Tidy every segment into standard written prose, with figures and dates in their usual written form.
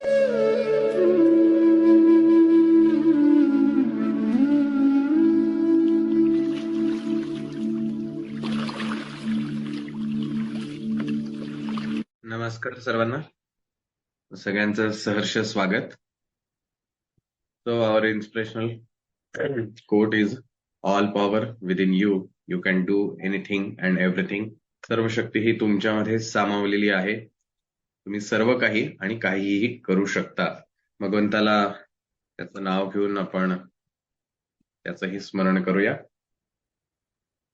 नमस्कार सर्वांना. सगळ्यांचं सहर्ष स्वागत. So our inspirational quote is, all power within you. You can do anything and everything. सर्व शक्ती ही तुमच्यामध्ये सामावलेली आहे. तुम्ही सर्व काही आणि काहीही करू शकता. भगवंताला त्याचं नाव घेऊन आपण त्याचंही स्मरण करूया.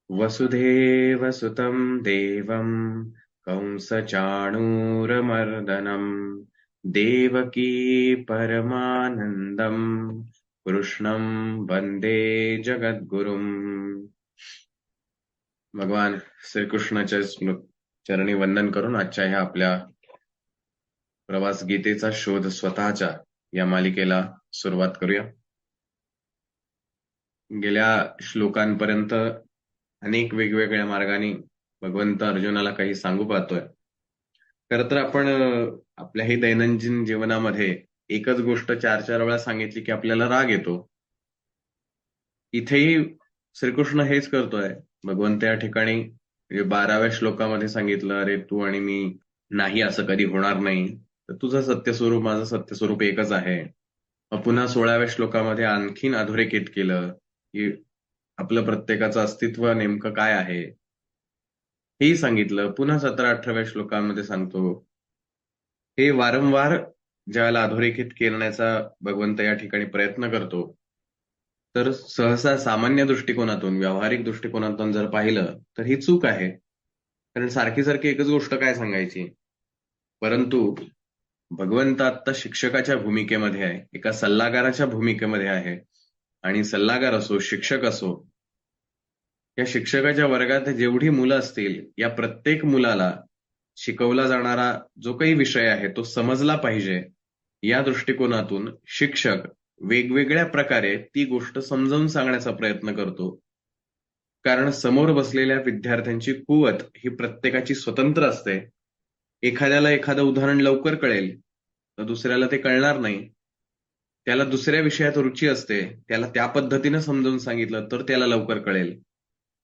वसुधैव सुतं देवं कंसचाणूरमर्दनम् देवकी परमानंदम कृष्णं वंदे जगद्गुरुम. भगवान श्रीकृष्णाच्या चरणी वंदन करून आजच्या ह्या आपल्या प्रवास गीतेचा शोध स्वतःच्या या मालिकेला सुरुवात करूया. गेल्या श्लोकांपर्यंत अनेक वेगवेगळ्या मार्गाने भगवंत अर्जुनाला काही सांगू पाहतोय. खरं तर आपण आपल्याही दैनंदिन जीवनामध्ये एकच गोष्ट 4-4 वेळा सांगितली की आपल्याला राग येतो. इथेही श्रीकृष्ण हेच करतोय. भगवंत या ठिकाणी 12व्या श्लोकामध्ये सांगितलं, अरे तू आणि मी नाही, असं कधी होणार नाही, तर तुझं सत्यस्वरूप माझं सत्यस्वरूप एकच आहे. मग पुन्हा 16व्या श्लोकामध्ये आणखीन अधोरेखित केलं की आपलं प्रत्येकाचं अस्तित्व नेमकं काय आहे हेही सांगितलं. पुन्हा 17-18व्या श्लोकांमध्ये सांगतो. हे वारंवार ज्याला अधोरेखित करण्याचा भगवंत या ठिकाणी प्रयत्न करतो, तर सहसा सामान्य दृष्टिकोनातून, व्यावहारिक दृष्टिकोनातून जर पाहिलं तर ही चूक आहे. कारण सारखी सारखी एकच गोष्ट काय सांगायची. परंतु भगवंत आता शिक्षकाच्या भूमिकेमध्ये आहे, एका सल्लागाराच्या भूमिकेमध्ये आहे. आणि सल्लागार असो, शिक्षक असो, या शिक्षकाच्या वर्गात जेवढी मुलं असतील, या प्रत्येक मुलाला शिकवला जाणारा जो काही विषय आहे तो समजला पाहिजे, या दृष्टिकोनातून शिक्षक वेगवेगळ्या प्रकारे ती गोष्ट समजावून सांगण्याचा प्रयत्न करतो. कारण समोर बसलेल्या विद्यार्थ्यांची कुवत ही प्रत्येकाची स्वतंत्र असते. एखाद्याला एखादं उदाहरण लवकर कळेल तर दुसऱ्याला ते कळणार नाही. त्याला दुसऱ्या विषयात रुची असते, त्याला त्या पद्धतीनं समजावून सांगितलं तर त्याला लवकर कळेल.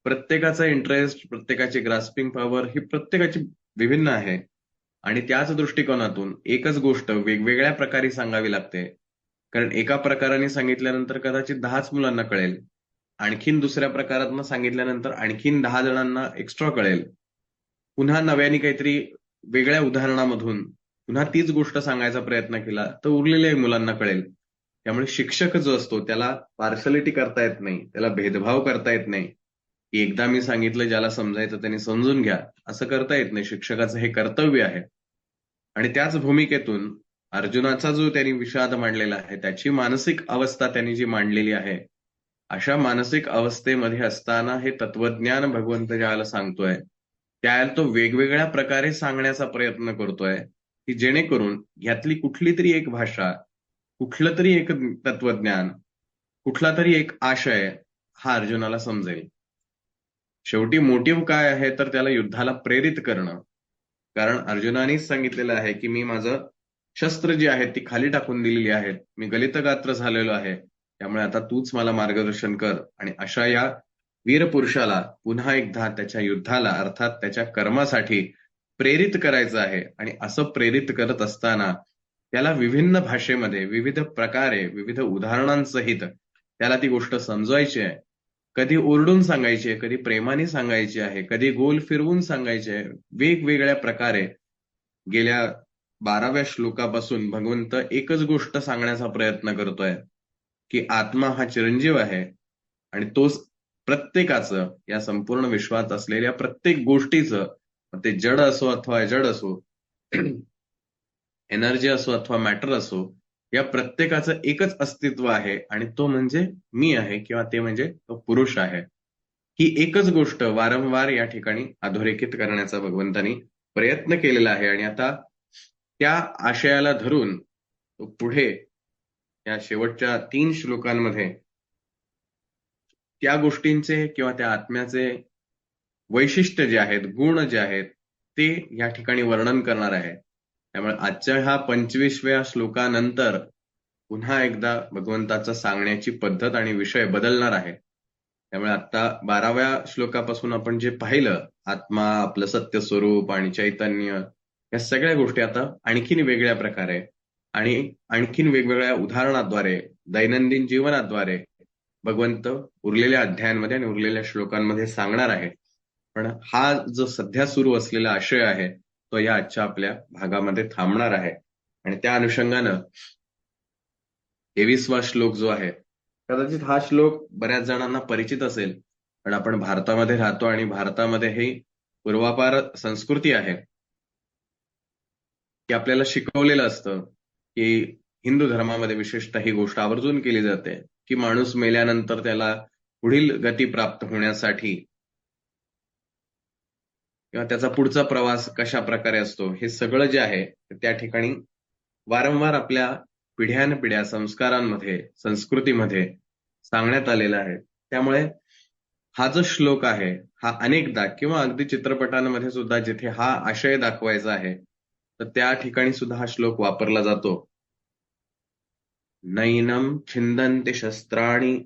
प्रत्येकाचा इंटरेस्ट, प्रत्येकाची ग्रास्पिंग पॉवर ही प्रत्येकाची विभिन्न आहे. आणि त्याच दृष्टिकोनातून एकच गोष्ट वेगवेगळ्या प्रकारे सांगावी लागते. कारण एका प्रकाराने सांगितल्यानंतर कदाचित 10च मुलांना कळेल, आणखीन दुसऱ्या प्रकारातनं सांगितल्यानंतर आणखीन 10 जणांना एक्स्ट्रा कळेल. पुन्हा नव्याने काहीतरी वेगळ्या उदाहरणामधून पुन्हा तीच गोष्ट सांगायचा प्रयत्न केला तर उरलेल्या मुलांना कळेल. त्यामुळे शिक्षक जो असतो त्याला पार्शलिटी करता येत नाही, त्याला भेदभाव करता येत नाही. की एकदा मी सांगितलं, ज्याला समजायचं त्याने समजून घ्या, असं करता येत नाही. शिक्षकाचं हे कर्तव्य आहे. आणि त्याच भूमिकेतून अर्जुनाचा जो त्यांनी विषाद मांडलेला आहे, त्याची मानसिक अवस्था त्यांनी जी मांडलेली आहे, अशा मानसिक अवस्थेमध्ये असताना हे तत्वज्ञान भगवंत ज्याला सांगतोय, त्याला तो वेगवेगळ्या प्रकारे सांगण्याचा प्रयत्न करतोय, की जेणेकरून ह्यातली कुठली तरी एक भाषा, कुठलं तरी एक तत्वज्ञान, कुठला तरी एक आशय हा अर्जुनाला समजेल. शेवटी मोटिव्ह काय आहे, तर त्याला युद्धाला प्रेरित करणं. कारण अर्जुनानेच सांगितलेलं आहे की मी माझं शस्त्र जी आहेत ती खाली टाकून दिलेली आहेत, मी गलितगात्र झालेलो आहे, त्यामुळे आता तूच मला मार्गदर्शन कर. आणि अशा या वीर पुरुषाला पुन्हा एकदा त्याच्या युद्धाला, अर्थात त्याच्या कर्मासाठी प्रेरित करायचं आहे. आणि असं प्रेरित करत असताना त्याला विभिन्न भाषेमध्ये, विविध प्रकारे, विविध उदाहरणांसहित त्याला ती गोष्ट समजवायची आहे. कधी ओरडून सांगायची आहे, कधी प्रेमाने सांगायची आहे, कधी गोल फिरवून सांगायची आहे. वेगवेगळ्या प्रकारे गेल्या 12व्या श्लोकापासून भगवंत एकच गोष्ट सांगण्याचा प्रयत्न करतोय की आत्मा हा चिरंजीव आहे आणि तोच प्रत्येकाचं, या संपूर्ण विश्वात असलेल्या प्रत्येक गोष्टीचं, ते जड असो अथवा अजड असो, एनर्जी असो अथवा मॅटर असो, या प्रत्येकाचं एकच अस्तित्व आहे आणि तो म्हणजे मी आहे, किंवा ते म्हणजे तो पुरुष आहे. ही एकच गोष्ट वारंवार या ठिकाणी अधोरेखित करण्याचा भगवंतानी प्रयत्न केलेला आहे. आणि आता त्या आशयाला धरून तो पुढे या शेवटच्या 3 श्लोकांमध्ये त्या गोष्टींचे किंवा त्या आत्म्याचे वैशिष्ट्य जे आहेत, गुण जे आहेत, ते या ठिकाणी वर्णन करणार आहे. त्यामुळे आजच्या ह्या 25व्या श्लोकानंतर पुन्हा एकदा भगवंताचा सांगण्याची पद्धत आणि विषय बदलणार आहे. त्यामुळे आता 12व्या श्लोकापासून आपण जे पाहिलं, आत्मा, आपलं सत्य स्वरूप आणि चैतन्य, या सगळ्या गोष्टी आता आणखीन वेगळ्या प्रकारे आणि आणखीन वेगवेगळ्या उदाहरणाद्वारे, दैनंदिन जीवनाद्वारे भगवंत उरलेल्या अध्यायांमध्ये आणि उरलेल्या श्लोकांमध्ये सांगणार आहे. पण हा जो सध्या सुरू असलेला आशय आहे तो या आजच्या आपल्या भागामध्ये थांबणार आहे. आणि त्या अनुषंगानं 23वा श्लोक जो आहे, कदाचित हा श्लोक बऱ्याच जणांना परिचित असेल, पण आपण भारतामध्ये राहतो आणि भारतामध्ये ही पूर्वापार संस्कृती आहे की आपल्याला शिकवलेलं असतं की हिंदू धर्मामध्ये विशेषतः ही गोष्ट आवर्जून केली जाते की माणूस मेल्यानंतर त्याला पुढील गती प्राप्त होण्यासाठी किंवा त्याचा पुढचा प्रवास कशा प्रकारे असतो हे सगळं जे आहे त्या ठिकाणी वारंवार आपल्या पिढ्यानपिढ्या संस्कारांमध्ये, संस्कृतीमध्ये सांगण्यात आलेलं आहे. त्यामुळे हा जो श्लोक आहे हा अनेकदा किंवा अगदी चित्रपटांमध्ये सुद्धा जिथे हा आशय दाखवायचा आहे तर त्या ठिकाणी सुद्धा हा श्लोक वापरला जातो. नैनं छिन्दन्ति शस्त्राणि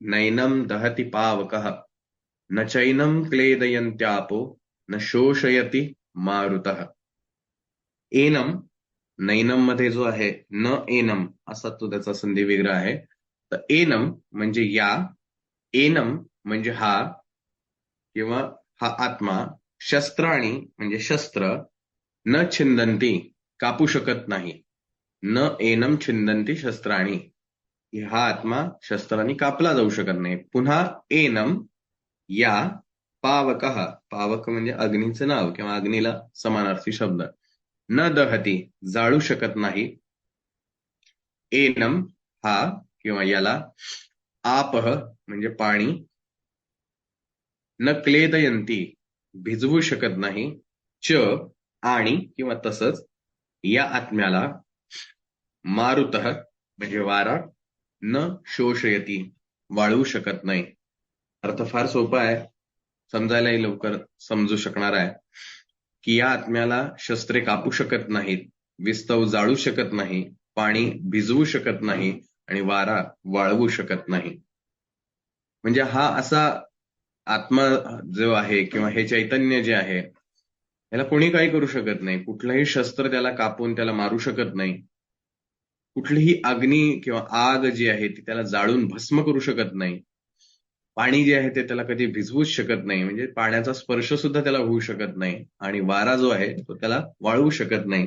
नैनं दहति पावकः न चैनं क्लेदयन्त्यापो न शोषयति मारुतः. एनम, नैनम मध्ये जो आहे न एनम असा तो त्याचा संधी विग्रह आहे. तर एनम म्हणजे या, एनम म्हणजे हा किंवा हा आत्मा, शस्त्राणी म्हणजे शस्त्र, न छिंदंती कापू शकत नाही. न एनम छिंदंती शस्त्राणी, हा आत्मा शस्त्रांनी कापला जाऊ शकत नाही. पुन्हा एनम या, पावकः, पावक म्हणजे अग्नीचं नाव किंवा अग्नीला समानार्थी शब्द, न दहती जाळू शकत नाही. एनम हा किंवा याला, आपह म्हणजे पाणी, न क्लेदयंती भिजवू शकत नाही, च आणि किंवा तसंच या आत्म्याला, मारुतः म्हणजे वारा, न शोषयती वाळवू शकत नाही. अर्थ फार सोपा आहे, समजायलाही लवकर समजू शकणार आहे की या आत्म्याला शस्त्रे कापू शकत नाहीत, विस्तव जाळू शकत नाही, पाणी भिजवू शकत नाही आणि वारा वाळवू शकत नाही. म्हणजे हा असा आत्मा जो आहे किंवा हे चैतन्य जे आहे याला कोणी काही करू शकत नाही. कुठलंही शस्त्र त्याला कापून त्याला मारू शकत नाही. कुठलीही अग्नी किंवा आग जी आहे ती त्याला जाळून भस्म करू शकत नाही. पाणी जे आहे ते त्याला कधी भिजवूच शकत नाही, म्हणजे पाण्याचा स्पर्श सुद्धा त्याला होऊ शकत नाही. आणि वारा जो आहे तो त्याला वाळवू शकत नाही,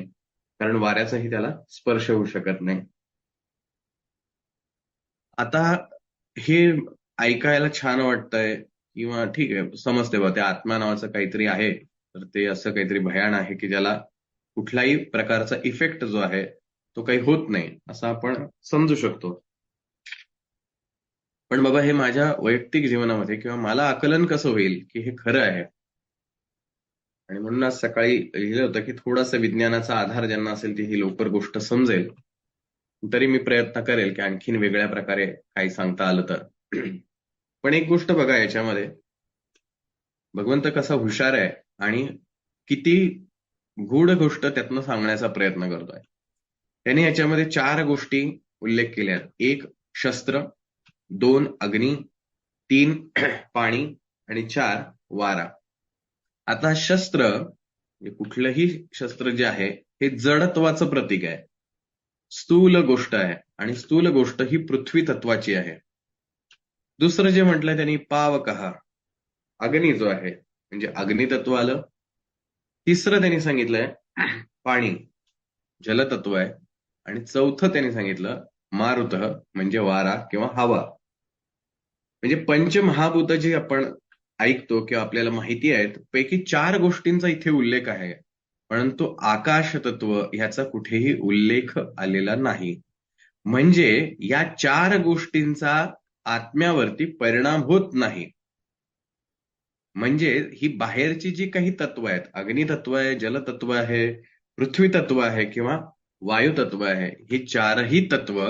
कारण वाऱ्याचाही त्याला स्पर्श होऊ शकत नाही. आता हे ऐकायला छान वाटतंय किंवा ठीक आहे, समजते बा ते आत्मा नावाचं काहीतरी आहे, तर ते असं काहीतरी भयान आहे की ज्याला कुठलाही प्रकारचा इफेक्ट जो आहे तो काही होत नाही असं आपण समजू शकतो. पण बाबा हे माझ्या वैयक्तिक जीवनामध्ये किंवा मला आकलन कसं होईल की हे खरं आहे. आणि म्हणून आज सकाळी लिहिलं होतं की थोडासा विज्ञानाचा आधार ज्यांना असेल ती ही लवकर गोष्ट समजेल. तरी मी प्रयत्न करेल की आणखीन वेगळ्या प्रकारे काही सांगता आलं तर. पण एक गोष्ट बघा याच्यामध्ये, भगवंत कसा हुशार आहे आणि किती गूढ गोष्ट त्यातनं सांगण्याचा प्रयत्न करतोय. त्याने याच्यामध्ये 4 गोष्टी उल्लेख केल्यात. 1 शस्त्र, 2 अग्नी, 3 पाणी आणि 4 वारा. आता शस्त्र म्हणजे कुठलंही शस्त्र जे आहे हे जडत्वाचं प्रतीक आहे, स्थूल गोष्ट आहे आणि स्थूल गोष्ट ही पृथ्वी तत्वाची आहे. दुसरं जे म्हटलंय त्यांनी पावकः, अग्नी जो आहे म्हणजे अग्नितत्व आलं. तिसरं त्यांनी सांगितलंय पाणी, जलतत्व आहे. आणि चौथं त्यांनी सांगितलं मारुतः म्हणजे वारा किंवा हवा. म्हणजे पंचमहाभूत जी आपण ऐकतो किंवा आपल्याला माहिती आहेत पैकी 4 गोष्टींचा इथे उल्लेख आहे, परंतु आकाश तत्व ह्याचा कुठेही उल्लेख आलेला नाही. म्हणजे या 4 गोष्टींचा आत्म्यावरती परिणाम होत नाही. म्हणजे ही बाहेरची जी काही तत्व आहेत, अग्नितत्व आहे, जलतत्व आहे, पृथ्वी तत्व आहे किंवा वायू तत्व आहे, ही 4ही तत्व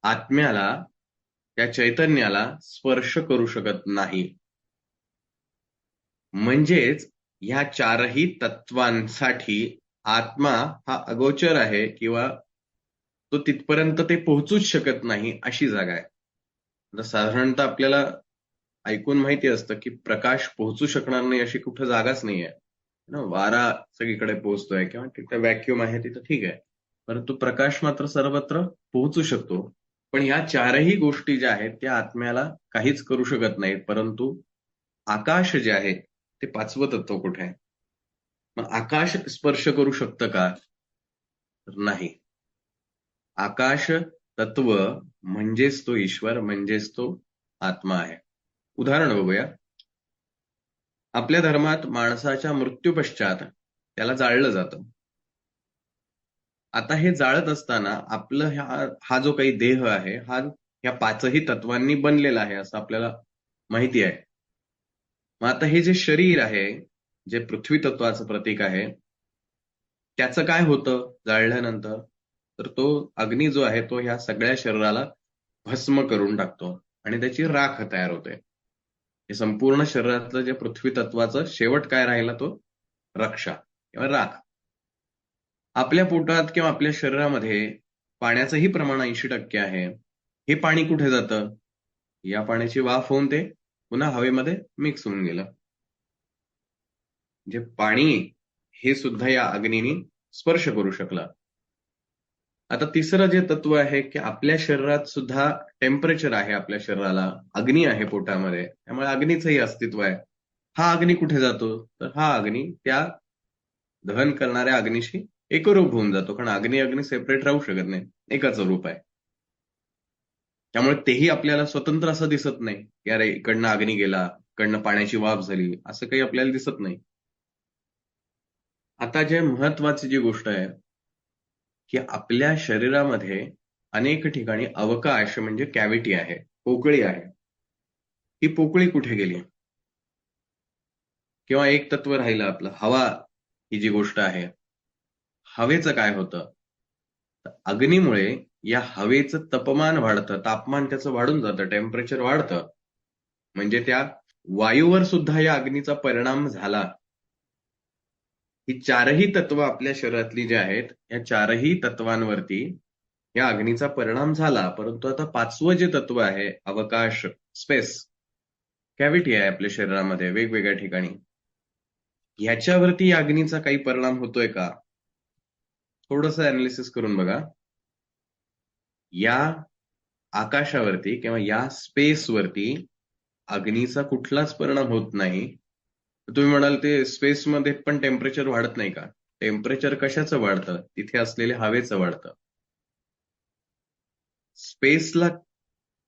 आत्म्याला, त्या चैतन्याला स्पर्श करू शकत नाही. म्हणजेच ह्या 4ही तत्वांसाठी आत्मा हा अगोचर आहे किंवा तो तिथपर्यंत ते पोहोचूच शकत नाही अशी जागा आहे. आता साधारणतः आपल्याला ऐकून माहिती असतं की प्रकाश पोहोचू शकणार नाही अशी कुठं जागाच नाहीये ना. वारा सगळीकडे पोहोचतोय किंवा तिथं व्हॅक्युम आहे तिथं ठीक आहे, परंतु प्रकाश मात्र सर्वत्र पोहोचू शकतो. पण या चारही गोष्टी ज्या आहेत त्या आत्म्याला काहीच करू शकत नाहीत. परंतु आकाश जे आहे ते पाचवं तत्व कुठे आहे? मग आकाश स्पर्श करू शकतं का? तर नाही. आकाश तत्व म्हणजेच तो ईश्वर, म्हणजेच तो आत्मा आहे. उदाहरण बघूया. आपल्या धर्मात माणसाच्या मृत्यूपश्चात त्याला जाळलं जातं. आता हे जाळत असताना आपलं हा जो काही देह आहे हा ह्या पाचही तत्वांनी बनलेला आहे असं आपल्याला माहिती आहे. मग आता हे जे शरीर आहे, जे पृथ्वी तत्वाचं प्रतीक आहे, त्याचं काय होतं जाळल्यानंतर? तर तो अग्नी जो आहे तो ह्या सगळ्या शरीराला भस्म करून टाकतो आणि त्याची राख तयार होते. हे संपूर्ण शरीरातलं जे पृथ्वी तत्वाचं शेवट काय राहिला तो रक्षा किंवा राख. आपल्या पोटात किंवा आपल्या शरीरामध्ये पाण्याचंही प्रमाण 80% आहे. हे पाणी कुठे जातं? या पाण्याची वाफ होऊन ते पुन्हा हवेमध्ये मिक्स होऊन गेलं. म्हणजे पाणी हे सुद्धा या अग्नीने स्पर्श करू शकलं. आता तिसरं जे तत्व आहे की आपल्या शरीरात सुद्धा टेम्परेचर आहे, आपल्या शरीराला अग्नी आहे पोटामध्ये, त्यामुळे अग्नीचंही अस्तित्व आहे. हा अग्नी कुठे जातो? तर हा अग्नी त्या दहन करणाऱ्या अग्नीशी एकरूप होऊन जातो, कारण अग्नी अग्नी सेपरेट राहू शकत नाही, एकच रूप आहे. त्यामुळे तेही आपल्याला स्वतंत्र असं दिसत नाही की अरे इकडनं अग्नी गेला, इकडनं पाण्याची वाफ झाली, असं काही आपल्याला दिसत नाही. आता जे महत्वाची जी गोष्ट आहे की आपल्या शरीरामध्ये अनेक ठिकाणी अवकाश म्हणजे कॅव्हिटी आहे, पोकळी आहे. ही पोकळी कुठे गेली? किंवा एक तत्व राहिलं आपलं हवा, ही जी गोष्ट आहे, हवेचं काय होतं? तर अग्नीमुळे या हवेचं तापमान वाढतं, तापमान त्याचं वाढून जातं, टेम्परेचर वाढतं. म्हणजे त्या वायूवर सुद्धा या अग्नीचा परिणाम झाला. ही चारही तत्व आपल्या शरीरातली जी आहेत, या चारही तत्वांवरती या अग्नीचा परिणाम झाला. परंतु आता पाचवं जे तत्व आहे, अवकाश, स्पेस, कॅव्हिटी आहे आपल्या शरीरामध्ये वेगवेगळ्या ठिकाणी. ह्याच्यावरती या अग्नीचा काही परिणाम होतोय का? थोडंसं अनालिसिस करून बघा. या आकाशावरती किंवा या स्पेसवरती अग्नीचा कुठलाच परिणाम होत नाही. तुम्ही म्हणाल ते स्पेसमध्ये पण टेम्परेचर वाढत नाही का? टेम्परेचर कशाचं वाढतं? तिथे असलेल्या हवेचं वाढतं. स्पेसला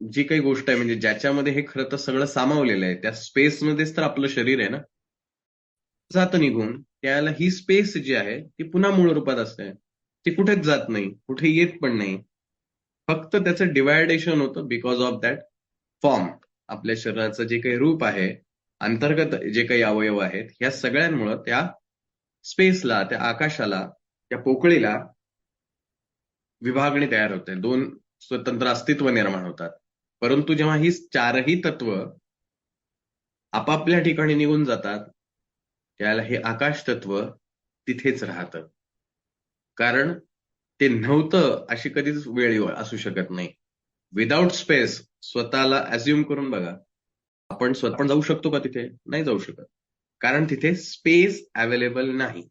जी काही गोष्ट आहे म्हणजे ज्याच्यामध्ये हे खरं तर सगळं सामावलेलं आहे, त्या स्पेसमध्येच तर आपलं शरीर आहे ना. जातं निघून, त्याला ही स्पेस जी आहे ती पुन्हा मूळ रूपात असते. ती कुठेच जात नाही, कुठे येत पण नाही. फक्त त्याचं डिवायडेशन होतं बिकॉज ऑफ दॅट फॉर्म. आपल्या शरीराचं जे काही रूप आहे, अंतर्गत जे काही अवयव आहेत, ह्या सगळ्यांमुळं त्या स्पेसला, त्या आकाशाला, त्या पोकळीला विभागणी तयार होते. दोन स्वतंत्र अस्तित्व निर्माण होतात. परंतु जेव्हा ही चारही तत्व आपापल्या ठिकाणी निघून जातात, त्याला हे आकाश तत्व तिथेच राहतं. कारण ते नव्हतं अशी कधीच वेळ असू शकत नाही. विदाउट स्पेस स्वतःला अज्युम करून बघा. आपण स्वतः पण जाऊ शकतो का तिथे? नाही जाऊ शकत. कारण तिथे स्पेस अवेलेबल नाही.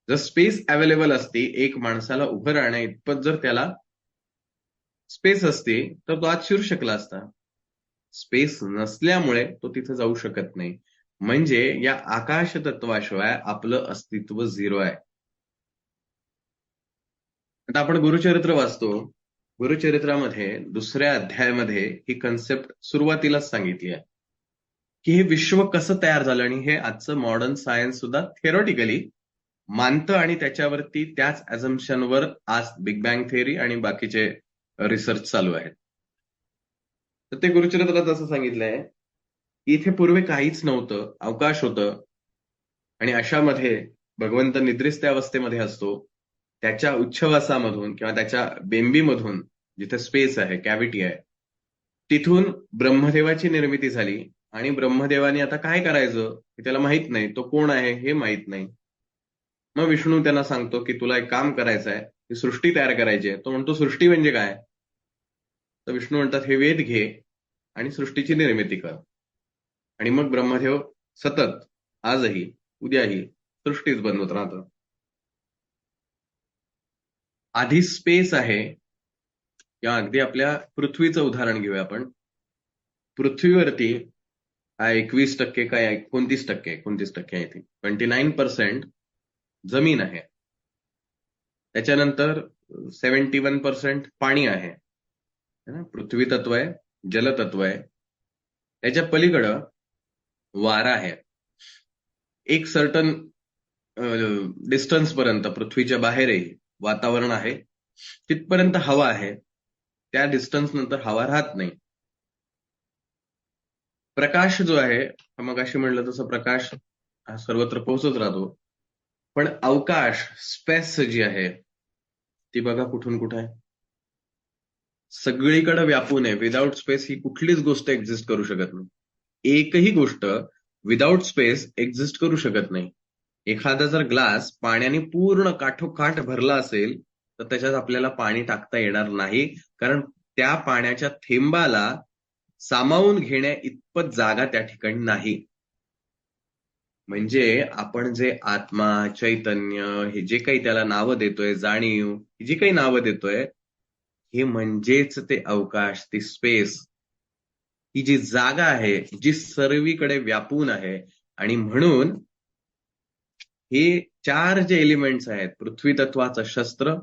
जर स्पेस अवेलेबल असती, एक माणसाला उभं राहण्या इतपत जर त्याला स्पेस असते, तर तो आत शिरू शकला असता. स्पेस नसल्यामुळे तो तिथे जाऊ शकत नाही. म्हणजे या आकाश तत्वाशिवाय आपलं अस्तित्व झिरो आहे. आता आपण गुरुचरित्र वाचतो. गुरुचरित्रामध्ये दुसऱ्या अध्यायामध्ये ही कन्सेप्ट सुरुवातीलाच सांगितली आहे की हे विश्व कसं तयार झालं, आणि हे आजचं मॉडर्न सायन्स सुद्धा थेरॉटिकली मानतं आणि त्याच्यावरती त्याच अझम्पशनवर आज बिग बँग थिअरी आणि बाकीचे रिसर्च चालू आहेत. तर ते गुरुचरित्रात असं सांगितलंय की इथे पूर्वी काहीच नव्हतं, अवकाश होतं, आणि अशामध्ये भगवंत निद्रिस्त अवस्थेमध्ये असतो. त्याच्या उच्छवासामधून किंवा त्याच्या बेंबीमधून जिथे स्पेस आहे, कॅव्हिटी आहे, तिथून ब्रह्मदेवाची निर्मिती झाली. आणि ब्रह्मदेवाने आता काय करायचं हे त्याला माहित नाही, तो कोण आहे हे माहित नाही. मग विष्णू त्यांना सांगतो की तुला एक काम करायचं आहे, ही सृष्टी तयार करायची आहे. तो म्हणतो सृष्टी म्हणजे काय? तर विष्णू म्हणतात हे वेद घे आणि सृष्टीची निर्मिती कर. आणि मग ब्रह्मदेव सतत आजही उद्याही सृष्टीच बनवत राहतं. आधी स्पेस आहे, किंवा अगदी आपल्या पृथ्वीचं उदाहरण घेऊया आपण. पृथ्वीवरती हा 21% काय 29% आहे, ती 29% जमीन आहे. त्याच्यानंतर 71% पाणी आहे है ना? पृथ्वी तत्व आहे, जलतत्व आहे. त्याच्या पलीकडं वारा आहे. एक सर्टन डिस्टन्स पर्यंत पृथ्वीच्या बाहेरही वातावरण आहे. तिथपर्यंत हवा आहे. त्या डिस्टन्स नंतर हवा राहत नाही. प्रकाश जो आहे, मग अशी म्हणलं तसं प्रकाश हा सर्वत्र पोहोचत राहतो. पण अवकाश, स्पेस जी आहे, ती बघा कुठून कुठे आहे. सगळीकडे व्यापून आहे. विदाऊट स्पेस ही कुठलीच गोष्ट एक्झिस्ट करू शकत नाही. एकही गोष्ट विदाऊट स्पेस एक्झिस्ट करू शकत नाही. एखादा जर ग्लास पाण्याने पूर्ण काठोकाठ भरला असेल, तर त्याच्यात आपल्याला पाणी टाकता येणार नाही, कारण त्या पाण्याच्या थेंबाला सामावून घेण्या इतपत जागा त्या ठिकाणी नाही. म्हणजे आपण जे आत्मा, चैतन्य, हे जे काही त्याला नावं देतोय, जाणीव, ही जी काही नावं देतोय, हे म्हणजेच ते अवकाश, ती स्पेस, ही जी जागा आहे, जी सर्वीकडे व्यापून आहे. आणि म्हणून हे चार जे एलिमेंट्स आहेत, पृथ्वी तत्वाचं शस्त्र,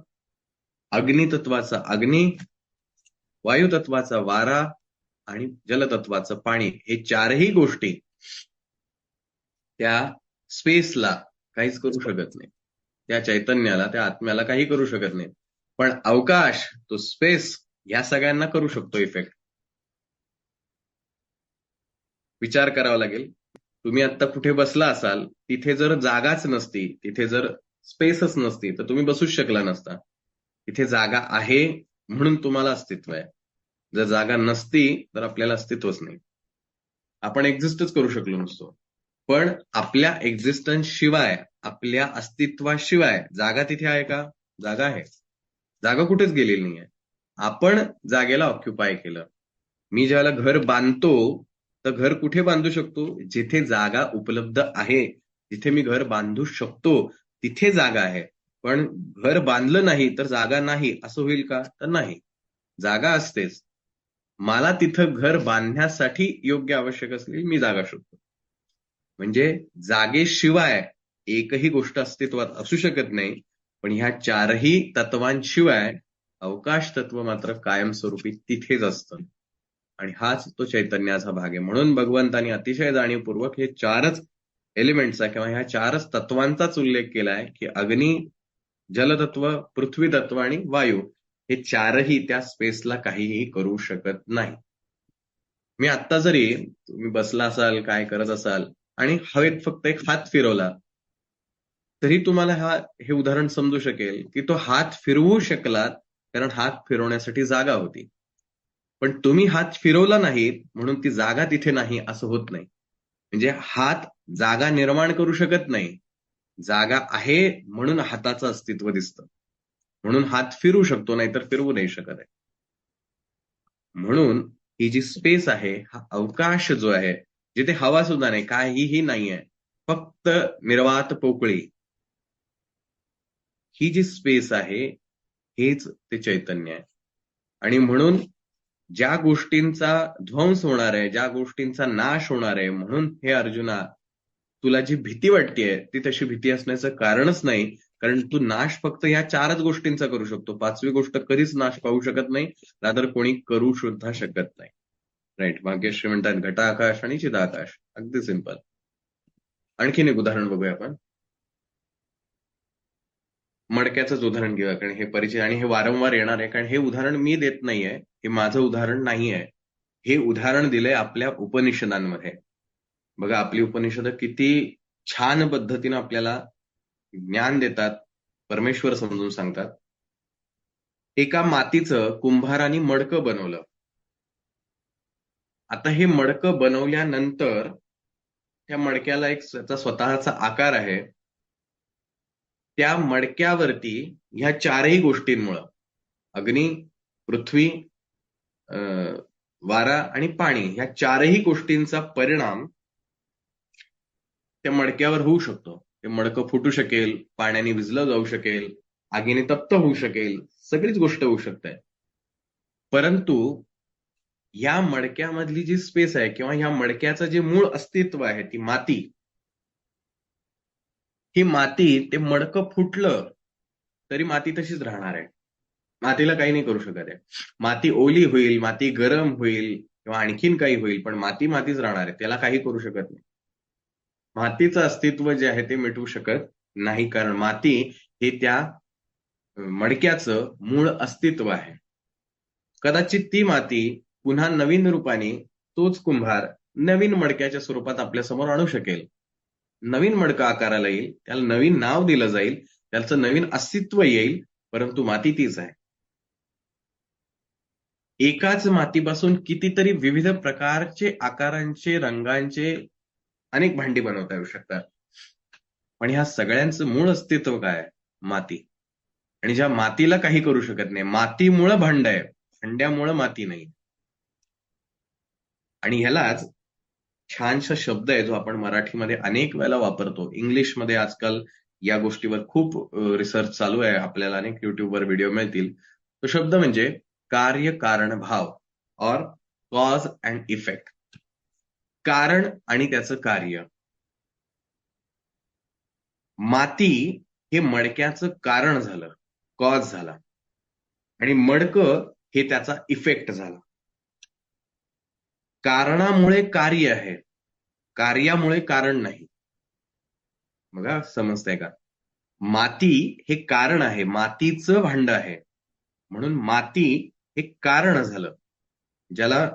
अग्नितत्वाचा अग्नी, वायुतत्वाचा वारा आणि जलतत्वाचं पाणी, हे चारही गोष्टी त्या स्पेसला काहीच करू शकत नाही. त्या चैतन्याला, त्या आत्म्याला काही करू शकत नाही. पण अवकाश, तो स्पेस, या सगळ्यांना करू शकतो इफेक्ट. विचार करावा लागेल. तुम्ही आता कुठे बसला असाल, तिथे जर जागाच नसती, तिथे जर स्पेसच नसती, तर तुम्ही बसूच शकला नसता. तिथे जागा आहे म्हणून तुम्हाला अस्तित्व आहे. जर जागा नसती तर आपल्याला अस्तित्वच नाही. आपण एक्झिस्टच करू शकलो नसतो. पण आपल्या एक्झिस्टन्स शिवाय, आपल्या अस्तित्वाशिवाय जागा तिथे आहे का? जागा आहे. जागा कुठेच गेलेली नाहीये. आपण जागेला ऑक्युपाय केलं. मी ज्यावेळेला घर बांधतो, तर घर कुठे बांधू शकतो? जिथे जागा उपलब्ध आहे. जिथे मी घर बांधू शकतो तिथे जागा आहे. पण घर बांधलं नाही तर जागा नाही असं होईल का? तर नाही. जागा असतेच. मला तिथं घर बांधण्यासाठी योग्य आवश्यक असलेली मी जागा शोधतो. म्हणजे जागेशिवाय एकही गोष्ट अस्तित्वात असू शकत नाही. पण ह्या चारही तत्वांशिवाय अवकाश तत्व मात्र कायमस्वरूपी तिथेच असतं. आणि हाच तो चैतन्याचा भाग आहे. म्हणून भगवंतांनी अतिशय जाणीवपूर्वक हे चारच एलिमेंट्सचा किंवा ह्या चारच तत्वांचाच उल्लेख केलाय, की अग्नी, जलतत्व, पृथ्वी तत्व आणि वायू, हे चारही त्या स्पेसला काहीही करू शकत नाही. मी आत्ता जरी तुम्ही बसला असाल, काय करत असाल, आणि हवेत फक्त एक हात फिरवला, तरी तुम्हाला हे उदाहरण समजू शकेल की तो हात फिरवू शकलात कारण हात फिरवण्यासाठी जागा होती. पण तुम्ही हात फिरवला नाहीत म्हणून ती जागा तिथे नाही असं होत नाही. म्हणजे हात जागा निर्माण करू शकत नाही. जागा आहे म्हणून हाताचं अस्तित्व दिसतं. म्हणून हात फिरू शकतो, नाहीतर फिरवू नाही शकत आहे. म्हणून ही जी स्पेस आहे, हा अवकाश जो आहे, जिथे हवा सुद्धा नाही, काहीही नाहीये, फक्त निर्वात पोकळी, ही जी स्पेस आहे, हेच ते चैतन्य आहे. आणि म्हणून ज्या गोष्टींचा ध्वंस होणार आहे, ज्या गोष्टींचा नाश होणार आहे, म्हणून हे अर्जुना, तुला जी भीती वाटतेय ती तशी भीती असण्याचं कारणच नाही. कारण तू नाश फक्त ह्या चारच गोष्टींचा करू शकतो. पाचवी गोष्ट कधीच नाश पाहू शकत नाही, रादर कोणी करू सुद्धा शकत नाही. राईट. भाग्यश्री म्हणतात घटाकाश आणि चिदाकाश. अगदी सिंपल. आणखीन एक उदाहरण बघूया आपण. मडक्याचंच उदाहरण घेऊया, कारण हे परिचय आणि हे वारंवार येणार आहे. कारण हे उदाहरण मी देत नाहीये, हे माझं उदाहरण नाहीये. हे उदाहरण दिलंय आपल्या उपनिषदांमध्ये. बघा, आपली उपनिषदं किती छान पद्धतीनं आपल्याला ज्ञान देतात, परमेश्वर समजून सांगतात. एका मातीचं कुंभाराने मडकं बनवलं. आता हे मडकं बनवल्यानंतर त्या मडक्याला एक त्याचा स्वतःचा आकार आहे. त्या मडक्यावरती ह्या चारही गोष्टींमुळं, अग्नी, पृथ्वी, वारा आणि पाणी, ह्या चारही गोष्टींचा परिणाम त्या मडक्यावर होऊ शकतो. ते मडकं फुटू शकेल, पाण्याने विझलं जाऊ शकेल, आगीने तप्त होऊ शकेल, सगळीच गोष्ट होऊ शकते. परंतु या मडक्यामधली जी स्पेस आहे किंवा ह्या मडक्याचं जे मूळ अस्तित्व आहे, ती माती, ही माती, ते मडकं फुटलं तरी माती तशीच राहणार आहे. मातीला काही नाही करू शकत आहे. माती ओली होईल, माती गरम होईल किंवा आणखीन काही होईल, पण माती मातीच राहणार आहे. त्याला काही करू शकत नाही. मातीचं अस्तित्व जे आहे ते मिटवू शकत नाही, कारण माती हे त्या मडक्याचं मूळ अस्तित्व आहे. कदाचित ती माती पुन्हा नवीन रूपाने तोच कुंभार नवीन मडक्याच्या स्वरूपात आपल्यासमोर आणू शकेल. नवीन मडकं आकाराला येईल, त्याला नवीन नाव दिलं जाईल, त्याचं नवीन अस्तित्व येईल, परंतु माती तीच आहे. एकाच मातीपासून कितीतरी विविध प्रकारचे, आकारांचे, रंगांचे अनेक भांडी बनवता येऊ शकतात. पण ह्या सगळ्यांचं मूळ अस्तित्व काय आहे? माती. आणि ज्या मातीला काही करू शकत नाही, मातीमुळं भांड आहे, भांड्यामुळं माती नाही. आणि ह्यालाच छानसा शब्द आहे जो आपण मराठीमध्ये अनेक वेळेला वापरतो. इंग्लिशमध्ये आजकाल या गोष्टीवर खूप रिसर्च चालू आहे, आपल्याला अनेक युट्यूबवर व्हिडिओ मिळतील. तो शब्द म्हणजे कार्य कारण भाव, ऑर कॉज अँड इफेक्ट. कारण आणि त्याचं कार्य. माती हे मडक्याचं कारण झालं, कॉज झाला, आणि मडकं हे त्याचा इफेक्ट झाला. कारणामुळे कार्य आहे, कार्यामुळे कारण नाही. बघा, समजतंय का? माती हे कारण आहे, मातीचं भांड आहे, म्हणून माती हे कारण झालं, ज्याला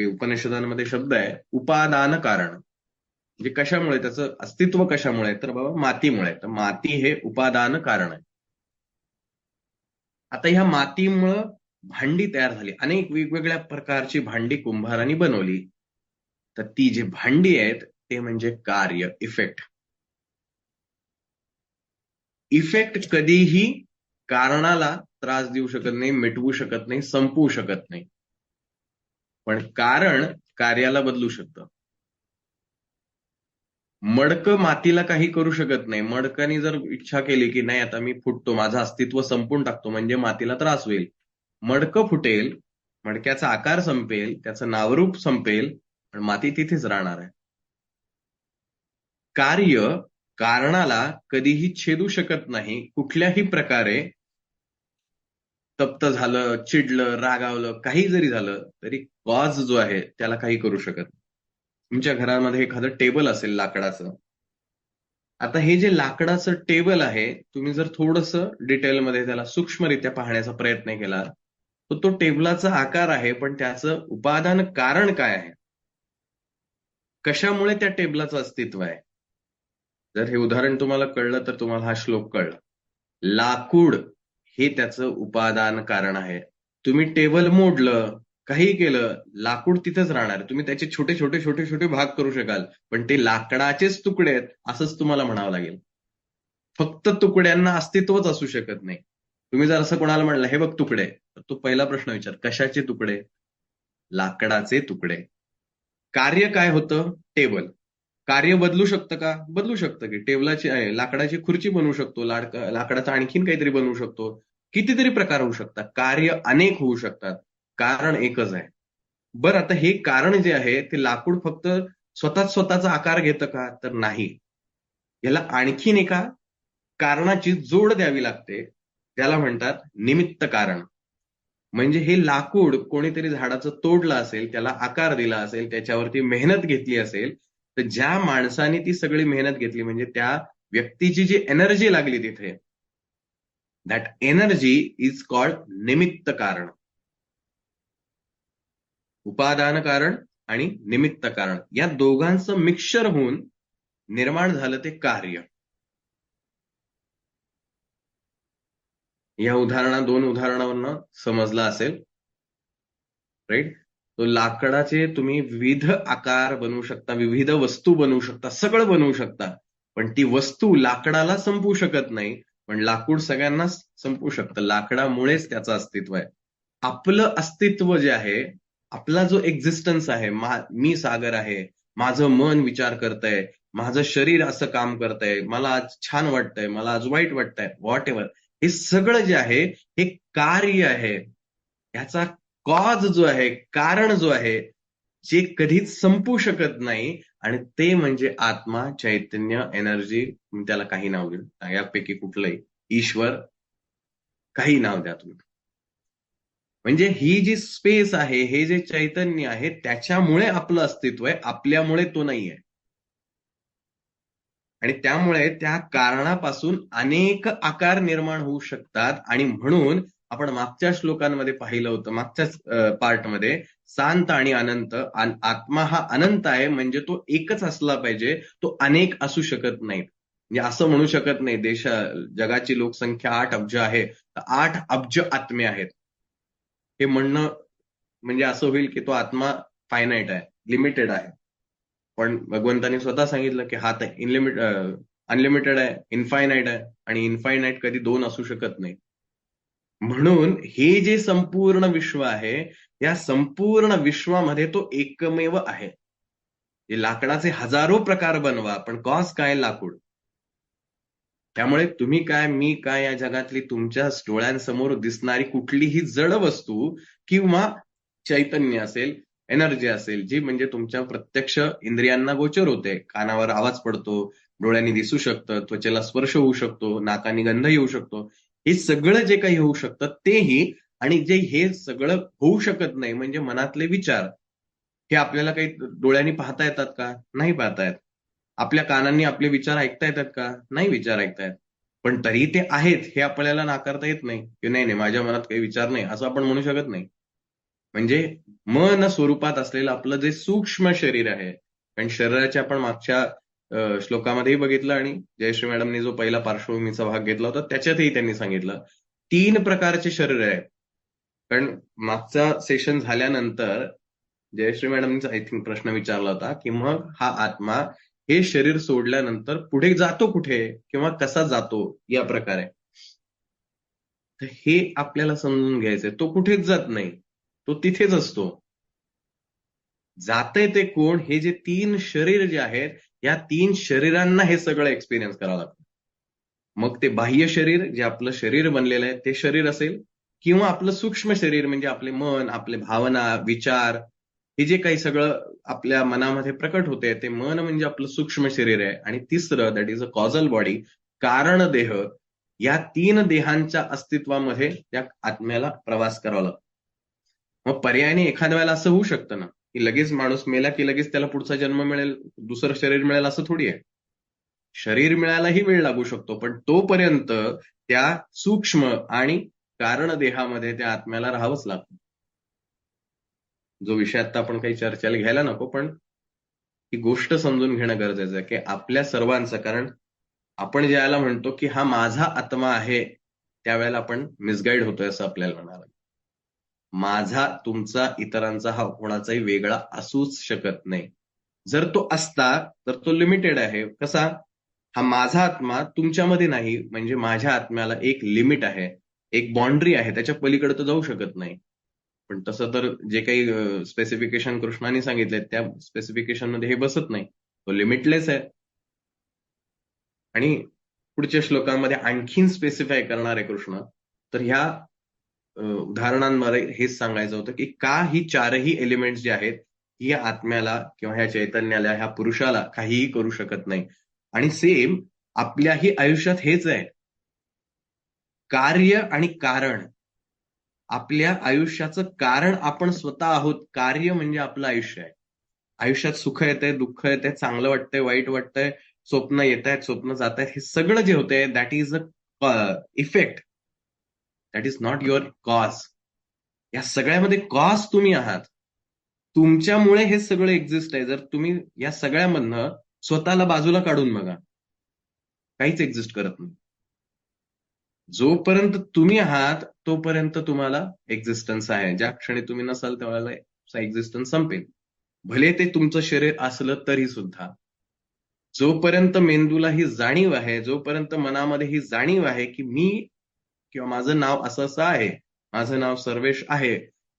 उपनिषदांमध्ये शब्द आहे उपादान कारण. म्हणजे कशामुळे, त्याचं अस्तित्व कशामुळे, तर बाबा मातीमुळे. तर माती हे उपादान कारण आहे. आता ह्या मातीमुळं भांडी तयार झाली, अनेक वेगवेगळ्या प्रकारची भांडी कुंभारांनी बनवली. तर ती जी भांडी आहेत ते म्हणजे कार्य, इफेक्ट. इफेक्ट कधीही कारणाला त्रास देऊ शकत नाही, मिटवू शकत नाही, संपवू शकत नाही. पण कारण कार्याला बदलू शकतं. मडकं मातीला काही करू शकत नाही. मडकाने जर इच्छा केली की नाही, आता मी फुटतो, माझं अस्तित्व संपून टाकतो, म्हणजे मातीला त्रास होईल, मडकं फुटेल, मडक्याचा आकार संपेल, त्याचं नावरूप संपेल, पण माती तिथेच राहणार आहे. कार्य कारणाला कधीही छेदू शकत नाही. कुठल्याही प्रकारे तप्त झालं, चिडलं, रागावलं, काही जरी झालं तरी कॉज जो आहे त्याला काही करू शकत नाही. तुमच्या घरामध्ये एखादं टेबल असेल लाकडाचं. आता हे जे लाकडाचं टेबल आहे, तुम्ही जर थोडंसं डिटेलमध्ये त्याला सूक्ष्मरित्या पाहण्याचा प्रयत्न केला, तर तो टेबलाचा आकार आहे, पण त्याचं उपादान कारण काय आहे? कशामुळे त्या टेबलाचं अस्तित्व आहे? जर हे उदाहरण तुम्हाला कळलं तर तुम्हाला हा श्लोक कळला. लाकूड हे त्याचं उपादान कारण आहे. तुम्ही टेबल मोडलं, काही केलं, लाकूड तिथेच राहणार. तुम्ही त्याचे छोटे छोटे छोटे छोटे भाग करू शकाल, पण ते लाकडाचेच तुकडे आहेत असंच तुम्हाला म्हणावं लागेल. फक्त तुकड्यांना अस्तित्वच असू शकत नाही. तुम्ही जर असं कोणाला म्हणलं, हे बघ तुकडे, तर तो पहिला प्रश्न विचार, कशाचे तुकडे? लाकडाचे तुकडे. कार्य काय होतं? टेबल. कार्य बदलू शकतं का? बदलू शकतं की. टेबलाची आहे, लाकडाची खुर्ची बनवू शकतो, लाकडाचा आणखीन काहीतरी बनवू शकतो, कितीतरी प्रकार होऊ शकतात, कार्य अनेक होऊ शकतात, कारण एकच आहे. बरं, आता हे कारण जे आहे ते लाकूड फक्त स्वतःचा आकार घेतं का? तर नाही. याला आणखीन एका कारणाची जोड द्यावी लागते, त्याला म्हणतात निमित्त कारण. म्हणजे हे लाकूड कोणीतरी झाडाचं तोडलं असेल, त्याला आकार दिला असेल, त्याच्यावरती मेहनत घेतली असेल, तर ज्या माणसाने ती सगळी मेहनत घेतली, म्हणजे त्या व्यक्तीची जी एनर्जी लागली तिथे, दॅट एनर्जी इज कॉल्ड निमित्त कारण. उपादान कारण आणि निमित्त कारण या दोघांचं मिक्सचर होऊन निर्माण झालं ते कार्य. या दोन उदाहरणावरनं समजलं असेल, राईट? तो लाकडाचे तुम्ही विविध आकार बनवू शकता, विविध वस्तू बनवू शकता, सगळं बनवू शकता, पण ती वस्तू लाकडाला संपवू शकत नाही, पण लाकूड सगळ्यांनाच संपू शकतं. लाकडामुळेच त्याचं अस्तित्व आहे. आपलं अस्तित्व जे आहे, आपला जो एक्झिस्टन्स आहे, मी सागर आहे, माझं मन विचार करतंय, माझं शरीर असं काम करतंय, मला आज छान वाटतंय, मला आज वाईट वाटतंय, व्हॉट एव्हर. हे सगळं जे आहे, हे कार्य आहे. ह्याचा कॉज जो आहे, कारण जो आहे, जे कधीच संपू शकत नाही, आणि ते म्हणजे आत्मा, चैतन्य, एनर्जी, त्याला काही नाव देऊ, यापैकी कुठलंही, ईश्वर, काही नाव द्या तुम्ही. म्हणजे ही जी स्पेस आहे, हे जे चैतन्य आहे, त्याच्यामुळे आपलं अस्तित्व आहे, आपल्यामुळे तो नाहीये. आणि त्यामुळे त्या कारणापासून अनेक आकार निर्माण होऊ शकतात, आणि म्हणून आपण मागच्या श्लोकांमध्ये पाहिलं होतं, मागच्याच पार्टमध्ये, शांत आणि अनंत. आत्मा हा अनंत आहे, म्हणजे तो एकच असला पाहिजे, तो अनेक असू शकत नाहीत. म्हणजे असं म्हणू शकत नाही जगाची लोकसंख्या 8 अब्ज आहे, तर 8 अब्ज आत्मे आहेत, हे म्हणणं म्हणजे असं होईल की तो आत्मा फायनाईट आहे, लिमिटेड आहे. पण भगवंतांनी स्वतः सांगितलं की हा तर अनलिमिटेड आहे, इनफायनाईट आहे, आणि इनफायनाईट कधी दोन असू शकत नाही. म्हणून हे जे संपूर्ण विश्व आहे, या संपूर्ण विश्वामध्ये तो एकमेव आहे. हे लाकडाचे हजारो प्रकार बनवा, पण कॉज काय? लाकूड. त्यामुळे तुम्ही काय, मी काय, या जगातली तुमच्या डोळ्यांसमोर दिसणारी कुठलीही जड वस्तू किंवा चैतन्य असेल, एनर्जी असेल, जी म्हणजे तुमच्या प्रत्यक्ष इंद्रियांना गोचर होते, कानावर आवाज पडतो, डोळ्यांनी दिसू शकतं, त्वचेला स्पर्श होऊ शकतो, नाकानी गंध येऊ शकतो, हे सगळं जे काही होऊ शकतं तेही. आणि जे हे सगळं होऊ शकत नाही म्हणजे मनातले विचार, हे आपल्याला काही डोळ्यांनी पाहता येतात का? नाही पाहता येत. आपल्या कानांनी आपले विचार ऐकता येतात का? नाही विचार ऐकता येत. पण तरी ते आहेत, हे आपल्याला नाकारता येत नाही, की नाही नाही, माझ्या मनात काही विचार नाही, असं आपण म्हणू शकत नाही. म्हणजे मन स्वरूपात असलेलं आपलं जे सूक्ष्म शरीर आहे, कारण शरीराच्या आपण मागच्या श्लोकामध्येही बघितलं, आणि जयश्री मॅडमनी जो पहिला पार्श्वभूमीचा भाग घेतला होता त्याच्यातही त्यांनी सांगितलं, 3 प्रकारचे शरीर आहेत. कारण मागचा सेशन झाल्यानंतर जयश्री मॅडमचा आय थिंक प्रश्न विचारला होता, की मग हा आत्मा हे शरीर सोडल्यानंतर पुढे जातो कुठे, किंवा कसा जातो, या प्रकारे. तर हे आपल्याला समजून घ्यायचंय. तो कुठेच जात नाही, तो तिथेच असतो. जातंय ते कोण? हे जे 3 शरीर जे आहेत, या 3 शरीरांना हे सगळं एक्सपिरियन्स करावं लागतं. मग ते बाह्य शरीर, जे आपलं शरीर बनलेलं आहे, ते शरीर असेल, किंवा आपलं सूक्ष्म शरीर, म्हणजे आपले मन, आपले भावना, विचार, हे जे काही सगळं आपल्या मनामध्ये प्रकट होते, ते मन म्हणजे आपलं सूक्ष्म शरीर आहे. आणि तिसरं, दॅट इज अ कॉझल बॉडी, कारण देह. या 3 देहांच्या अस्तित्वामध्ये त्या आत्म्याला प्रवास करावा लागतो. मग पर्यायाने एखाद्या वेळेला असं होऊ शकतं ना, की लगेच माणूस मेला की लगेच त्याला पुढचा जन्म मिळेल, दुसरं शरीर मिळेल, असं थोडी आहे. शरीर मिळायलाही वेळ लागू शकतो, पण तोपर्यंत त्या सूक्ष्म आणि कारण देहामध्ये त्या आत्म्याला राहावंच लागतं. जो विषय आता आपण काही चर्चेला घ्यायला नको, पण ही गोष्ट समजून घेणं गरजेचं आहे, की आपल्या सर्वांचं, कारण आपण ज्याला म्हणतो की हा माझा आत्मा आहे, त्यावेळेला आपण मिसगाईड होतोय असं आपल्याला म्हणावं. माझा, तुमचा, इतरांचा हा कोणाचाही वेगळा असूच शकत नाही. जर तो असता तर तो लिमिटेड आहे. कसा? हा माझा आत्मा तुमच्यामध्ये नाही, म्हणजे माझ्या आत्म्याला एक लिमिट आहे, एक बाउंड्री आहे, त्याच्या पलीकडे तो जाऊ शकत नाही. पण तसं तर जे काही स्पेसिफिकेशन कृष्णाने सांगितले, त्या स्पेसिफिकेशन मध्ये हे बसत नाही, तो लिमिटलेस आहे. आणि पुढच्या श्लोकांमध्ये आणखीन स्पेसिफाय करणार आहे कृष्ण. तर ह्या उदाहरणांमध्ये हेच सांगायचं होतं, की का ही 4ही एलिमेंट्स जे आहेत, ही या आत्म्याला किंवा ह्या चैतन्याला, ह्या पुरुषाला काहीही करू शकत नाही. आणि सेम आपल्याही आयुष्यात हेच आहे, कार्य आणि कारण. आपल्या आयुष्याचं कारण आपण स्वतः आहोत, कार्य म्हणजे आपलं आयुष्य आहे. आयुष्यात सुख येतंय, दुःख येतंय, चांगलं वाटतंय, वाईट वाटतंय, स्वप्न येत आहेत, स्वप्न जात आहेत, हे सगळं जे होतंय, that is a effect, that is not your cause. या सगळ्यामध्ये कॉज तुम्ही आहात. तुमच्यामुळे हे सगळं एक्झिस्ट आहे. जर तुम्ही या सगळ्यामधनं स्वतःला बाजूला काढून बघा, काहीच एक्झिस्ट करत नाही. जोपर्यंत तुम्ही आहात तोपर्यंत तुम्हाला एक्झिस्टन्स आहे. ज्या क्षणी तुम्ही नसाल त्यावेळेला एक्झिस्टन्स संपेल. भले ते तुमचं शरीर असलं तरी सुद्धा. जोपर्यंत मेंदूला ही जाणीव आहे, जोपर्यंत मनामध्ये ही जाणीव आहे की मी किंवा माझं नाव असं असं आहे, माझं नाव सर्वेश आहे,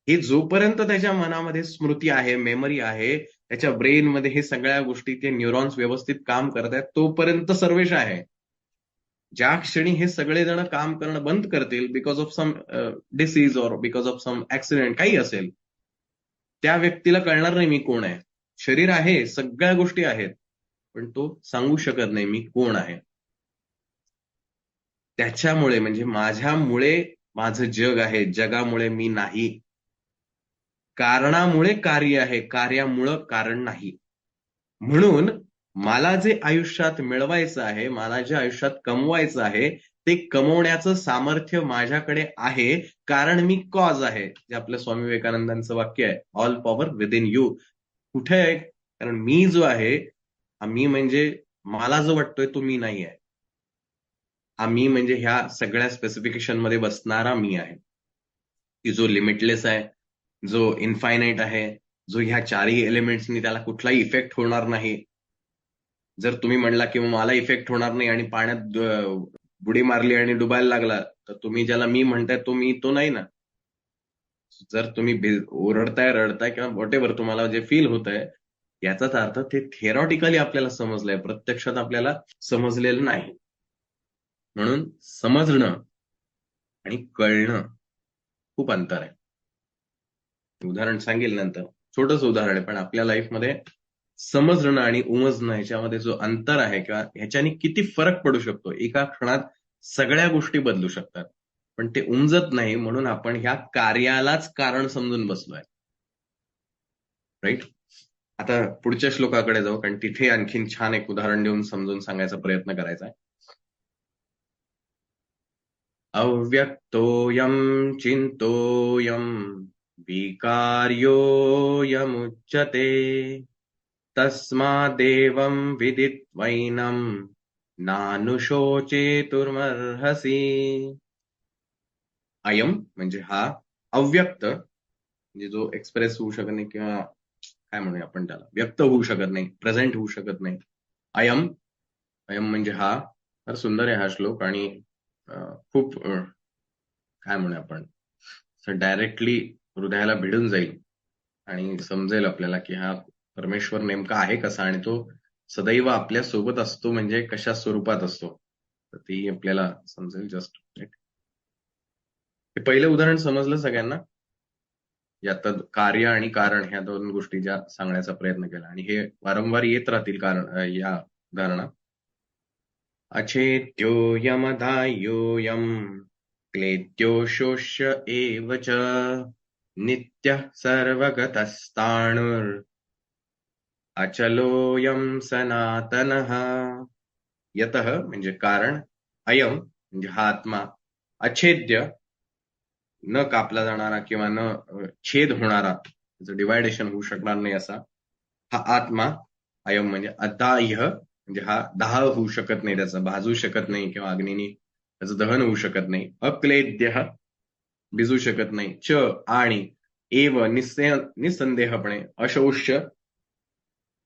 हे जोपर्यंत त्याच्या मनामध्ये स्मृती आहे, मेमरी आहे, त्याच्या ब्रेनमध्ये हे सगळ्या गोष्टी, ते न्यूरॉन्स व्यवस्थित काम करत आहेत, तोपर्यंत सर्वेश आहे. ज्या क्षणी हे सगळेजण काम करणं बंद करतील, because of some disease or because of some accident, काही असेल, त्या व्यक्तीला कळणार नाही मी कोण आहे. शरीर आहे, सगळ्या गोष्टी आहेत, पण तो सांगू शकत नाही मी कोण आहे. त्याच्यामुळे म्हणजे माझ्यामुळे माझं जग आहे, जगामुळे मी नाही. कारणामुळे कार्य आहे, कार्यामुळं कारण नाही. म्हणून मला जे आयुष्यात मिळवायचं आहे, मला जे आयुष्यात कमवायचं आहे, ते कमवण्याचं सामर्थ्य माझ्याकडे आहे, कारण मी कॉज आहे. जे आपल्या स्वामी विवेकानंदांचं वाक्य आहे, ऑल पॉवर विदिन यू. कुठे आहे? कारण मी जो आहे, हा मी म्हणजे मला जो वाटतोय तो मी नाही आहे. हा मी म्हणजे ह्या सगळ्या स्पेसिफिकेशन मध्ये बसणारा मी आहे, की जो लिमिटलेस आहे, जो इन्फायनाईट आहे, जो ह्या चारही एलिमेंट्सनी त्याला कुठलाही इफेक्ट होणार नाही. जर तुम्ही म्हणला की मला इफेक्ट होणार नाही आणि पाण्यात बुडी मारली आणि डुबायला लागला, तर तुम्ही ज्याला मी म्हणताय तो मी तो नाही ना. जर तुम्ही ओरडताय, रडताय किंवा व्हॉट एव्हर तुम्हाला जे फील होत आहे, याचाच अर्थ ते थेरॉटिकली आपल्याला समजलंय, प्रत्यक्षात आपल्याला समजलेलं नाही. म्हणून समजणं आणि कळणं खूप अंतर आहे. उदाहरण सांगेल नंतर, छोटंसं उदाहरण आहे, पण आपल्या लाईफमध्ये समजणं आणि उमजणं ह्याच्यामध्ये जो अंतर आहे किंवा ह्याच्याने किती फरक पडू शकतो, एका क्षणात सगळ्या गोष्टी बदलू शकतात. पण ते उमजत नाही, म्हणून आपण ह्या कार्यालाच कारण समजून बसलोय. राईट? आता पुढच्या श्लोकाकडे जाऊ, कारण तिथे आणखीन छान एक उदाहरण देऊन समजून सांगायचा प्रयत्न करायचा आहे. अव्यक्तोऽयं चिन्तोऽयं विकार्योऽयमुच्यते तस्मादेवं विदित्वैनं नानुशोचेतुमर्हसि. अयम म्हणजे हा, अव्यक्त म्हणजे जो एक्सप्रेस होऊ शकत नाही किंवा काय म्हणूया आपण त्याला, व्यक्त होऊ शकत नाही, प्रेझेंट होऊ शकत नाही. अयम, अयम म्हणजे हा. फार सुंदर आहे हा श्लोक आणि खूप काय म्हणूया आपण, डायरेक्टली हृदयाला भिडून जाईल आणि समजेल आपल्याला की हा परमेश्वर नेमका आहे कसा आणि तो सदैव आपल्या सोबत असतो म्हणजे कशा स्वरूपात असतो, तर ती आपल्याला समजेल. जस्ट हे पहिलं उदाहरण समजलं सगळ्यांना? यात कार्य आणि कारण ह्या दोन गोष्टी ज्या सांगण्याचा प्रयत्न केला, आणि हे वारंवार येत राहतील कारण या उदाहरणात. अचेत्योऽयमधायोऽयम् क्लेद्यो शोष्य एव च नित्यः सर्वगतस्ताणुर् अचलोऽयं सनातनः. यतः म्हणजे कारण, अयम म्हणजे हा आत्मा, अछेद्य न कापला जाणारा किंवा न छेद होणारा, त्याचं डिवायडेशन होऊ शकणार नाही असा हा आत्मा. अयम म्हणजे अदाह्य म्हणजे हा दाह होऊ शकत नाही, त्याचं भाजू शकत नाही किंवा अग्नीने त्याचं दहन होऊ शकत नाही. अक्लेद्य भिजू शकत नाही. च आणि एव निसंदेहपणे अशोष्य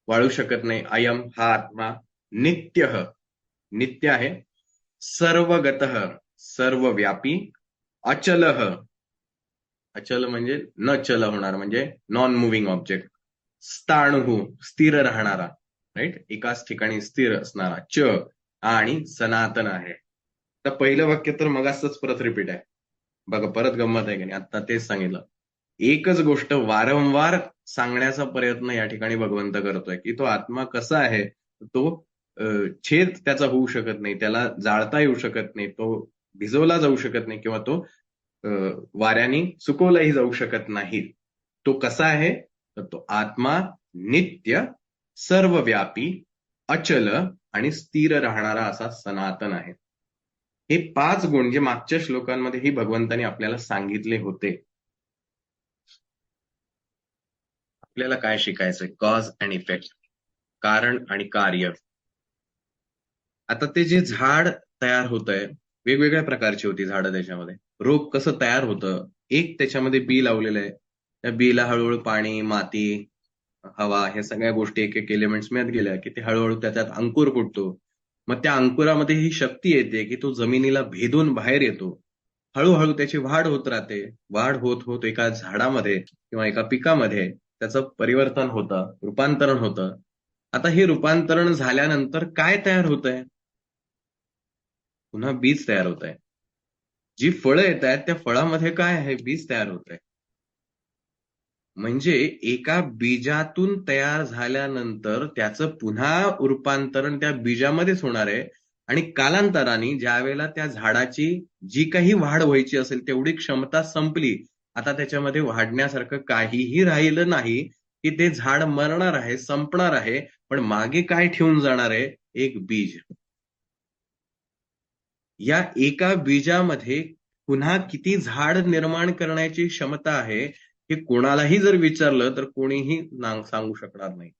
वाळू शकत नाही. अयम हा आत्मा नित्य, नित्य आहे. सर्वगत सर्वव्यापी. अचल, अचल म्हणजे न चल होणार म्हणजे नॉन मुव्हिंग ऑब्जेक्ट. स्थाणुः स्थिर राहणारा, राईट, एकाच ठिकाणी स्थिर असणारा. च आणि सनातन आहे. तर पहिलं वाक्य तर मग असंच परत रिपीट आहे बघा, परत गंमत आहे की नाही, आता तेच सांगितलं. एकच गोष्ट वारंवार सांगण्याचा प्रयत्न या ठिकाणी भगवंत करतोय की तो आत्मा कसा आहे, तो छेद त्याचा होऊ शकत नाही, त्याला जाळता येऊ शकत नाही, तो भिजवला जाऊ शकत नाही किंवा तो वाऱ्याने सुकवलाही जाऊ शकत नाही. तो कसा आहे, तर तो आत्मा नित्य, सर्वव्यापी, अचल आणि स्थिर राहणारा असा सनातन आहे. हे 5 गुण जे मागच्या श्लोकांमध्येही भगवंतानी आपल्याला सांगितले होते. आपल्याला काय शिकायचंय? कॉज अँड इफेक्ट, कारण आणि कार्य. आता ते जे झाड तयार होत आहे, वेगवेगळ्या प्रकारची होती झाडं त्याच्यामध्ये. रोप कसं तयार होतं, एक त्याच्यामध्ये बी लावलेलं आहे, त्या बीला हळूहळू पाणी, माती, हवा, ह्या सगळ्या गोष्टी एक एक एलिमेंट्स मिळत गेल्या की ते हळूहळू त्याच्यात अंकुर फुटतो. मग त्या अंकुरामध्ये ही शक्ती येते की तो जमिनीला भेदून बाहेर येतो. हळूहळू त्याची वाढ होत राहते. वाढ होत होत एका झाडामध्ये किंवा एका पिकामध्ये त्याचं परिवर्तन होतं, रूपांतरण होतं. आता हे रूपांतरण झाल्यानंतर काय तयार होतंय? पुन्हा बीज तयार होत आहे. जी फळं येत आहेत त्या फळामध्ये काय आहे? बीज तयार होत आहे. म्हणजे एका बीजातून तयार झाल्यानंतर त्याचं पुन्हा रूपांतरण त्या बीजामध्येच होणार आहे. आणि कालांतराने ज्यावेळेला त्या झाडाची जी काही वाढ व्हायची असेल तेवढी क्षमता संपली. आता त्याच्यामध्ये वाढण्यासारखं काहीही राहिलं नाही, की ते झाड मरणार आहे, संपणार आहे. पण मागे काय ठेवून जाणार आहे? एक बीज. या एका बीजामध्ये पुन्हा किती झाड निर्माण करण्याची क्षमता आहे, हे कोणालाही जर विचारलं तर कोणीही सांगू शकणार नाही.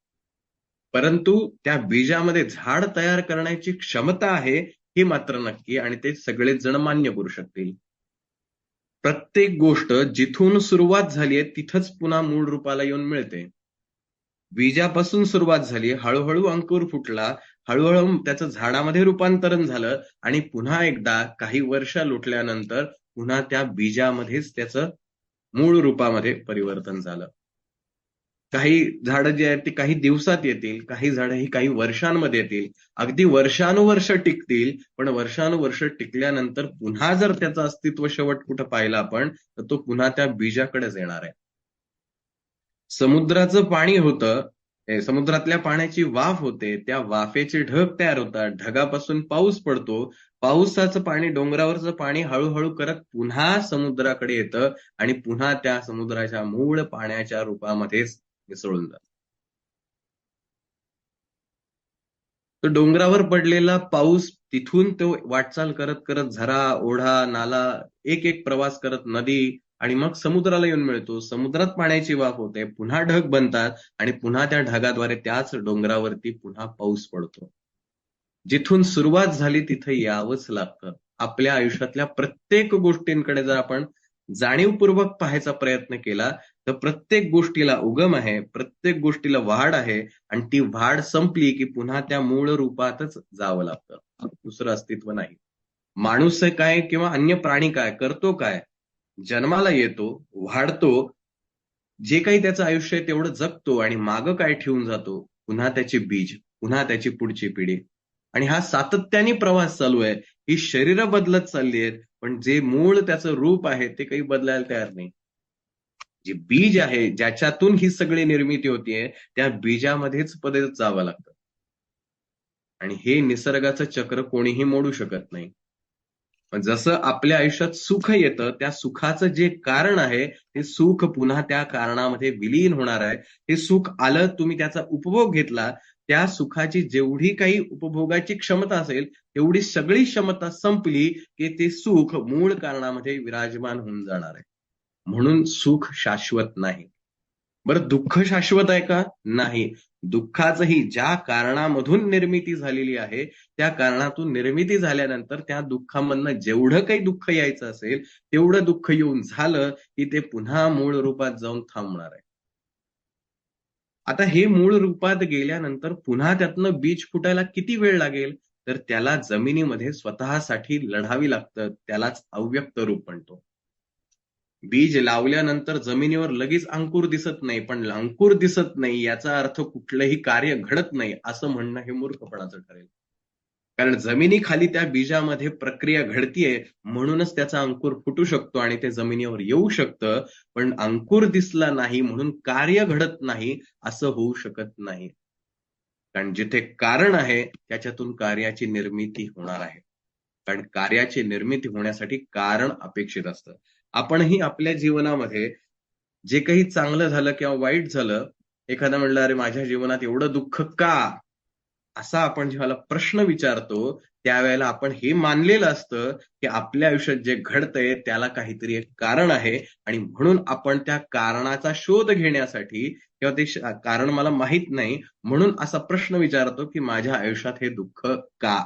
परंतु त्या बीजामध्ये झाड तयार करण्याची क्षमता आहे, हे मात्र नक्की आणि ते सगळेच जण मान्य करू शकतील. प्रत्येक गोष्ट जिथून सुरुवात झालीये तिथंच पुन्हा मूळ रूपाला येऊन मिळते. बीजापासून सुरुवात झाली, हळूहळू अंकुर फुटला, हळूहळू त्याचं झाडामध्ये रूपांतरण झालं आणि पुन्हा एकदा काही वर्ष लोटल्यानंतर पुन्हा त्या बीजामध्येच त्याचं मूळ रूपामध्ये परिवर्तन झालं. काही झाडं जी आहेत ती काही दिवसात येतील, काही झाडं ही काही वर्षांमध्ये येतील. अगदी वर्षानुवर्ष टिकतील, पण वर्षानुवर्ष टिकल्यानंतर पुन्हा जर त्याचं अस्तित्व शेवट कुठं पाहिलं आपण, तर तो पुन्हा त्या बीजाकडेच येणार आहे. समुद्राचं पाणी होतं, समुद्रातल्या पाण्याची वाफ होते, त्या वाफेचे ढग तयार होतात, ढगापासून पाऊस पडतो, पावसाचं पाणी, डोंगरावरचं पाणी हळूहळू करत पुन्हा समुद्राकडे येतं आणि पुन्हा त्या समुद्राच्या मूळ पाण्याच्या रूपामध्येच मिसळून जातं. तर डोंगरावर पडलेला पाऊस तिथून तो वाटचाल करत करत झरा, ओढा, नाला, एक एक प्रवास करत नदी आणि मग समुद्राला येऊन मिळतो. समुद्रात पाण्याची वाफ होते, पुन्हा ढग बनतात आणि पुन्हा त्या ढगाद्वारे त्याच डोंगरावरती पुन्हा पाऊस पडतो. जिथून सुरुवात झाली तिथं यावंच लागतं. आपल्या आयुष्यातल्या प्रत्येक गोष्टींकडे जर आपण जाणीवपूर्वक पाहायचा प्रयत्न केला, तर प्रत्येक गोष्टीला उगम आहे, प्रत्येक गोष्टीला वाढ आहे आणि ती वाढ संपली की पुन्हा त्या मूळ रूपातच जावं लागतं. दुसरं अस्तित्व नाही. माणूस आहे काय किंवा अन्य प्राणी काय करतो काय? जन्माला येतो, वाढतो, जे काही त्याचं आयुष्य आहे तेवढं जगतो आणि मागं काय ठेवून जातो? पुन्हा त्याची बीज, पुन्हा त्याची पुढची पिढी. आणि हा सातत्याने प्रवास चालू आहे. ही शरीरं बदलत चालली आहेत, पण जे मूळ त्याचं रूप आहे ते काही बदलायला तयार नाही. जे बीज आहे, ज्याच्यातून ही सगळी निर्मिती होतीये, त्या बीजामध्येच परत जावं लागतं. आणि हे निसर्गाचं चक्र कोणीही मोडू शकत नाही. पण जसं आपल्या आयुष्यात सुख येतं, त्या सुखाचं जे कारण आहे, ते सुख पुन्हा त्या कारणामध्ये विलीन होणार आहे. हे सुख आलं, तुम्ही त्याचा उपभोग घेतला, त्या सुखाची जेवढी काही उपभोगाची क्षमता असेल, तेवढी सगळी क्षमता संपली, की ते सुख मूळ कारणामध्ये विराजमान होऊन जाणार आहे. म्हणून सुख शाश्वत नाही. बरं दुःख शाश्वत आहे का? नाही. दुःखाचंही ज्या कारणामधून निर्मिती झालेली आहे, त्या कारणातून निर्मिती झाल्यानंतर त्या दुःखामधनं जेवढं काही दुःख यायचं असेल, तेवढं दुःख येऊन झालं, की ते पुन्हा मूळ रूपात जाऊन थांबणार आहे. आता हे मूळ रूपात गेल्यानंतर पुन्हा त्यातनं बीज फुटायला किती वेळ लागेल? तर त्याला जमिनीमध्ये स्वतःसाठी लढावी लागतं. त्यालाच अव्यक्त रूप म्हणतो. बीज लावल्यानंतर जमिनीवर लगेच अंकुर दिसत नाही, पण अंकुर दिसत नाही याचा अर्थ कुठलंही कार्य घडत नाही असं म्हणणं हे मूर्खपणाचं ठरेल. कारण जमिनीखाली त्या बीजामध्ये प्रक्रिया घडतीये म्हणूनच त्याचा अंकुर फुटू शकतो आणि ते जमिनीवर येऊ शकतं. पण अंकुर दिसला नाही म्हणून कार्य घडत नाही असं होऊ शकत नाही. कारण जिथे कारण आहे त्याच्यातून कार्याची निर्मिती होणार आहे. कारण कार्याची निर्मिती होण्यासाठी कारण अपेक्षित असतं. आपणही आपल्या जीवनामध्ये जे काही चांगलं झालं किंवा वाईट झालं, एखादा म्हणलं, "अरे माझ्या जीवनात एवढं दुःख का?" असा आपण जेव्हा प्रश्न विचारतो, त्यावेळेला आपण हे मानलेलं असतं, की आपल्या आयुष्यात जे घडतंय त्याला काहीतरी एक कारण आहे आणि म्हणून आपण त्या कारणाचा शोध घेण्यासाठी किंवा ते कारण मला माहीत नाही, म्हणून असा प्रश्न विचारतो, की माझ्या आयुष्यात हे दुःख का?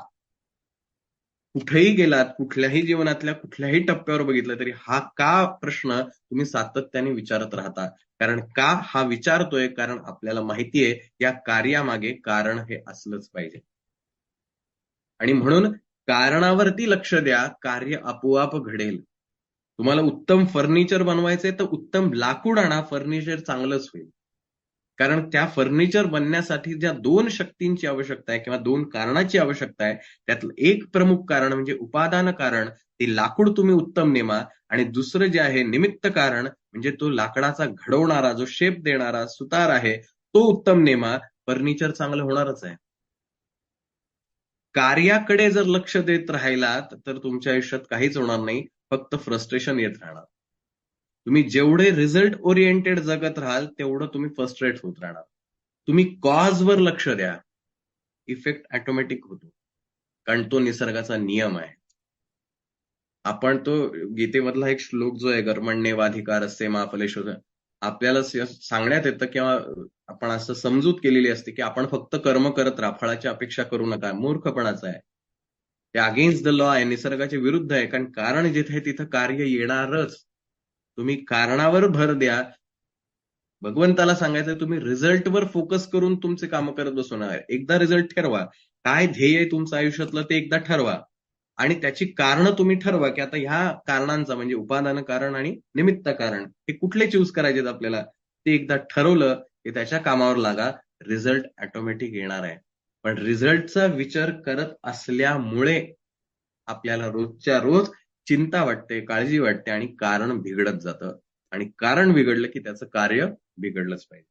कुठेही गेलात, कुठल्याही जीवनातल्या कुठल्याही टप्प्यावर बघितलं तरी हा का प्रश्न तुम्ही सातत्याने विचारत राहता. कारण का हा विचारतोय? कारण आपल्याला माहितीये या कार्यामागे कारण हे असलंच पाहिजे. आणि म्हणून कारणावरती लक्ष द्या, कार्य आपोआप घडेल. तुम्हाला उत्तम फर्निचर बनवायचंय तर उत्तम लाकूड आणा, फर्निचर चांगलंच होईल. कारण त्या फर्निचर बनण्यासाठी ज्या 2 शक्तींची आवश्यकता आहे किंवा 2 कारणाची आवश्यकता आहे, त्यातलं एक प्रमुख कारण म्हणजे उपादान कारण, ते लाकूड तुम्ही उत्तम नेमा आणि दुसरं जे आहे निमित्त कारण म्हणजे तो लाकडाचा घडवणारा, जो शेप देणारा सुतार आहे, तो उत्तम नेमा. फर्निचर चांगलं होणारच आहे. कार्याकडे जर लक्ष देत राहिलात, तर तुमच्या आयुष्यात काहीच होणार नाही. फक्त फ्रस्ट्रेशन येत राहणार. तुम्ही जेवढे रिझल्ट ओरिएंटेड जगत राहाल, तेवढं तुम्ही फ्रस्ट्रेट होत राहणार. तुम्ही कॉजवर लक्ष द्या. इफेक्ट ऑटोमॅटिक होतो. कारण तो निसर्गाचा नियम आहे. आपण तो गीतेमधला एक श्लोक जो आहे, कर्मण्येवाधिकारस्ते मा फलेषु, आपल्याला सांगण्यात येतं किंवा आपण असं समजूत केलेली असते, की आपण फक्त कर्म करत राहा, फळाची अपेक्षा करू नका. मूर्खपणाचं आहे. ते अगेन्स्ट द लॉ आहे, निसर्गाच्या विरुद्ध आहे. कारण जिथे तिथं कार्य येणारच. तुम्ही कारणावर भर द्या. भगवंताला सांगायचं तुम्ही रिझल्टवर फोकस करून तुमचे कामं करत बसू नका. एकदा रिझल्ट ठरवा. काय ध्येय आहे तुमचं आयुष्यातलं ते एकदा ठरवा. आणि त्याची कारणं तुम्ही ठरवा, की आता ह्या कारणांचा म्हणजे उपादान कारण आणि निमित्त कारण हे कुठले चूज करायचेत आपल्याला. ते एकदा ठरवलं, की त्याच्या कामावर लागा. रिझल्ट ऑटोमॅटिक येणार आहे. पण रिझल्टचा विचार करत असल्यामुळे आपल्याला रोजच्या रोज चिंता वाटते, काळजी वाटते आणि कारण बिघडत जातं. आणि कारण बिघडलं की त्याचं कार्य बिघडलंच पाहिजे.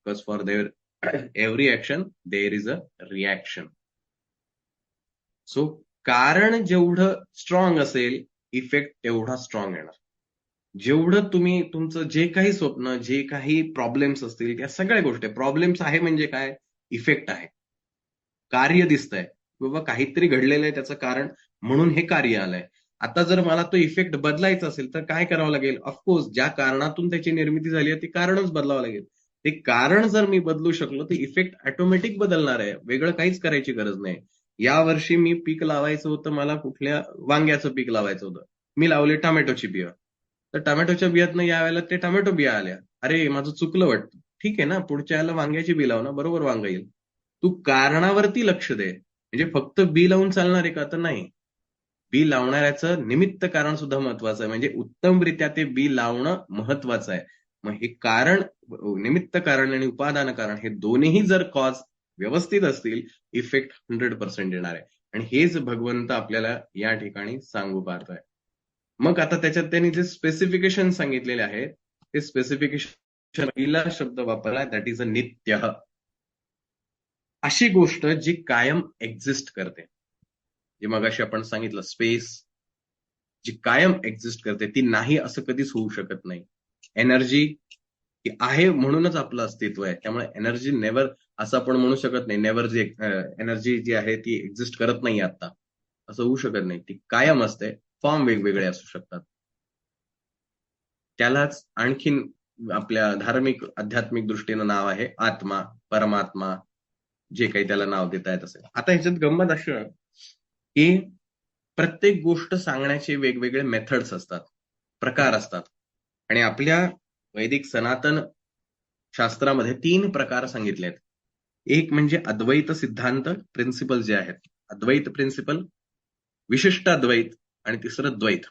Because for there every action there is a reaction. So कारण जेवढं स्ट्रॉंग असेल, इफेक्ट तेवढा स्ट्रॉंग येणार. जेवढं तुम्ही तुमचं जे काही स्वप्न, जे काही प्रॉब्लेम्स असतील, त्या सगळ्या गोष्टी प्रॉब्लेम्स आहे म्हणजे काय? इफेक्ट आहे. कार्य दिसतंय. बाबा काहीतरी घडलेलं आहे त्याचं कारण म्हणून हे कार्य आलंय. आता जर मला तो इफेक्ट बदलायचा असेल तर काय करावं लागेल? ऑफकोर्स ज्या कारणातून त्याची निर्मिती झाली आहे ते कारणच बदलावं लागेल. ते कारण जर मी बदलू शकलो तर इफेक्ट ऑटोमॅटिक बदलणार आहे. वेगळं काहीच करायची गरज नाही. यावर्षी मी पीक लावायचं होतं, मला कुठल्या वांग्याचं पीक लावायचं होतं. मी लावले टोमॅटोची बिया. तर टोमॅटोच्या बियातनं यावेळेला ते टोमॅटो बिया आल्या. अरे माझं चुकलं वाटतं. ठीक आहे ना, पुढच्या याला वांग्याची बी लाव ना, बरोबर वांग येईल. तू कारणावरती लक्ष दे. म्हणजे फक्त बी लावून चालणार आहे का? तर नाही. बी लावणाऱ्याचं निमित्त कारण सुद्धा महत्वाचं आहे. म्हणजे उत्तमरित्या ते बी लावणं महत्वाचं आहे. मग हे कारण, निमित्त कारण आणि उपादान कारण हे दोन्हीही जर कॉज व्यवस्थित असतील, इफेक्ट 100% येणार आहे. आणि हेच भगवंत आपल्याला या ठिकाणी सांगू पाहतोय. मग आता त्याच्यात त्यांनी जे स्पेसिफिकेशन सांगितलेले आहेत, ते स्पेसिफिकेशन पहिला शब्द वापरला, दॅट इज अ नित्य. अशी गोष्ट जी कायम एक्झिस्ट करते. जे मगाशी आपण सांगितलं स्पेस, जी कायम एक्झिस्ट करते ती नाही असं कधीच होऊ शकत नाही. एनर्जी ही आहे म्हणूनच आपलं अस्तित्व आहे. त्यामुळे एनर्जी नेव्हर असं आपण म्हणू शकत नाही. नेव्हर जी एनर्जी जी आहे ती एक्झिस्ट करत नाही आता. असं होऊ शकत नाही. ती कायम असते. फॉर्म वेगवेगळे असू शकतात. त्यालाच आणखीन आपल्या धार्मिक, आध्यात्मिक दृष्टीनं नाव आहे आत्मा, परमात्मा, जे काही त्याला नाव देता येत असेल. आता ह्याच्यात गंमत अशी आहे, की प्रत्येक गोष्ट सांगण्याचे वेगवेगळे मेथड्स असतात, प्रकार असतात. आणि आपल्या वैदिक सनातन शास्त्रामध्ये 3 प्रकार सांगितले आहेत. एक म्हणजे अद्वैत सिद्धांत प्रिन्सिपल जे आहेत. अद्वैत प्रिन्सिपल, विशिष्ट अद्वैत आणि तिसरं द्वैत.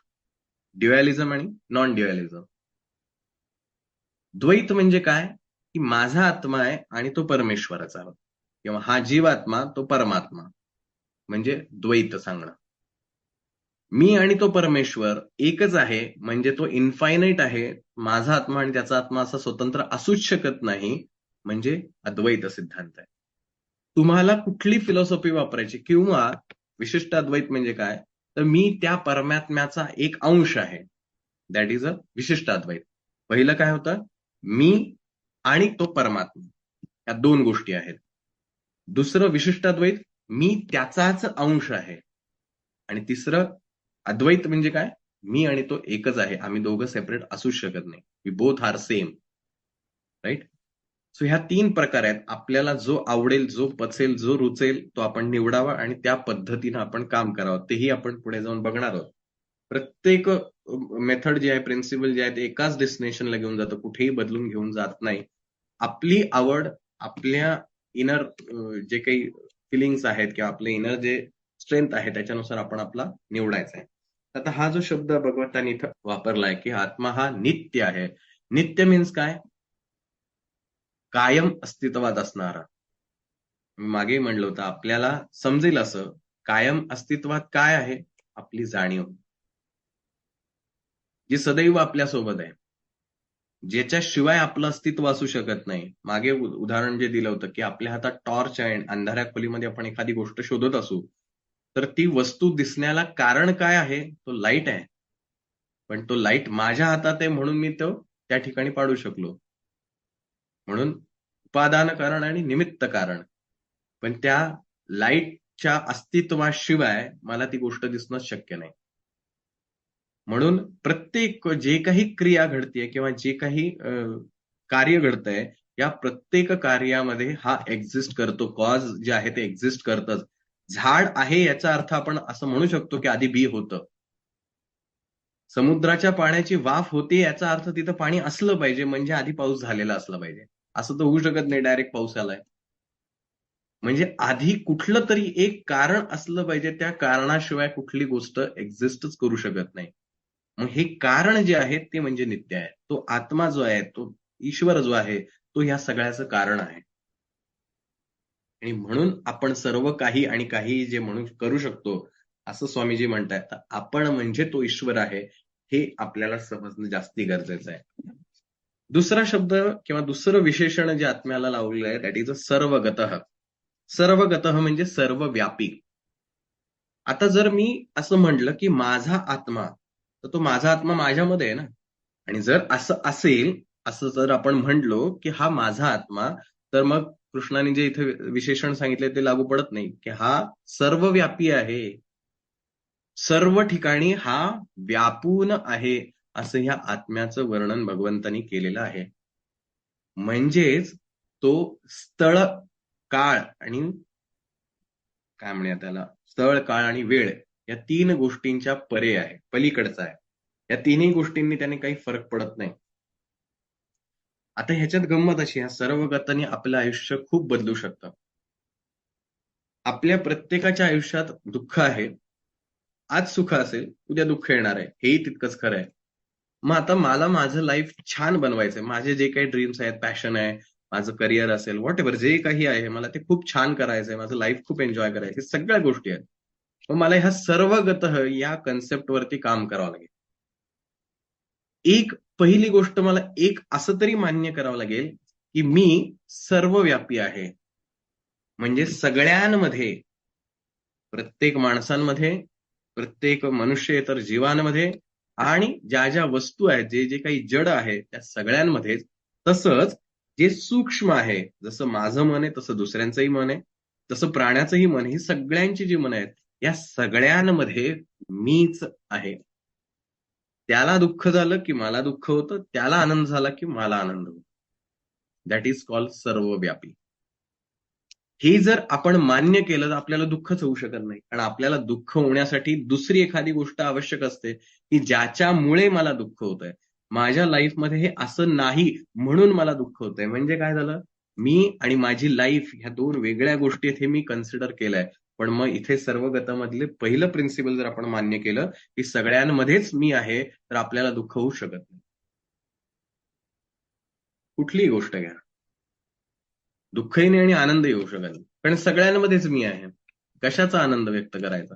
ड्युअलिझम आणि नॉन ड्युअलिझम. द्वैत म्हणजे काय? की माझा आत्मा आहे आणि तो परमेश्वराचा आहे. किंवा हा जीवात्मा, तो परमात्मा. म्हणजे द्वैत सांगणं. मी आणि तो परमेश्वर एकच आहे म्हणजे तो इन्फायनाईट आहे. माझा आत्मा आणि त्याचा आत्मा असा स्वतंत्र असूच शकत नाही, म्हणजे अद्वैत सिद्धांत आहे. तुम्हाला कुठली फिलॉसॉफी वापरायची किंवा विशिष्ट अद्वैत म्हणजे काय? तर मी त्या परमात्म्याचा एक अंश आहे. दॅट इज अ विशिष्ट अद्वैत. पहिलं काय होतं? मी आणि तो परमात्मा. या 2 गोष्टी आहेत. दुसरं विशिष्ट अद्वैत, मी त्याचाच अंश आहे. आणि तिसरं अद्वैत म्हणजे काय? मी आणि तो एकच आहे. आम्ही दोघं सेपरेट असूच शकत नाही. We both are same. Right? So ह्या 3 प्रकार आहेत. आपल्याला जो आवडेल, जो पचेल, जो रुचेल तो आपण निवडावा आणि त्या पद्धतीनं आपण काम करावं. तेही आपण पुढे जाऊन बघणार आहोत. प्रत्येक मेथड जी आहे, प्रिन्सिपल जे आहे ते एकाच डेस्टिनेशनला घेऊन जातं. कुठेही बदलून घेऊन जात नाही. आपली आवड, आपल्या इनर जे काही फिलिंग्स आहेत किंवा आपले इनर जे स्ट्रेंथ आहे त्याच्यानुसार आपण आपला निवडायचा आहे. आता हा जो शब्द भगवंतांनी इथं वापरलाय की आत्मा हा नित्य आहे. नित्य मीन्स काय? कायम अस्तित्वात असणारा. मी मागे म्हणलं होतं आपल्याला समजेल असं कायम अस्तित्वात काय आहे? आपली जाणीव, जी सदैव आपल्यासोबत आहे. ज्याच्याशिवाय आपलं अस्तित्व असू शकत नाही. मागे उदाहरण जे दिलं होतं, की आपल्या हातात टॉर्च आहे आणि अंधाऱ्या खोलीमध्ये आपण एखादी गोष्ट शोधत असू, तर ती वस्तू दिसण्याला कारण काय आहे? तो लाईट आहे. पण तो लाईट माझ्या हातात आहे म्हणून मी तो त्या ठिकाणी पाडू शकलो. म्हणून उपादान कारण आणि निमित्त कारण. पण त्या लाईटच्या अस्तित्वाशिवाय मला ती गोष्ट दिसणंच शक्य नाही. म्हणून प्रत्येक जे काही क्रिया घडतेय किंवा जे काही कार्य घडतंय, या प्रत्येक कार्यामध्ये हा एक्झिस्ट करतो. कॉज जे आहे ते एक्झिस्ट करतच. झाड आहे याचा अर्थ आपण असं म्हणू शकतो, की आधी बी होतं. समुद्राच्या पाण्याची वाफ होते याचा अर्थ तिथं पाणी असलं पाहिजे म्हणजे आधी पाऊस झालेला असला पाहिजे. असं तर होऊ शकत नाही डायरेक्ट पाऊस आलाय. म्हणजे आधी कुठलं तरी एक कारण असलं पाहिजे. त्या कारणाशिवाय कुठली गोष्ट एक्झिस्टच करू शकत नाही. मग हे कारण जे आहे ते म्हणजे नित्य आहे. तो आत्मा जो आहे, तो ईश्वर जो आहे, तो ह्या सगळ्याचं कारण आहे. आणि म्हणून आपण सर्व काही आणि काही जे म्हणू करू शकतो, असं स्वामीजी म्हणतायत. तर आपण म्हणजे तो ईश्वर आहे, हे आपल्याला समजणं जास्ती गरजेचं आहे. दुसरा शब्द किंवा दुसरं विशेषण जे आत्म्याला लावलेलं आहे, दॅट इज अ सर्वगतः. सर्वगतः म्हणजे सर्वव्यापी. आता जर मी असं म्हटलं, की माझा आत्मा, तर तो माझा आत्मा माझ्यामध्ये आहे ना. आणि जर असं असेल, असं जर आपण म्हटलो, की हा माझा आत्मा, तर मग कृष्णाने जे इथे विशेषण सांगितले ते लागू पडत नाही, की हा सर्वव्यापी आहे. सर्व ठिकाणी हा व्यापून आहे, असं ह्या आत्म्याचं वर्णन भगवंतांनी केलेलं आहे. म्हणजेच तो स्थळ, काळ आणि काय म्हणूया त्याला, स्थळ, काळ आणि वेळ या 3 गोष्टींच्या परे आहे, पलीकडचा आहे. या तिन्ही गोष्टींनी त्याने काही फरक पडत नाही. आता ह्याच्यात गंमत अशी आहे, सर्व गतांनी आपलं आयुष्य खूप बदलू शकतं. आपल्या प्रत्येकाच्या आयुष्यात दुःख आहे. आज सुख असेल, उद्या दुःख येणार आहे. हेही तितकंच खरं आहे. मग आता मला माझं लाईफ छान बनवायचंय. माझे जे काही ड्रीम्स आहेत, पॅशन आहे, माझं करिअर असेल, व्हॉटएव्हर जे काही आहे, मला ते खूप छान करायचंय. माझं लाईफ खूप एन्जॉय करायचं. हे सगळ्या गोष्टी आहेत. मग मला ह्या सर्वगतः या कन्सेप्टवरती काम करावं लागेल. एक पहिली गोष्ट मला एक असं तरी मान्य करावं लागेल, की मी सर्वव्यापी आहे. म्हणजे सगळ्यांमध्ये, प्रत्येक माणसांमध्ये, प्रत्येक मनुष्येतर जीवांमध्ये आणि ज्या वस्तू आहेत, जे काही जड आहे, त्या सगळ्यांमध्येच. तसंच जे सूक्ष्म आहे, जसं माझं मन आहे, तसं दुसऱ्यांचंही मन आहे, तसं प्राण्याचंही मन आहे. ही सगळ्यांची जी मनं आहेत, या सगळ्यांमध्ये मीच आहे. त्याला दुःख झालं, की मला दुःख होतं. त्याला आनंद झाला, की मला आनंद होतो. दॅट इज कॉल्ड सर्वव्यापी. हे जर आपण मान्य केलं, तर आपल्याला दुःखच होऊ शकत नाही. कारण आपल्याला दुःख होण्यासाठी दुसरी एखादी गोष्ट आवश्यक असते, की ज्याच्यामुळे मला दुःख होतंय. माझ्या लाईफमध्ये हे असं नाही, म्हणून मला दुःख होतंय. म्हणजे काय झालं? मी आणि माझी लाईफ ह्या 2 वेगळ्या गोष्टी आहेत, हे मी कन्सिडर केलंय. पण मग इथे सर्वगतामधले पहिलं प्रिन्सिपल जर आपण मान्य केलं, की सगळ्यांमध्येच मी आहे, तर आपल्याला दुःख होऊ शकत नाही. कुठलीही गोष्ट घ्या. दुःखही नाही आणि आनंदही होऊ शकत नाही. कारण सगळ्यांमध्येच मी आहे. कशाचा आनंद व्यक्त करायचा?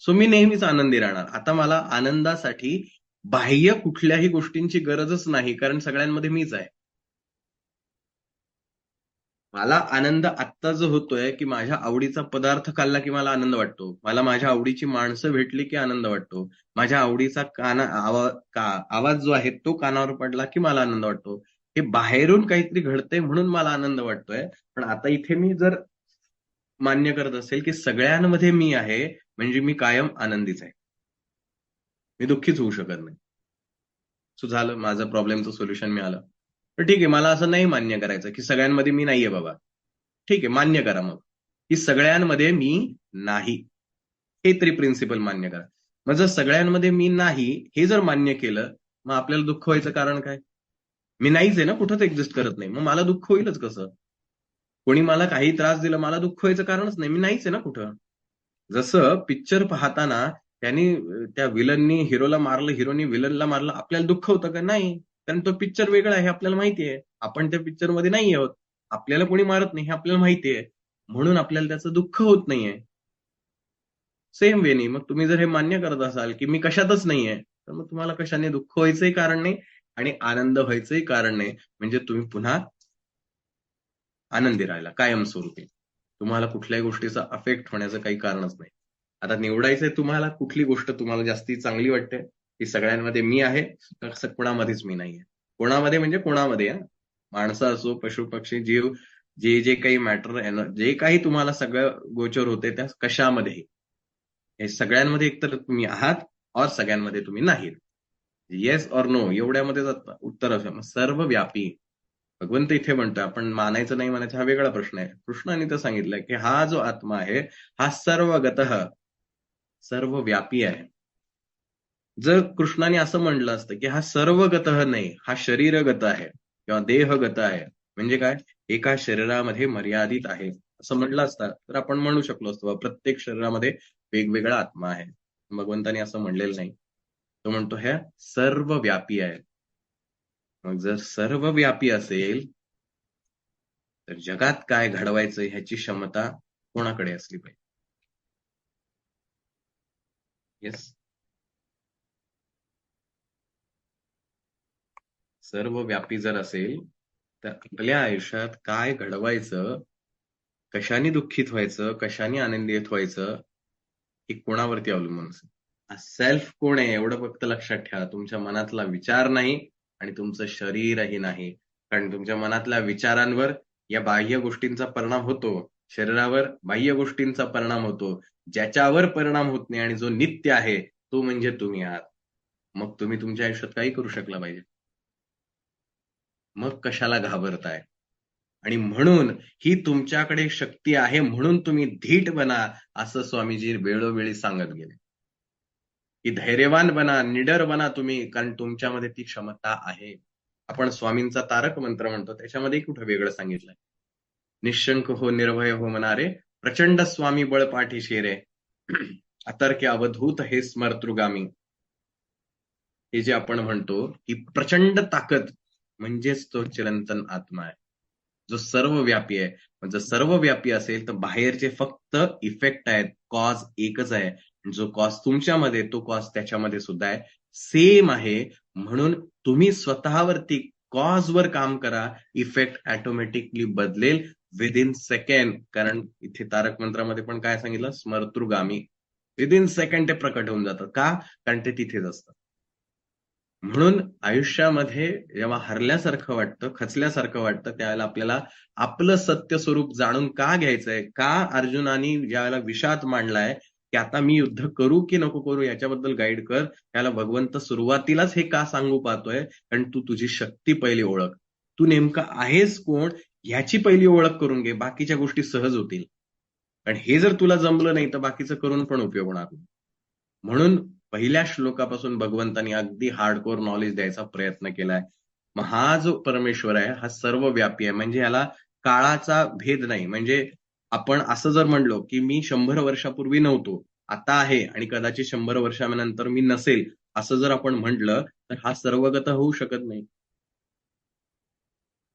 सो मी नेहमीच आनंदी राहणार. आता मला आनंदासाठी बाह्य कुठल्याही गोष्टींची गरजच नाही, कारण सगळ्यांमध्ये मीच आहे. मला आनंद आत्ता जो होतोय, की माझ्या आवडीचा पदार्थ खाल्ला की मला आनंद वाटतो. मला माझ्या आवडीची माणसं भेटली की आनंद वाटतो. माझ्या आवडीचा आवाज जो आहे तो कानावर पडला की मला आनंद वाटतो. हे बाहेरून काहीतरी घडतंय म्हणून मला आनंद वाटतोय. पण आता इथे मी जर मान्य करत असेल, की सगळ्यांमध्ये मी आहे, म्हणजे मी कायम आनंदीच आहे. मी दुःखीच होऊ शकत नाही. सो झालं माझं प्रॉब्लेमचं सोल्युशन मिळालं. तर ठीक आहे, मला असं नाही मान्य करायचं की सगळ्यांमध्ये मी नाहीये बाबा. ठीक आहे, मान्य करा मग की सगळ्यांमध्ये मी नाही. हे तरी प्रिन्सिपल मान्य करा. मग जर सगळ्यांमध्ये मी नाही हे जर मान्य केलं, मग आपल्याला दुःख व्हायचं कारण काय? मी नाहीच आहे ना, कुठंच एक्झिस्ट करत नाही. मग मला दुःख होईलच कसं? कोणी मला काही त्रास दिला, मला दुःख व्हायचं कारणच नाही. मी नाहीच आहे ना कुठं. जसं पिक्चर पाहताना त्यांनी त्या विलननी हिरोला मारलं, हिरोनी विलनला मारलं, आपल्याला दुःख होतं का? नाही. कारण तो पिक्चर वेगळा आहे हे आपल्याला माहिती आहे. आपण त्या पिक्चरमध्ये नाही आहोत. आपल्याला कोणी मारत नाही हे आपल्याला माहिती आहे. म्हणून आपल्याला त्याचं दुःख होत नाहीये. सेम वेनी मग तुम्ही जर हे मान्य करत असाल, की मी कशातच नाहीये, तर मग तुम्हाला कशाने दुःख व्हायचंही कारण नाही आणि आनंद व्हायचंही कारण नाही. म्हणजे तुम्ही पुन्हा आनंदी राहिला कायमस्वरूपी. तुम्हाला कुठल्याही गोष्टीचा अफेक्ट होण्याचं काही कारणच नाही. आता निवडायचंय तुम्हाला कुठली गोष्ट तुम्हाला जास्ती चांगली वाटते, की सगळ्यांमध्ये मी आहे, तर कोणामध्येच मी नाहीये. कोणामध्ये म्हणजे कोणामध्ये हा. माणसं असो, पशु, पक्षी, जीव, जे जे काही मॅटर, जे काही तुम्हाला सगळं गोचर होते त्या कशामध्येही. हे सगळ्यांमध्ये एकतर तुम्ही आहात और सगळ्यांमध्ये तुम्ही नाहीत. येस और नो एवढ्यामध्येच उत्तर असं सर्व व्यापी. भगवंत इथे म्हणतोय, आपण मानायचं नाही मानायचं हा वेगळा प्रश्न आहे. कृष्णाने तर सांगितलंय की हा जो आत्मा आहे हा सर्वगतः सर्वव्यापी आहे. जर कृष्णाने असं म्हटलं असतं की हा सर्वगतः नाही, हा शरीरगत आहे किंवा देहगत आहे, म्हणजे काय, एका शरीरामध्ये मर्यादित आहे असं म्हटलं असतं, तर आपण म्हणू शकलो असतो प्रत्येक शरीरामध्ये वेगवेगळा आत्मा आहे. भगवंताने असं म्हणलेलं नाही. तो म्हणतो हे सर्वव्यापी आहे. मग जर सर्वव्यापी असेल तर जगात काय घडवायचं ह्याची क्षमता कोणाकडे असली पाहिजे? येस. सर्वव्यापी जर असेल तर आपल्या आयुष्यात काय घडवायचं, कशाने दुःखित व्हायचं, कशाने आनंदित व्हायचं, हे कोणावरती अवलंबून असेल. सेल्फ कोण आहे एवढं फक्त लक्षात ठेवा. तुमच्या मनातला विचार नाही आणि तुमचं शरीरही नाही. कारण तुमच्या मनातल्या विचारांवर या बाह्य गोष्टींचा परिणाम होतो. शरीरावर बाह्य गोष्टींचा परिणाम होतो. ज्याच्यावर परिणाम होत नाही आणि जो नित्य आहे तो म्हणजे तुम्ही आहात. मग तुम्ही तुमच्या आयुष्यात काही करू शकला पाहिजे. मग कशाला घाबरताय? आणि म्हणून ही तुमच्याकडे शक्ती आहे म्हणून तुम्ही धीट बना, असं स्वामीजी वेळोवेळी सांगत गेले. की धैर्यवान बना, निडर बना तुम्ही, कारण तुमच्यामध्ये ती क्षमता आहे. आपण स्वामींचा तारक मंत्र म्हणतो, त्याच्यामध्ये कुठं वेगळं सांगितलंय. निशंक हो, निर्भय हो मनारे, प्रचंड स्वामी बळ पाठीशी रे, अतर्क्य अवधूत हे स्मर्तृगामी. हे जे आपण म्हणतो, ही प्रचंड ताकद म्हणजेच तो चिरंतन आत्मा आहे. जो सर्वव्यापी आहे. जर सर्वव्यापी असेल तर बाहेरचे फक्त इफेक्ट आहेत. कॉज एकच आहे. जो कॉज तुमच्यामध्ये तो कॉज त्याच्यामध्ये सुद्धा आहे. सेम आहे. म्हणून तुम्ही स्वतःवरती कॉजवर काम करा. इफेक्ट ऑटोमॅटिकली बदलेल विदिन सेकंड. कारण इथे तारक मंत्रामध्ये पण काय सांगितलं, स्मर्तृगामी. विदिन सेकंड ते प्रकट होऊन जातं. का? कारण ते तिथेच असतं. म्हणून आयुष्यामध्ये जेव्हा हरल्यासारखं वाटतं, खचल्यासारखं वाटतं, त्यावेळेला आपल्याला आपलं सत्य स्वरूप जाणून का घ्यायचंय? का अर्जुनानी ज्यावेळेला विषाद मांडलाय, की आता मी युद्ध करू की नको करू याच्याबद्दल गाईड कर. त्याला भगवंत सुरुवातीलाच हे का सांगू पाहतोय? कारण तू तुझी शक्ती पहिली ओळख. तू नेमका आहेस कोण ह्याची पहिली ओळख करून घे. बाकीच्या गोष्टी सहज होतील. आणि हे जर तुला जमलं नाही तर बाकीचं करून पण उपयोग होणार नाही. म्हणून पहिल्या श्लोकापासून भगवंतांनी अगदी हार्डकोर नॉलेज द्यायचा प्रयत्न केलाय. मग हा जो परमेश्वर आहे हा सर्वव्यापी आहे. म्हणजे याला काळाचा भेद नाही. म्हणजे आपण असं जर म्हणलो की मी 100 वर्षापूर्वी नव्हतो, आता आहे आणि कदाचित 100 वर्षानंतर मी नसेल, असं जर आपण म्हटलं तर हा सर्वगत होऊ शकत नाही.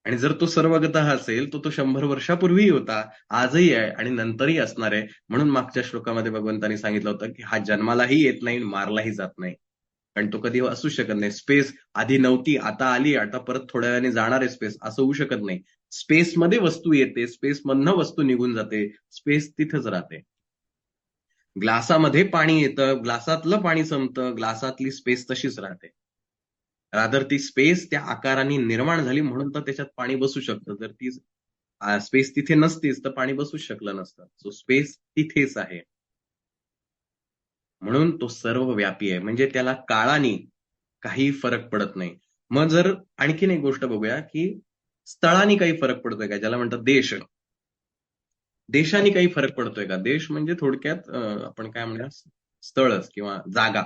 आणि जर तो सर्वगतः असेल तर तो 100 वर्षापूर्वीही होता, आजही आहे आणि नंतरही असणार आहे. म्हणून मागच्या श्लोकामध्ये भगवंतांनी सांगितलं होतं की हा जन्मालाही येत नाही, मारलाही जात नाही. कारण तो कधी असू शकत नाही. स्पेस आधी नव्हती, आता आली, आता परत थोड्या वेळाने जाणार आहे स्पेस, असं होऊ शकत नाही. स्पेसमध्ये वस्तू येते, स्पेसमधनं वस्तू निघून जाते, स्पेस तिथंच राहते. ग्लासामध्ये पाणी येतं, ग्लासातलं पाणी संपतं, ग्लासातली स्पेस तशीच राहते. रादर ती स्पेस त्या आकाराने निर्माण झाली म्हणून तर त्याच्यात पाणी बसू शकतं. जर ती स्पेस तिथे नसतीच तर पाणी बसूच शकलं नसतं. सो स्पेस तिथेच आहे. म्हणून तो सर्वव्यापी आहे. म्हणजे त्याला काळाने काही फरक पडत नाही. मग जर आणखीन एक गोष्ट बघूया की स्थळाने काही फरक पडतोय का, ज्याला म्हणतात देश. देशाने काही फरक पडतोय का? देश म्हणजे थोडक्यात आपण काय म्हणूया, स्थळच किंवा जागा.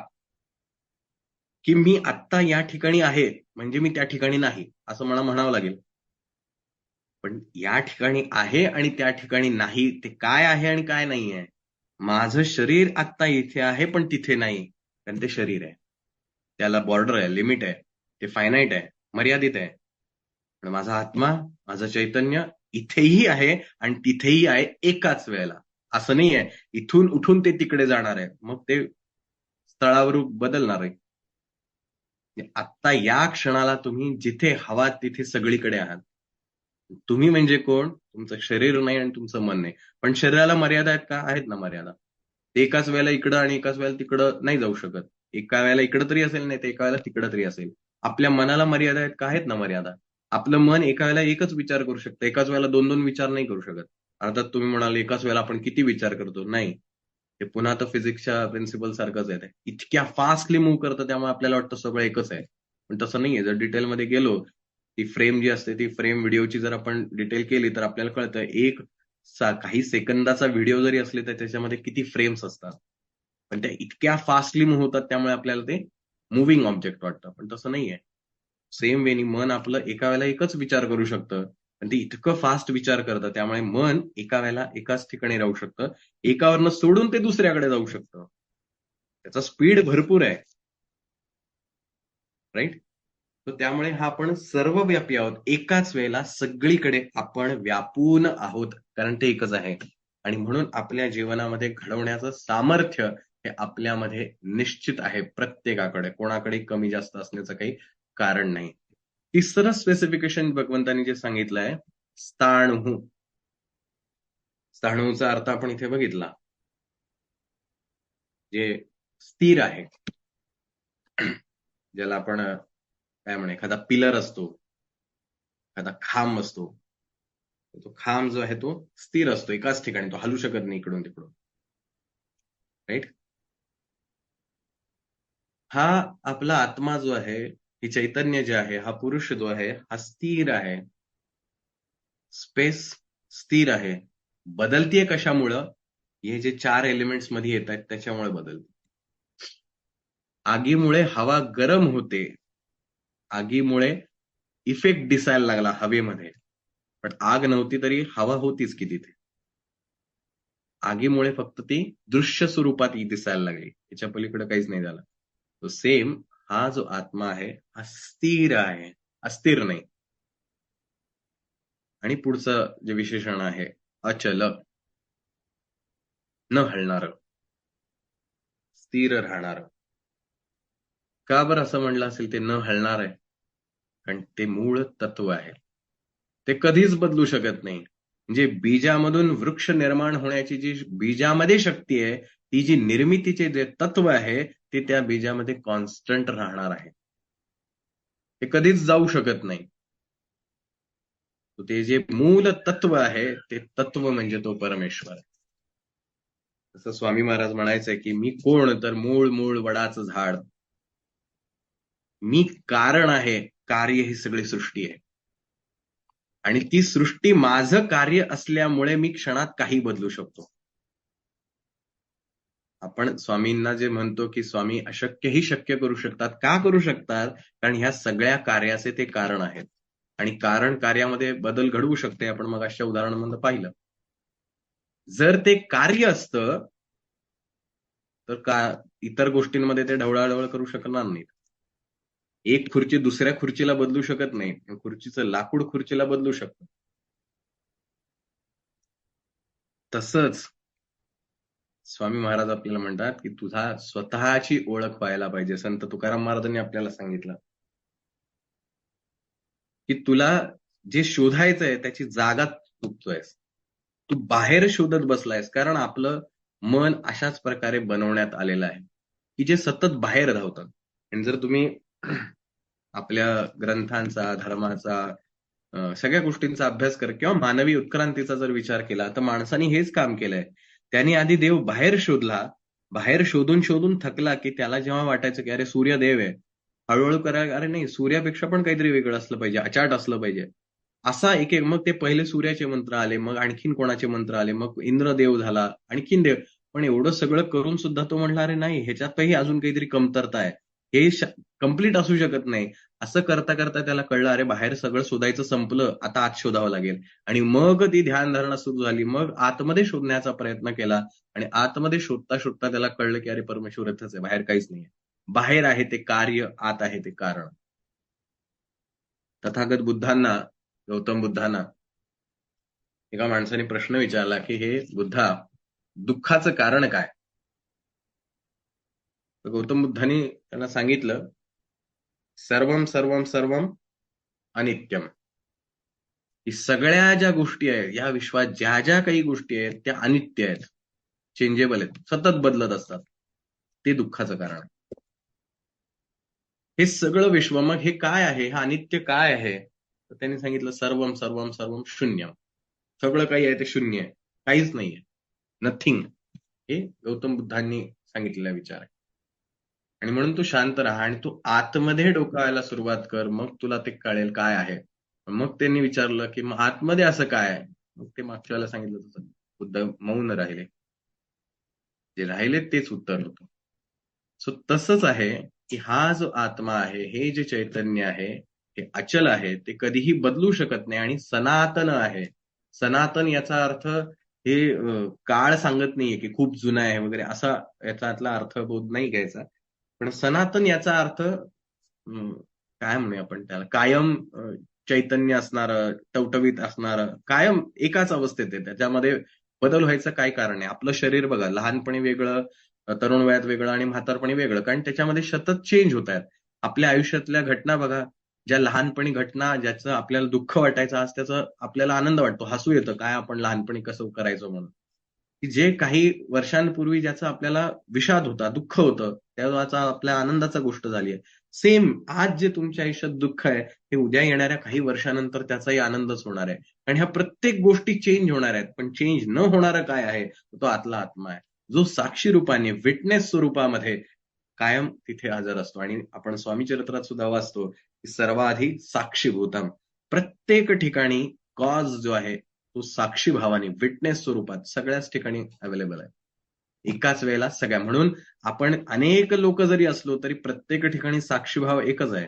की मी आत्ता या ठिकाणी आहे म्हणजे मी त्या ठिकाणी नाही असं मला म्हणावं लागेल. पण या ठिकाणी आहे आणि त्या ठिकाणी नाही, ते काय आहे आणि काय नाही आहे. माझं शरीर आत्ता इथे आहे पण तिथे नाही, कारण ते शरीर आहे. त्याला बॉर्डर आहे, लिमिट आहे, ते फायनाईट आहे, मर्यादित आहे. पण माझा आत्मा, माझं चैतन्य इथेही आहे आणि तिथेही आहे एकाच वेळेला. असं नाही आहे इथून उठून ते तिकडे जाणार आहे, मग ते स्थळावर बदलणार आहे. आत्ता या क्षणाला तुम्ही जिथे हवा तिथे सगळीकडे आहात. तुम्ही म्हणजे कोण? तुमचं शरीर नाही आणि तुमचं मन नाही. पण शरीराला मर्यादा आहेत का? आहेत ना मर्यादा. ते एकाच वेळेला इकडं आणि एकाच वेळेला तिकडं नाही जाऊ शकत. एका वेळेला इकडं तरी असेल, नाही तर एका वेळेला तिकडं तरी असेल. आपल्या मनाला मर्यादा आहेत का? आहेत ना मर्यादा. आपलं मन एका वेळेला एकच विचार करू शकतं. एकाच वेळेला 2-2 विचार नाही करू शकत. अर्थात तुम्ही म्हणाले एकाच वेळेला आपण किती विचार करतो? नाही. ते पुन्हा तर फिजिक्सच्या प्रिन्सिपल सारखंच आहे ते. इतक्या फास्टली मूव्ह करतं त्यामुळे आपल्याला वाटतं सगळं एकच आहे. पण तसं नाहीये. जर डिटेलमध्ये गेलो, ती फ्रेम जी असते ती फ्रेम व्हिडिओची जर आपण डिटेल केली तर आपल्याला कळतं एक काही सेकंदाचा व्हिडिओ जरी असले तर त्याच्यामध्ये किती फ्रेम्स असतात. पण त्या इतक्या फास्टली मूव्ह होतात त्यामुळे आपल्याला ते मूव्हिंग ऑब्जेक्ट वाटतं. पण तसं नाहीये. सेम वेनी मन आपलं एका वेळेला एकच विचार करू शकतं. आणि ते इतकं फास्ट विचार करतं त्यामुळे मन एका वेळेला एकाच ठिकाणी राहू शकतं. एकावरनं सोडून ते दुसऱ्याकडे जाऊ शकतं. त्याचा स्पीड भरपूर आहे. राईट? तर त्यामुळे हा आपण सर्वव्यापी आहोत. एकाच वेळेला सगळीकडे आपण व्यापून आहोत. कारण ते एकच आहे. आणि म्हणून आपल्या जीवनामध्ये घडवण्याचं सामर्थ्य हे आपल्यामध्ये निश्चित आहे प्रत्येकाकडे. कोणाकडे कमी जास्त असण्याचं काही कारण नाही. तिसरं स्पेसिफिकेशन भगवंतांनी जे सांगितलं आहे, स्थाणुः. स्थाणूचा अर्थ आपण इथे बघितला. जे स्थिर आहे. ज्याला आपण काय म्हणू, एखादा पिलर असतो, एखादा खांब असतो. तो खांब जो आहे तो स्थिर असतो एकाच ठिकाणी, तो हलू शकत नाही इकडून तिकडून. राईट? हा आपला आत्मा जो आहे, ही चैतन्य जे आहे, हा पुरुष जो आहे हा स्थिर आहे. स्पेस स्थिर आहे. बदलतीये कशामुळं? हे जे 4 एलिमेंट्स मध्ये येत आहेत त्याच्यामुळे बदलते. आगीमुळे हवा गरम होते. आगीमुळे इफेक्ट दिसायला लागला हवेमध्ये. पण आग नव्हती तरी हवा होतीच की तिथे. आगीमुळे फक्त ती दृश्य स्वरूपात दिसायला लागली. त्याच्या पलीकडे काहीच नाही झालं. तो सेम हा जो आत्मा आहे हा स्थिर आहे, अस्थिर नाही. आणि पुढचं जे विशेषण आहे अचल, न हलणार, स्थिर राहणार. का बरं असं म्हणलं असेल ते न हलणार आहे? कारण ते मूळ तत्व आहे. ते कधीच बदलू शकत नाही. म्हणजे बीजामधून वृक्ष निर्माण होण्याची जी बीजामध्ये शक्ती आहे, ती जी निर्मितीचे जे तत्व आहे, ते त्या बीजामध्ये कॉन्स्टंट राहणार आहे. ते कधीच जाऊ शकत नाही. ते जे मूल तत्व आहे, ते तत्व म्हणजे तो परमेश्वर. जसं स्वामी महाराज म्हणायचंय की मी कोण, तर मूळ मूळ वडाचं झाड. मी कारण आहे, कार्य ही सगळी सृष्टी आहे. आणि ती सृष्टी माझं कार्य असल्यामुळे मी क्षणात काही बदलू शकतो. आपण स्वामींना जे म्हणतो की स्वामी अशक्यही शक्य करू शकतात. का करू शकतात? कारण ह्या सगळ्या कार्याचे ते कारण आहेत. आणि कारण कार्यामध्ये बदल घडवू शकते, आपण मग अशा उदाहरणामध्ये पाहिलं. जर ते कार्य असतं तर का इतर गोष्टींमध्ये ते ढवळाढवळ करू शकणार नाहीत. एक खुर्ची दुसऱ्या खुर्चीला बदलू शकत नाही. पण खुर्चीचं लाकूड खुर्चीला बदलू शकतं. तसंच स्वामी महाराज आपल्याला म्हणतात की तुझा स्वतःची ओळख व्हायला पाहिजे. संत तुकाराम महाराजांनी आपल्याला सांगितलं की तुला जे शोधायचंय त्याची जागा चुकतोयस. तू बाहेर शोधत बसलायस, कारण आपलं मन अशाच प्रकारे बनवण्यात आलेलं आहे की जे सतत बाहेर धावतं. आणि जर तुम्ही आपल्या ग्रंथांचा, धर्माचा, सगळ्या गोष्टींचा अभ्यास कर किंवा मानवी उत्क्रांतीचा जर विचार केला तर माणसाने हेच काम केलंय. त्यांनी आधी देव बाहेर शोधला, बाहेर शोधून शोधून थकला की त्याला जेव्हा वाटायचं की अरे सूर्य देव आहे, हळूहळू करा, अरे नाही सूर्यापेक्षा पण काहीतरी वेगळं असलं पाहिजे, अचाट असलं पाहिजे. असा एक एक मग ते पहिले सूर्याचे मंत्र आले, मग आणखीन कोणाचे मंत्र आले, मग इंद्रदेव झाला, आणखीन देव. पण एवढं सगळं करून सुद्धा तो म्हणला, अरे नाही ह्याच्यातही अजून काहीतरी कमतरता आहे. हे कंप्लीट असू शकत नाही. असं करता करता त्याला कळलं, अरे बाहेर सगळं शोधायचं संपलं, आता आत शोधावं लागेल. आणि मग ती ध्यानधारणा सुरू झाली. मग आतमध्ये शोधण्याचा प्रयत्न केला आणि आतमध्ये शोधता शोधता त्याला कळलं, की अरे परमेश्वर इथंच आहे, बाहेर काहीच नाहीये. बाहेर आहे ते कार्य, आत आहे ते कारण. तथागत बुद्धांना, गौतम बुद्धांना एका माणसाने प्रश्न विचारला, की हे बुद्धा, दुःखाचं कारण काय? तर गौतम बुद्धांनी त्यांना सांगितलं, सर्वम सर्वम सर्वम अनित्यम. की सगळ्या ज्या गोष्टी आहेत, या विश्वात ज्या ज्या काही गोष्टी आहेत, त्या अनित्य आहेत, चेंजेबल आहेत, सतत बदलत असतात. ते दुःखाचं कारण आहे. हे सगळं विश्व, मग हे काय आहे, हा अनित्य काय आहे? तर त्यांनी सांगितलं, सर्वम सर्वम सर्वम शून्यम. सगळं काही आहे ते शून्य आहे, काहीच नाहीये, नथिंग. हे गौतम बुद्धांनी सांगितलेला विचार आहे. आणि म्हणून तू शांत राहा आणि तू आतमध्ये डोकावायला सुरुवात कर, मग तुला ते कळेल काय आहे. मग त्यांनी विचारलं, की मग आतमध्ये असं काय आहे? मग ते मागच्या वेळेला सांगितलं तसं बुद्ध मौन राहिले. जे राहिले तेच उत्तर होतं. सो तसंच आहे, की हा जो आत्मा आहे, हे जे चैतन्य आहे, हे अचल आहे, ते कधीही बदलू शकत नाही आणि सनातन आहे. सनातन याचा अर्थ हे काळ सांगत नाहीये, की खूप जुना आहे वगैरे असा याच्यातला अर्थबोध नाही घ्यायचा. पण सनातन याचा अर्थ काय म्हणूया आपण त्याला, कायम चैतन्य असणारं, टवटवीत असणारं, कायम एकाच अवस्थेत आहे. त्याच्यामध्ये बदल व्हायचं काय कारण आहे? आपलं शरीर बघा, लहानपणी वेगळं, तरुण वयात वेगळं आणि म्हातारपणी वेगळं. कारण त्याच्यामध्ये सतत चेंज होत आहेत. आपल्या आयुष्यातल्या घटना बघा, ज्या लहानपणी घटना ज्याचं आपल्याला दुःख वाटायचं, आज त्याचा आपल्याला आनंद वाटतो, हसू येतं, काय आपण लहानपणी कसं करायचो म्हणून. की जे काही वर्षांपूर्वी ज्याचा आपल्याला विषाद होता, दुःख होतं, त्याचा आपल्या आनंदाचा गोष्ट झाली आहे. सेम आज जे तुमच्या आयुष्यात दुःख आहे, हे उद्या येणाऱ्या काही वर्षानंतर त्याचाही आनंदच होणार आहे. आणि ह्या प्रत्येक गोष्टी चेंज होणार आहेत. पण चेंज न होणारं काय आहे? तो आतला आत्मा आहे. जो साक्षी रूपाने, विटनेस स्वरूपामध्ये कायम तिथे हजर असतो. आणि आपण स्वामी चरित्रात सुद्धा वाचतो, की सर्वाधिक साक्षीभूतम. प्रत्येक ठिकाणी कॉज जो आहे, तो साक्षी भावाने, विटनेस स्वरूपात सगळ्याच ठिकाणी अवेलेबल आहे. एकाच वेळेला सगळ्या. म्हणून आपण अनेक लोक जरी असलो, तरी प्रत्येक ठिकाणी साक्षीभाव एकच आहे.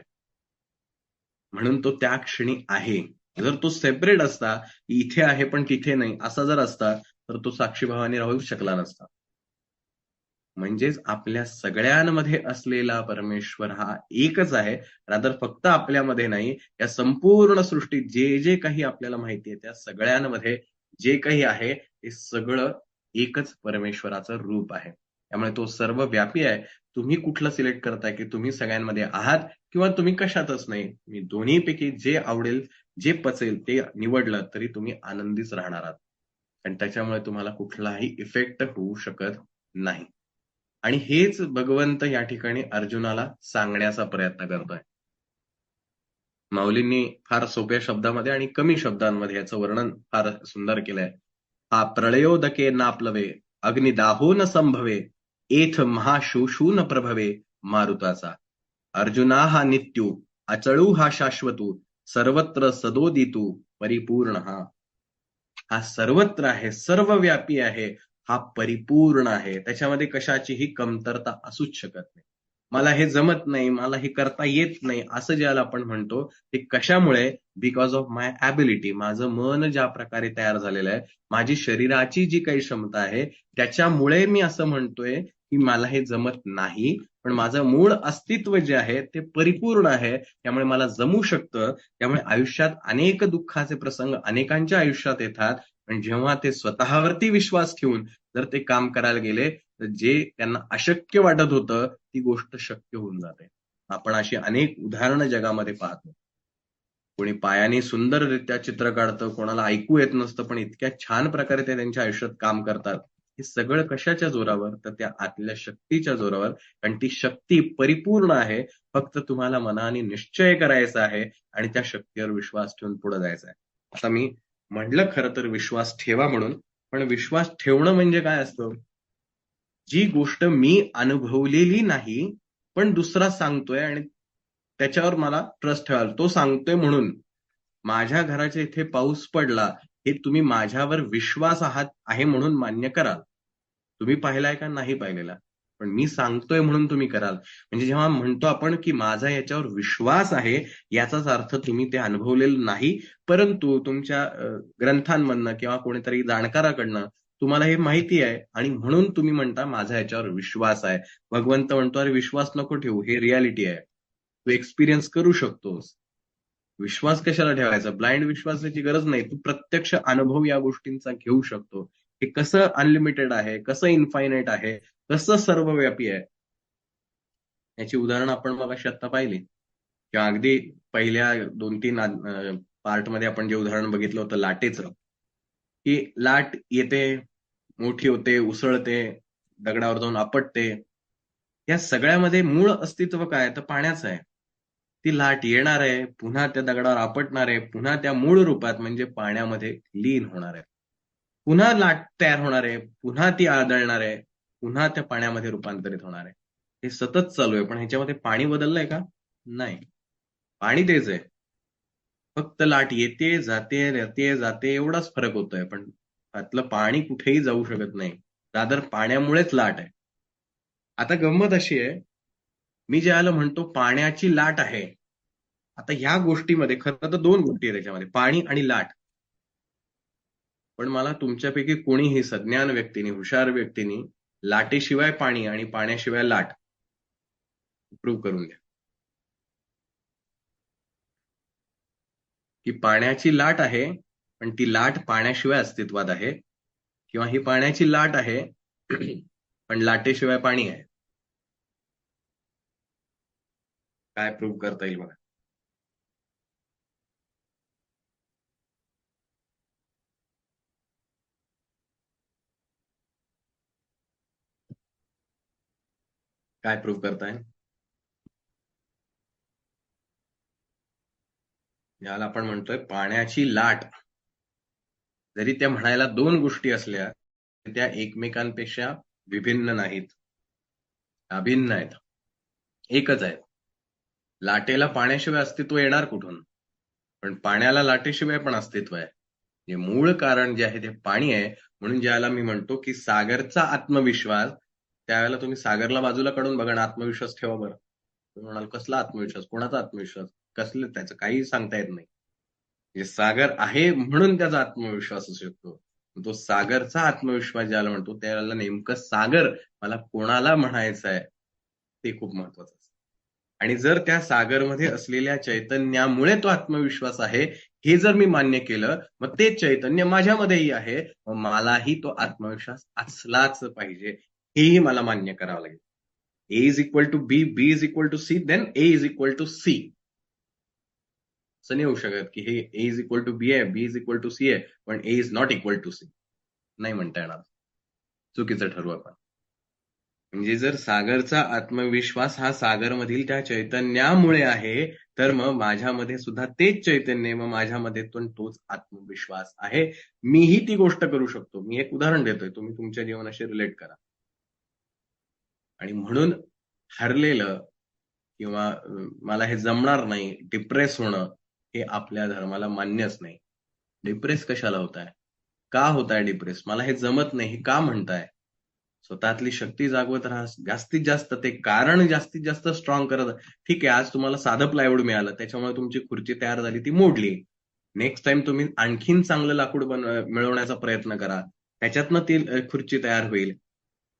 म्हणून तो त्या क्षणी आहे. जर तो सेपरेट असता, इथे आहे पण तिथे नाही, असा जर असता, तर तो साक्षीभावाने राहू शकला नसता. म्हणजेच आपल्या सगळ्यांमध्ये असलेला परमेश्वर हा एकच आहे. रादर फक्त आपल्यामध्ये नाही, या संपूर्ण सृष्टीत जे जे काही आपल्याला माहिती आहे, त्या सगळ्यांमध्ये जे काही आहे, ते सगळं एकच परमेश्वराचं रूप आहे. त्यामुळे तो सर्वव्यापी आहे. तुम्ही कुठलं सिलेक्ट करताय, की तुम्ही सगळ्यांमध्ये आहात किंवा तुम्ही कशातच नाही. मी दोन्हीपैकी जे आवडेल, जे पचेल ते निवडलं, तरी तुम्ही आनंदीच राहणार आहात. आणि त्याच्यामुळे तुम्हाला कुठलाही इफेक्ट होऊ शकत नाही. आणि हेच भगवंत या ठिकाणी अर्जुनाला सांगण्याचा प्रयत्न करतोय. माऊलींनी फार सोप्या शब्दामध्ये आणि कमी शब्दांमध्ये याचं वर्णन फार सुंदर केलंय. हा प्रळयोदके नाप्लवे, अग्निदाहो न संभवे, एथ महाशोषू न प्रभवे मारुताचा. अर्जुना हा नित्यू, अचळू हा शाश्वतू, सर्वत्र सदोदितू, परिपूर्ण हा. हा सर्वत्र आहे, सर्वव्यापी आहे, हा परिपूर्ण आहे. त्याच्यामध्ये कशाचीही कमतरता असूच शकत नाही. मला हे जमत नाही, मला हे करता येत नाही, असं ज्याला आपण म्हणतो, ते कशामुळे? Because of my ability. माझं मन ज्या प्रकारे तयार झालेलं आहे, माझी शरीराची जी काही क्षमता आहे, त्याच्यामुळे मी असं म्हणतोय, की मला हे जमत नाही. पण माझं मूळ अस्तित्व जे आहे, ते परिपूर्ण आहे. त्यामुळे मला जमू शकतं. त्यामुळे आयुष्यात अनेक दुःखाचे प्रसंग अनेकांच्या आयुष्यात येतात. पण जेव्हा ते स्वतःवरती विश्वास ठेवून जर ते काम करायला गेले, तर जे त्यांना अशक्य वाटत होतं, ती गोष्ट शक्य होऊन जाते. आपण अशी अनेक उदाहरणं जगामध्ये पाहतो. कोणी पायाने सुंदररित्या चित्र काढतं, कोणाला ऐकू येत नसतं, पण इतक्या छान प्रकारे ते त्यांच्या आयुष्यात काम करतात. हे सगळं कशाच्या जोरावर? तर त्या आतल्या शक्तीच्या जोरावर. कारण ती शक्ती परिपूर्ण आहे. फक्त तुम्हाला मनाने निश्चय करायचा आहे आणि त्या शक्तीवर विश्वास ठेवून पुढे जायचं आहे. आता मी म्हटलं खरं तर विश्वास ठेवा म्हणून, पण विश्वास ठेवणं म्हणजे काय असतं? जी गोष्ट मी अनुभवलेली नाही, पण दुसरा सांगतोय आणि त्याच्यावर मला ट्रस्ट ठेवाल. तो सांगतोय म्हणून माझ्या घराच्या इथे पाऊस पडला, हे तुम्ही माझ्यावर विश्वास आहे म्हणून मान्य कराल. तुम्ही पाहिलाय का? नाही पाहिलेला. पण मी सांगतोय म्हणून तुम्ही कराल. म्हणजे जेव्हा म्हणतो आपण, की माझा याच्यावर विश्वास आहे, याचाच अर्थ तुम्ही ते अनुभवलेलं नाही, परंतु तुमच्या ग्रंथांमधनं किंवा कोणीतरी जाणकाराकडनं तुम्हाला हे माहिती आहे आणि म्हणून तुम्ही म्हणता माझा याच्यावर विश्वास आहे. भगवंत म्हणतो, अरे विश्वास नको ठेवू, हे रियालिटी आहे. तू एक्सपिरियन्स करू शकतोस. विश्वास कशाला ठेवायचा? ब्लाइंड विश्वासाची गरज नाही. तू प्रत्यक्ष अनुभव या गोष्टींचा घेऊ शकतो. हे कसं अनलिमिटेड आहे, कसं इन्फायनाईट आहे, कसं सर्वव्यापी आहे, याची उदाहरणं आपण मगाशी आत्ता पाहिली. किंवा अगदी पहिल्या 2-3 पार्टमध्ये आपण जे उदाहरण बघितलं होतं लाटेचं, की लाट येते, मोठी होते, उसळते, दगडावर जाऊन आपटते. या सगळ्यामध्ये मूळ अस्तित्व काय? तर पाण्याचं आहे. ती लाट येणार आहे, पुन्हा त्या दगडावर आपटणार आहे, पुन्हा त्या मूळ रूपात म्हणजे पाण्यामध्ये लीन होणार आहे. पुन्हा लाट तयार होणार आहे, पुन्हा ती आदळणार आहे, पुन्हा त्या पाण्यामध्ये रूपांतरित होणार आहे. हे सतत चालू आहे. पण ह्याच्यामध्ये पाणी बदललंय का? नाही. पाणी तेच आहे. फक्त लाट येते, जाते एवढाच फरक होतोय. पण त्यातलं पाणी कुठेही जाऊ शकत नाही. रादर पाण्यामुळेच लाट आहे. आता गंमत अशी आहे, मी ज्याला म्हणतो पाण्याची लाट आहे. आता ह्या गोष्टीमध्ये खरं तर 2 गोष्टी आहेत त्याच्यामध्ये, पाणी आणि लाट. पण मला तुमच्यापैकी कोणीही सज्ञान व्यक्तीने, हुशार व्यक्तीने लाटेशिवाय पाणी आणि पाण्याशिवाय लाट प्रूव्ह करून द्या. की पाण्याची लाट आहे, पण ती लाट पाण्याशिवाय अस्तित्वात आहे. किंवा ही पाण्याची लाट आहे, पण लाटेशिवाय पाणी आहे. काय प्रूव्ह करता येईल बघा. काय प्रूव्ह करताय? याला आपण म्हणतोय पाण्याची लाट. जरी त्या म्हणायला 2 गोष्टी असल्या, तरी त्या एकमेकांपेक्षा विभिन्न नाहीत. अभिन्न आहेत. एकच आहे. लाटेला पाण्याशिवाय अस्तित्व येणार कुठून? पण पाण्याला लाटेशिवाय पण अस्तित्व आहे. जे मूळ कारण जे आहे ते पाणी आहे. म्हणून ज्याला मी म्हणतो, की सागरचा आत्मविश्वास, त्यावेळेला तुम्ही सागरला बाजूला काढून बघा ना, आत्मविश्वास ठेवा बरं. तुम्ही म्हणाल, कसला आत्मविश्वास? कोणाचा आत्मविश्वास? कसलं त्याचं काही सांगता येत नाही. म्हणजे सागर आहे म्हणून त्याचा आत्मविश्वास असू शकतो. तो सागरचा आत्मविश्वास ज्याला म्हणतो, त्याला नेमकं सागर मला कोणाला म्हणायचं आहे, ते खूप महत्वाचं असतं. आणि जर त्या सागरमध्ये असलेल्या चैतन्यामुळे तो आत्मविश्वास आहे, हे जर मी मान्य केलं, मग ते चैतन्य माझ्यामध्येही आहे, मग मलाही तो आत्मविश्वास असलाच पाहिजे, हेही मला मान्य करावं लागेल. A is equal to B, B is equal to C, then A is equal to C. असं नाही होऊ शकत की हे A is equal to B आहे, B is equal to C आहे, पण A is not equal to C. नाही म्हणता येणार. चुकीचं ठरवू आपण. म्हणजे जर सागरचा आत्मविश्वास हा सागरमधील त्या चैतन्यामुळे आहे, तर मग माझ्यामध्ये सुद्धा तेच चैतन्य, मग माझ्यामध्ये पण तोच आत्मविश्वास आहे. मीही ती गोष्ट करू शकतो. मी एक उदाहरण देतोय, तुम्ही तुमच्या जीवनाशी रिलेट करा. आणि म्हणून हरलेलं किंवा मला हे जमणार नाही, डिप्रेस होणं, हे आपल्या धर्माला मान्यच नाही. डिप्रेस कशाला होताय? का होताय डिप्रेस? मला हे जमत नाही, हे का म्हणताय? स्वतःतली शक्ती जागवत राहा. जास्तीत जास्त ते कारण जास्तीत जास्त स्ट्रॉंग करत. ठीक आहे, आज तुम्हाला साधं प्लायवूड मिळालं, त्याच्यामुळे तुमची खुर्ची तयार झाली, ती मोडली. नेक्स्ट टाइम तुम्ही आणखीन चांगलं लाकूड मिळवण्याचा प्रयत्न करा. त्याच्यातनं ती खुर्ची तयार होईल.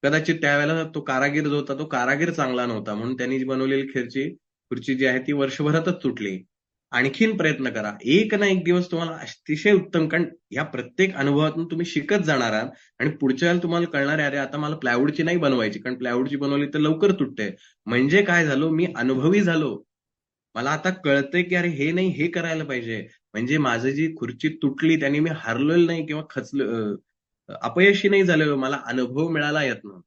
कदाचित त्यावेळेला तो कारागीर जो होता, तो कारागीर चांगला नव्हता, म्हणून त्यांनी जी बनवलेली खुर्ची जी आहे ती वर्षभरातच तुटली. आणखीन प्रयत्न करा. एक ना एक दिवस तुम्हाला अतिशय उत्तम, कारण या प्रत्येक अनुभवातून तुम्ही शिकत जाणार आहात आणि पुढच्या वेळेला तुम्हाला कळणार आहे, अरे आता मला प्लायवूडची नाही बनवायची, कारण प्लायवूडची बनवली तर लवकर तुटते. म्हणजे काय झालो, मी अनुभवी झालो. मला आता कळतंय की अरे हे नाही, हे करायला पाहिजे. म्हणजे माझं जी खुर्ची तुटली त्याने मी हारलेलो नाही किंवा अपयशी नाही झालेलो. मला अनुभव मिळाला यातनं.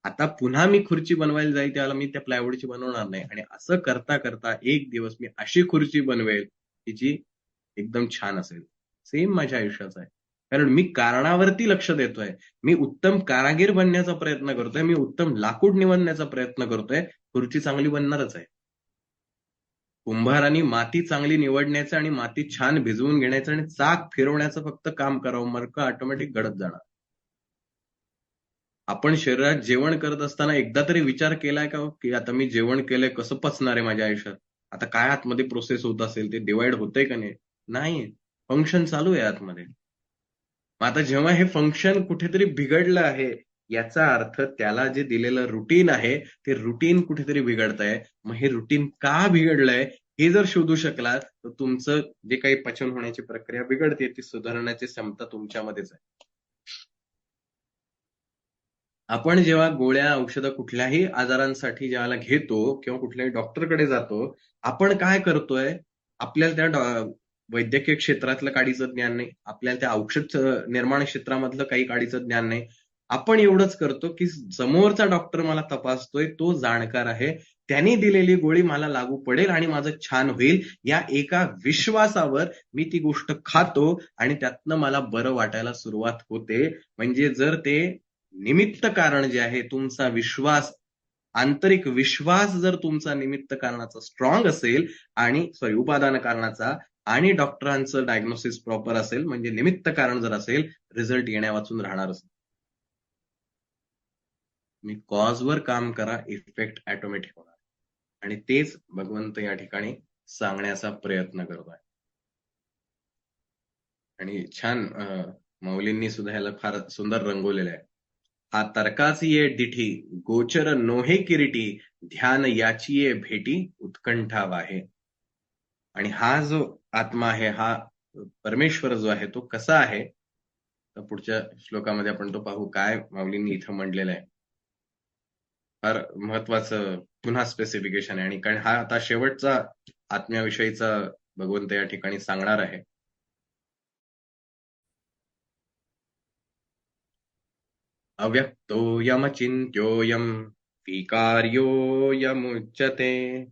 आता पुन्हा मी खुर्ची बनवायला जाईल त्यावेळेला मी त्या प्लायवूडची बनवणार नाही. आणि असं करता करता एक दिवस मी अशी खुर्ची बनवेल की जी एकदम छान असेल. सेम माझ्या आयुष्याचं आहे. कारण मी कारणावरती लक्ष देतोय. मी उत्तम कारागीर बनण्याचा प्रयत्न करतोय. मी उत्तम लाकूड निवडण्याचा प्रयत्न करतोय. खुर्ची चांगली बनणारच आहे. कुंभारांनी माती चांगली निवडण्याचं आणि माती छान भिजवून घेण्याचं आणि चाक फिरवण्याचं फक्त काम करावं, मरकं ऑटोमॅटिक घडत जाणार. आपण शरीरात जेवण करत असताना एकदा तरी विचार केलाय का हो, की आता मी जेवण केलंय कसं पचणार आहे माझ्या आयुष्यात? आता काय आतमध्ये प्रोसेस होत असेल, ते डिवाइड होतंय का नाही? नाही. फंक्शन चालू आहे आतमध्ये. मग आता जेव्हा हे फंक्शन कुठेतरी बिघडलं आहे, याचा अर्थ त्याला जे दिलेलं रुटीन आहे, ते रुटीन कुठेतरी बिघडतंय. मग हे रुटीन का बिघडलंय, हे जर शोधू शकलात, तर तुमचं जे काही पचन होण्याची प्रक्रिया बिघडते, ती सुधारण्याची क्षमता तुमच्यामध्येच आहे. आपण जेव्हा गोळ्या, औषधं कुठल्याही आजारांसाठी ज्याला घेतो किंवा कुठल्याही डॉक्टरकडे जातो, आपण काय करतोय? आपल्याला त्या वैद्यकीय क्षेत्रातलं काडीचं ज्ञान नाही. आपल्याला त्या औषध निर्माण क्षेत्रामधलं काही काडीचं ज्ञान नाही. आपण एवढंच करतो, की समोरचा डॉक्टर मला तपासतोय, तो जाणकार आहे. त्याने दिलेली गोळी मला लागू पडेल आणि माझं छान होईल, या एका विश्वासावर मी ती गोष्ट खातो आणि त्यातनं मला बरं वाटायला सुरुवात होते. म्हणजे जर ते निमित्त कारण जे आहे, तुमचा विश्वास, आंतरिक विश्वास जर तुमचा निमित्त कारणाचा स्ट्रॉंग असेल आणि उपादान कारणाचा आणि डॉक्टरांचं डायग्नोसिस प्रॉपर असेल, म्हणजे निमित्त कारण जर असेल, रिझल्ट येण्या वाचून राहणारच. मी कॉजवर काम करा, इफेक्ट ऑटोमॅटिक होणार. आणि तेच भगवंत या ठिकाणी सांगण्याचा प्रयत्न करतोय. आणि छान मौलींनी सुद्धा ह्याला फार सुंदर रंगवलेलं आहे. हा तर्काची ये डिठी, गोचर नोहे किरीटी, ध्यान याची ये भेटी, उत्कंठा वाहे. आणि हा जो आत्मा आहे, हा परमेश्वर जो आहे, तो कसा आहे? तर पुढच्या श्लोकामध्ये आपण तो पाहू, काय माऊलींनी इथं म्हटलेलं आहे. फार महत्वाचं पुन्हा स्पेसिफिकेशन आहे. आणि कारण हा आता शेवटचा आत्म्याविषयीचा भगवंत या ठिकाणी सांगणार आहे. अव्यक्तोऽयमचिन्त्योऽयं विकार्योऽयमुच्यते,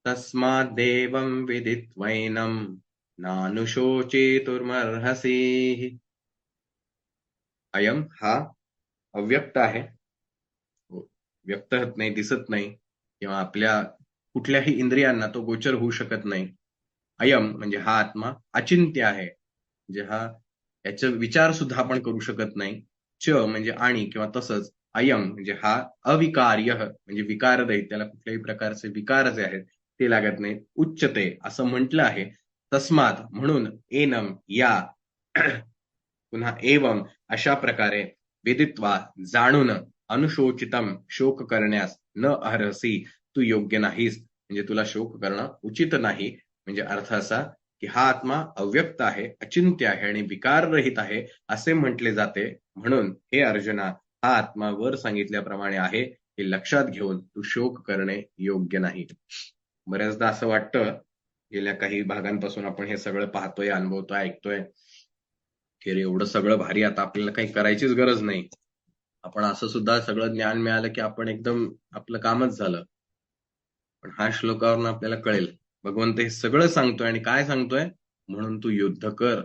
तस्माद्देवं विदित्वैनं नानुशोचितुमर्हसि. अयम हा अव्यक्त आहे, व्यक्त होत नाही, दिसत नाही, किंवा आपल्या कुठल्याही इंद्रियांना तो गोचर होऊ शकत नाही. अयम म्हणजे हा आत्मा अचिंत्य आहे, म्हणजे हा, याचा विचार सुद्धा आपण करू शकत नाही. च म्हणजे आणि किंवा तसंच, अयम म्हणजे हा अविकार्य, म्हणजे विकाररहित, त्याला कुठल्याही प्रकारचे विकार जे आहेत ते लागत नाहीत. उच्चते असं म्हटलं आहे. तस्मात म्हणून, एनम या, पुन्हा एवम अशा प्रकारे, विदित्वा जाणून, अनुशोचितम शोक करण्यास, न अर्हसी तू योग्य नाहीस, म्हणजे तुला शोक करणं उचित नाही. म्हणजे अर्थ असा की हा आत्मा अव्यक्त आहे, अचिंत्य आहे आणि विकाररहित आहे असे म्हटले जाते. म्हणून हे अर्जुना, हा आत्मा वर सांगितल्याप्रमाणे आहे, हे लक्षात घेऊन तू शोक करणे योग्य नाही. बऱ्याचदा असं वाटतं, गेल्या काही भागांपासून आपण हे सगळं पाहतोय, अनुभवतोय, ऐकतोय, की रे एवढं सगळं भारी, आता आपल्याला काही करायचीच गरज नाही. आपण असं सुद्धा सगळं ज्ञान मिळालं की आपण एकदम आपलं कामच झालं. पण हा श्लोकावरून आपल्याला कळेल, भगवंत हे सगळं सांगतोय आणि काय सांगतोय, म्हणून तू युद्ध कर.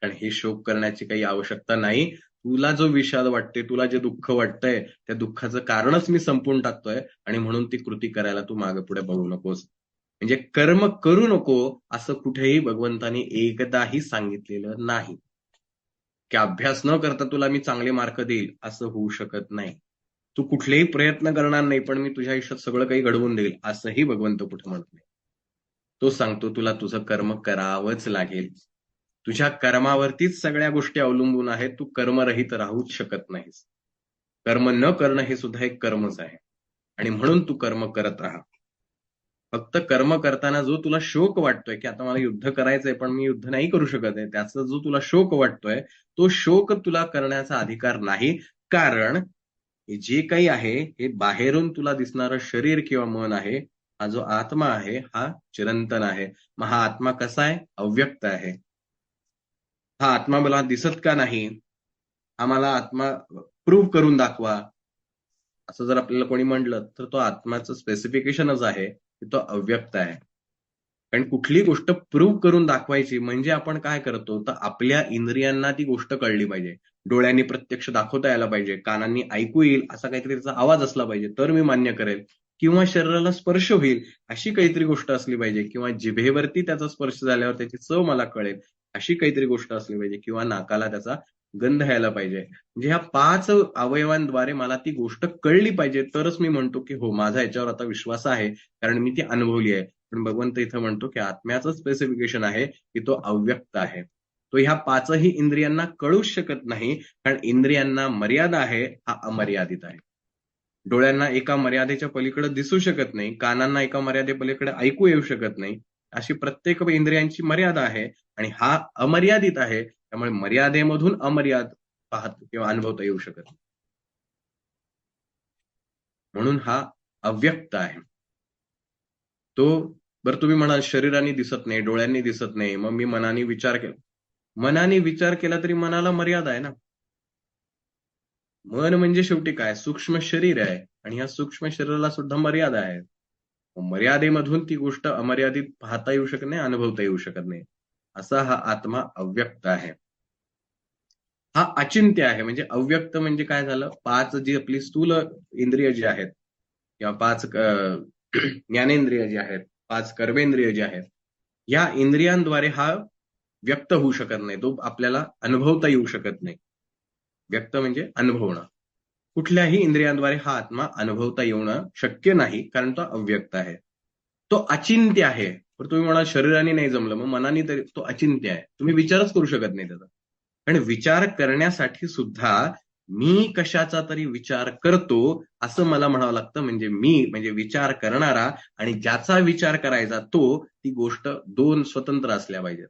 कारण हे शोक करण्याची काही आवश्यकता नाही. तुला जो विषाद वाटते, तुला जे दुःख वाटतंय, त्या दुःखाचं कारणच मी संपून टाकतोय आणि म्हणून ती कृती करायला तू मागे पुढे बघू नकोस. म्हणजे कर्म करू नको असं कुठेही भगवंतानी एकदाही सांगितलेलं नाही. की अभ्यास न करता तुला मी चांगले मार्क देईल, असं होऊ शकत नाही. तू कुठलेही प्रयत्न करणार नाही, पण मी तुझ्या आयुष्यात सगळं काही घडवून देईल, असंही भगवंत कुठे म्हणत नाही. तो सांगतो तुला तुझं कर्म करावंच लागेल. तुझ्या कर्मावरतीच सगळ्या गोष्टी अवलंबून आहेत. तू कर्मरहित राहूच शकत नाहीस. कर्म न करणं हे सुद्धा एक कर्मच आहे. आणि म्हणून तू कर्म करत राहा. फक्त कर्म करताना जो तुला शोक वाटतोय, की आता मला युद्ध करायचंय पण मी युद्ध नाही करू शकत आहे, त्याचा जो तुला शोक वाटतोय, तो शोक तुला करण्याचा अधिकार नाही. कारण जे काही आहे, हे बाहेरून तुला दिसणारं शरीर किंवा मन आहे. हा जो आत्मा आहे, हा चिरंतन आहे. मग हा आत्मा कसा आहे? अव्यक्त आहे. हा आत्मा मला दिसत का नाही? हा मला आत्मा प्रूव्ह करून दाखवा, असं जर आपल्याला कोणी म्हटलं, तर तो आत्म्याचं स्पेसिफिकेशनच आहे की तो अव्यक्त आहे. कारण कुठली गोष्ट प्रूव्ह करून दाखवायची म्हणजे आपण काय करतो, तर आपल्या इंद्रियांना ती गोष्ट कळली पाहिजे. डोळ्यांनी प्रत्यक्ष दाखवता यायला पाहिजे, कानांनी ऐकू येईल असा काहीतरी त्याचा आवाज असला पाहिजे, तर मी मान्य करेल. किंवा शरीराला स्पर्श होईल अशी काहीतरी गोष्ट असली पाहिजे, किंवा जिभेवरती त्याचा स्पर्श झाल्यावर त्याची चव मला कळेल अशी काहीतरी गोष्ट असली पाहिजे, किंवा नाकाला त्याचा गंध यायला पाहिजे. म्हणजे ह्या 5 अवयवांद्वारे मला ती गोष्ट कळली पाहिजे, तरच मी म्हणतो की हो, माझा याच्यावर आता विश्वास आहे, कारण मी ती अनुभवली आहे. पण भगवंत इथं म्हणतो की आत्म्याचं स्पेसिफिकेशन आहे की तो अव्यक्त आहे. तो ह्या 5ही इंद्रियांना कळूच शकत नाही, कारण इंद्रियांना मर्यादा आहे, हा अमर्यादित आहे. डोळ्यांना एका मर्यादेच्या पलीकडे दिसू शकत नाही, कानांना एका मर्यादेपलीकडे ऐकू येऊ शकत नाही. अशी प्रत्येक इंद्रियांची मर्यादा आहे, आणि हा अमर्यादित आहे. त्यामुळे मर्यादेमधून अमर्याद पाहत किंवा अनुभवता येऊ शकत नाही. म्हणून हा अव्यक्त आहे. तो, बरं तुम्ही म्हणाल शरीराने दिसत नाही, डोळ्यांनी दिसत नाही, मग मी मनाने विचार केला. मनाने विचार केला तरी मनाला मर्यादा आहे ना. मन म्हणजे शेवटी काय, सूक्ष्म शरीर आहे, आणि ह्या सूक्ष्म शरीराला सुद्धा मर्यादा आहे. मर्यादेमधून ती गोष्ट अमर्यादित पाहता येऊ शकत नाही, अनुभवता येऊ शकत नाही. असा हा आत्मा अव्यक्त आहे. हा अचिंत्य आहे. म्हणजे अव्यक्त म्हणजे काय झालं, 5 जी आपली स्थूल इंद्रिय जी आहेत, किंवा 5 ज्ञानेंद्रिय जी आहेत, 5 कर्मेंद्रिय जी आहेत, या इंद्रियांद्वारे हा व्यक्त होऊ शकत नाही, तो आपल्याला अनुभवता येऊ शकत नाही. व्यक्त म्हणजे अनुभवणं. कुठल्याही इंद्रियांद्वारे हा आत्मा अनुभवता येणं शक्य नाही, कारण तो अव्यक्त आहे. तो अचिंत्य आहे. तर तुम्ही म्हणाल शरीराने नाही जमलं, मग मनाने तरी तो अचिंत्य आहे. तुम्ही विचारच करू शकत नाही त्याचा. पण विचार करण्यासाठी सुद्धा मी कशाचा तरी विचार करतो असं मला म्हणावं लागतं. म्हणजे मी म्हणजे विचार करणारा, आणि ज्याचा विचार करायचा तो, ती गोष्ट 2 स्वतंत्र असल्या पाहिजेत.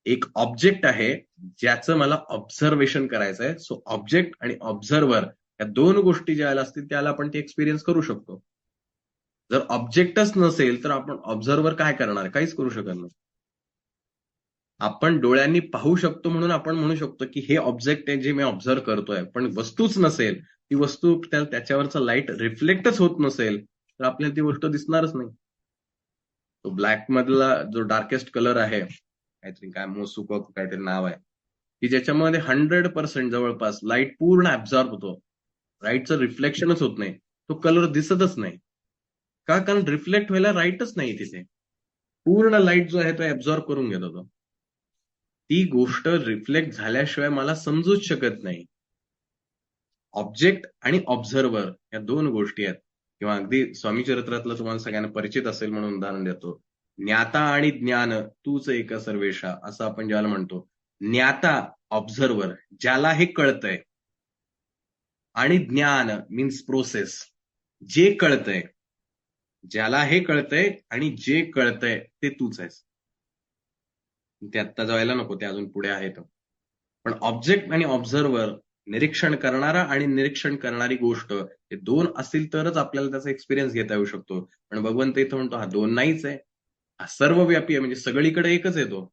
एक ऑब्जेक्ट आहे, ज्याचं मला ऑब्झर्वेशन करायचं आहे. सो ऑब्जेक्ट आणि ऑब्झर्वर या 2 गोष्टी ज्याला असतील त्याला आपण ते एक्सपिरियन्स करू शकतो. जर ऑब्जेक्टच नसेल तर आपण ऑब्झर्वर काय करणार? काहीच करू शकत नाही. आपण डोळ्यांनी पाहू शकतो म्हणून आपण म्हणू शकतो की हे ऑब्जेक्ट आहे जे मी ऑब्झर्व करतोय. पण वस्तूच नसेल, ती वस्तू त्याच्यावरचं लाईट रिफ्लेक्टच होत नसेल, तर आपल्याला ती गोष्ट दिसणारच नाही. तो ब्लॅक मधला जो डार्केस्ट कलर आहे, काहीतरी काय मोसुको काहीतरी नाव आहे, की ज्याच्यामध्ये 100% जवळपास लाईट पूर्ण ऍब्झॉर्ब होतो. लाईटचं रिफ्लेक्शनच होत नाही. तो कलर दिसतच नाही. का? कारण रिफ्लेक्ट व्हायला राईटच नाही तिथे. पूर्ण लाईट जो आहे तो ऍब्झॉर्ब करून घेतो तो. ती गोष्ट रिफ्लेक्ट झाल्याशिवाय मला समजूच शकत नाही. ऑब्जेक्ट आणि ऑब्झर्वर या 2 गोष्टी आहेत. किंवा अगदी स्वामी चरित्रातलं तुम्हाला सगळ्यांना परिचित असेल म्हणून उदाहरण देतो. ज्ञाता आणि ज्ञान तूच एक सर्वेशा, असं आपण ज्याला म्हणतो. ज्ञाता, ऑब्झर्वर, ज्याला हे कळतंय, आणि ज्ञान मीन्स प्रोसेस, जे कळतंय. ज्याला हे कळतंय आणि जे कळतंय ते तूच आहेस. ते आत्ता जायला नको, ते अजून पुढे आहे तो. पण ऑब्जेक्ट आणि ऑब्झर्वर, निरीक्षण करणारा आणि निरीक्षण करणारी गोष्ट, हे 2 असतील तरच आपल्याला त्याचा एक्सपिरियन्स घेता येऊ शकतो. पण भगवंत इथं म्हणतो हा 2 नाहीच आहे. हा सर्वव्यापी आहे, म्हणजे सगळीकडे एकच आहे तो.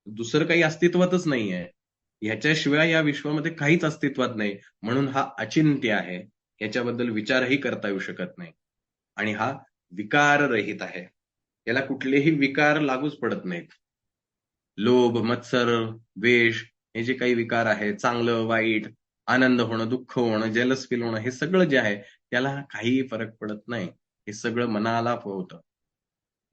दुसरं काही अस्तित्वातच नाहीये. ह्याच्याशिवाय या विश्वामध्ये काहीच अस्तित्वात नाही. म्हणून हा अचिंत्य आहे. याच्याबद्दल विचारही करता येऊ शकत नाही. आणि हा विकाररहित आहे. याला कुठलेही विकार लागूच पडत नाहीत. लोभ, मत्सर, द्वेष, हे जे काही विकार आहेत, चांगलं, वाईट, आनंद होणं, दुःख होणं, जेलस फील होणं, हे सगळं जे आहे त्याला काहीही फरक पडत नाही. हे सगळं मनाला होतं.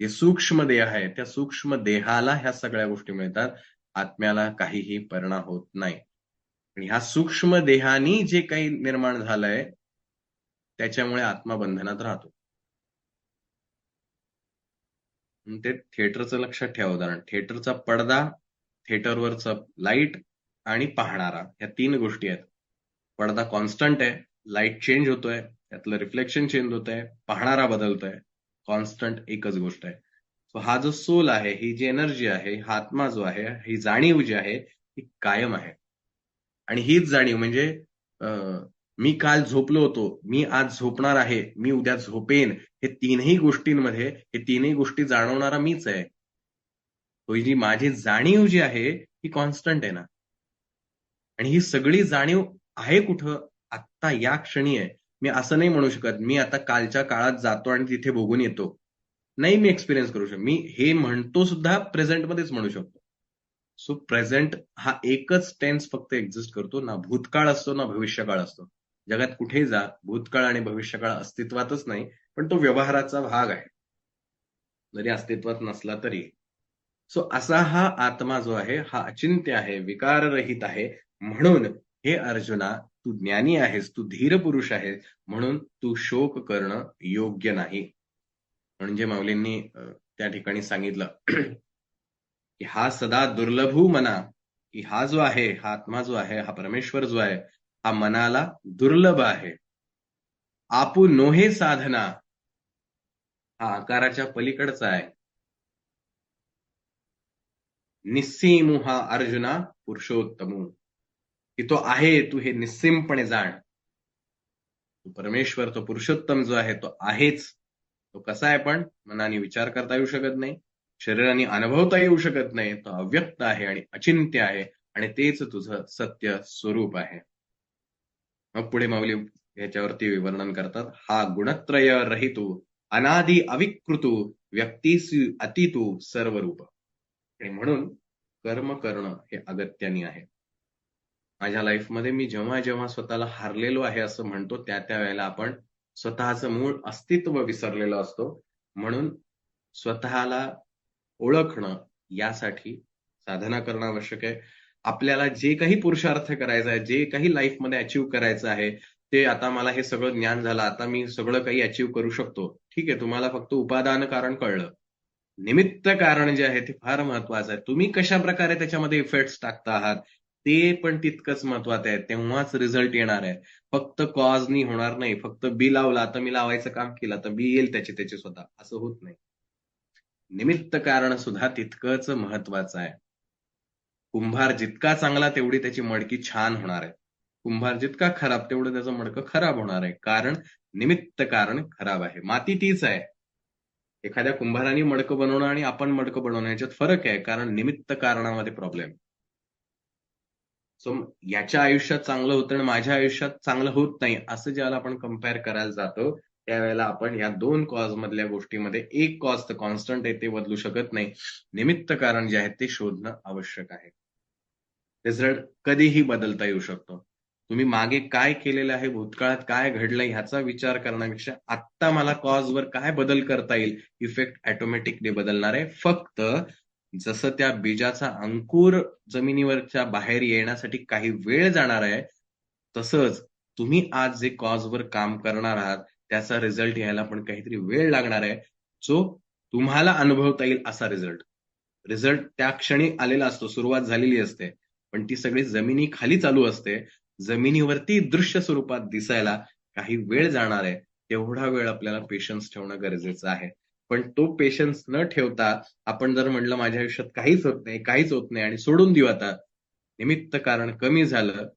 हे सूक्ष्म देह आहे, त्या सूक्ष्म देहाला ह्या सगळ्या गोष्टी मिळतात. आत्म्याला काहीही परिणाम होत नाही. आणि ह्या सूक्ष्म देहानी जे काही निर्माण झालंय त्याच्यामुळे आत्मा बंधनात राहतो. ते थिएटरचं लक्षात ठेवा उदाहरण. थिएटरचा पडदा, थिएटरवरचा लाईट आणि पाहणारा, या 3 गोष्टी आहेत. पडदा कॉन्स्टंट आहे, लाईट चेंज होतोय, त्यातलं रिफ्लेक्शन चेंज होतंय, पाहणारा बदलतोय. कॉन्स्टंट एकच गोष्ट आहे. सो हा जो सोल आहे, ही जी एनर्जी आहे, हा आत्मा जो आहे, ही जाणीव जी आहे, ही कायम आहे. आणि हीच जाणीव म्हणजे मी काल झोपलो होतो, मी आज झोपणार आहे, मी उद्या झोपेन, हे 3ही गोष्टींमध्ये हे 3ही गोष्टी जाणवणारा मीच आहे. तो जी माझी जाणीव जी आहे, ही कॉन्स्टंट आहे ना. आणि ही सगळी जाणीव आहे कुठं? आत्ता या क्षणी आहे. मी असं नाही म्हणू शकत, मी आता कालच्या काळात जातो आणि तिथे बघून येतो. नाही मी एक्सपिरियन्स करू शकतो. मी हे म्हणतो सुद्धा प्रेझेंटमध्येच म्हणू शकतो. सो प्रेझेंट हा एकच टेन्स फक्त एक्झिस्ट करतो. ना भूतकाळ असतो, ना भविष्यकाळ असतो. जगात कुठेही जा, भूतकाळ आणि भविष्यकाळ अस्तित्वातच नाही, पण तो व्यवहाराचा भाग आहे. जरी अस्तित्वात नसला तरी. सो असा हा आत्मा जो आहे, हा अचिंत्य आहे, विकाररहित आहे. म्हणून हे अर्जुना, तू ज्ञानी आहेस, तू धीर पुरुष आहेस, म्हणून तू शोक करणं योग्य नाही. म्हणजे माऊलींनी त्या ठिकाणी सांगितलं की हा सदा दुर्लभू मना, की हा जो आहे, हा आत्मा जो आहे, हा परमेश्वर जो आहे, हा मनाला दुर्लभ आहे. आपू नोहे साधना, हा आकाराच्या पलीकडचा आहे. निस्सीमु हा अर्जुना पुरुषोत्तमू, की तो आहे, तू हे निस्सीमपणे जाण. तो परमेश्वर, तो पुरुषोत्तम जो आहे, तो आहेच. तो कसा आहे पण मनाने विचार करता येऊ शकत नाही, शरीराने अनुभवता येऊ शकत नाही. तो अव्यक्त आहे आणि अचिंत्य आहे, आणि तेच तुझं सत्य स्वरूप आहे. मग पुढे माऊली याच्यावरती वर्णन करतात. हा गुणत्रय रहितू, अनादि अविकृतू, व्यक्तीसी अतितू सर्वरूप. आणि म्हणून कर्म करणं हे अगत्यानी आहे. माझ्या लाईफमध्ये मी जेव्हा जेव्हा स्वतःला हारलेलो आहे असं म्हणतो, त्या त्या वेळेला आपण स्वतःचं मूळ अस्तित्व विसरलेलो असतो. म्हणून स्वतःला ओळखणं यासाठी साधना करणं आवश्यक आहे. आपल्याला जे काही पुरुषार्थ करायचा आहे, जे काही लाईफमध्ये अचीव्ह करायचं आहे, ते आता मला हे सगळं ज्ञान झालं, आता मी सगळं काही अचीव्ह करू शकतो. ठीक आहे, तुम्हाला फक्त उपादान कारण कळलं. निमित्त कारण जे आहे ते फार महत्वाचं आहे. तुम्ही कशा प्रकारे त्याच्यामध्ये इफेक्ट्स टाकता आहात, ते पण तितकंच महत्वाचं आहे. तेव्हाच रिझल्ट येणार आहे. फक्त कॉजनी होणार नाही. फक्त बी लावला, आता मी लावायचं काम केलं, तर बी येईल त्याचे स्वतः. असं होत नाही. निमित्त कारण सुद्धा तितकंच महत्वाचं आहे. कुंभार जितका चांगला तेवढी त्याची मडकी छान होणार आहे. कुंभार जितका खराब तेवढं त्याचं मडकं खराब होणार आहे. कारण निमित्त कारण खराब आहे. माती तीच आहे. एखाद्या कुंभाराने मडकं बनवणं आणि आपण मडकं बनवणं याच्यात फरक आहे, कारण निमित्त कारणामध्ये प्रॉब्लेम. सो याच्या आयुष्यात चांगलं होतं आणि माझ्या आयुष्यात चांगलं होत नाही, असं ज्याला आपण कम्पेअर करायला जातो, त्यावेळेला आपण या दोन कॉज मधल्या गोष्टीमध्ये एक कॉज तर कॉन्स्टंट आहे, ते बदलू शकत नाही. निमित्त कारण जे आहे ते शोधणं आवश्यक आहे. रिझल्ट कधीही बदलता येऊ शकतो. तुम्ही मागे काय केलेलं आहे, भूतकाळात काय घडलंय ह्याचा विचार करण्यापेक्षा आत्ता मला कॉजवर काय बदल करता येईल, इफेक्ट ऑटोमॅटिकली बदलणार आहे. फक्त जसं त्या बीजाचा अंकुर जमिनीवरच्या बाहेर येण्यासाठी काही वेळ जाणार आहे, तसंच तुम्ही आज जे कॉजवर काम करणार आहात, त्याचा रिझल्ट यायला पण काहीतरी वेळ लागणार आहे, जो तुम्हाला अनुभवता येईल असा रिझल्ट. रिझल्ट त्या क्षणी आलेला असतो, सुरुवात झालेली असते. पण ती सगळी जमिनीखाली चालू असते. जमिनीवरती दृश्य स्वरूपात दिसायला काही वेळ जाणार आहे. तेवढा वेळ आपल्याला पेशन्स ठेवणं गरजेचं आहे. पण तो पेशन्स न ठेवता आपण जर म्हटलं माझ्या आयुष्यात काहीच होत नाही, काहीच होत नाही आणि सोडून देऊ आता, निमित्त कारण कमी झालं,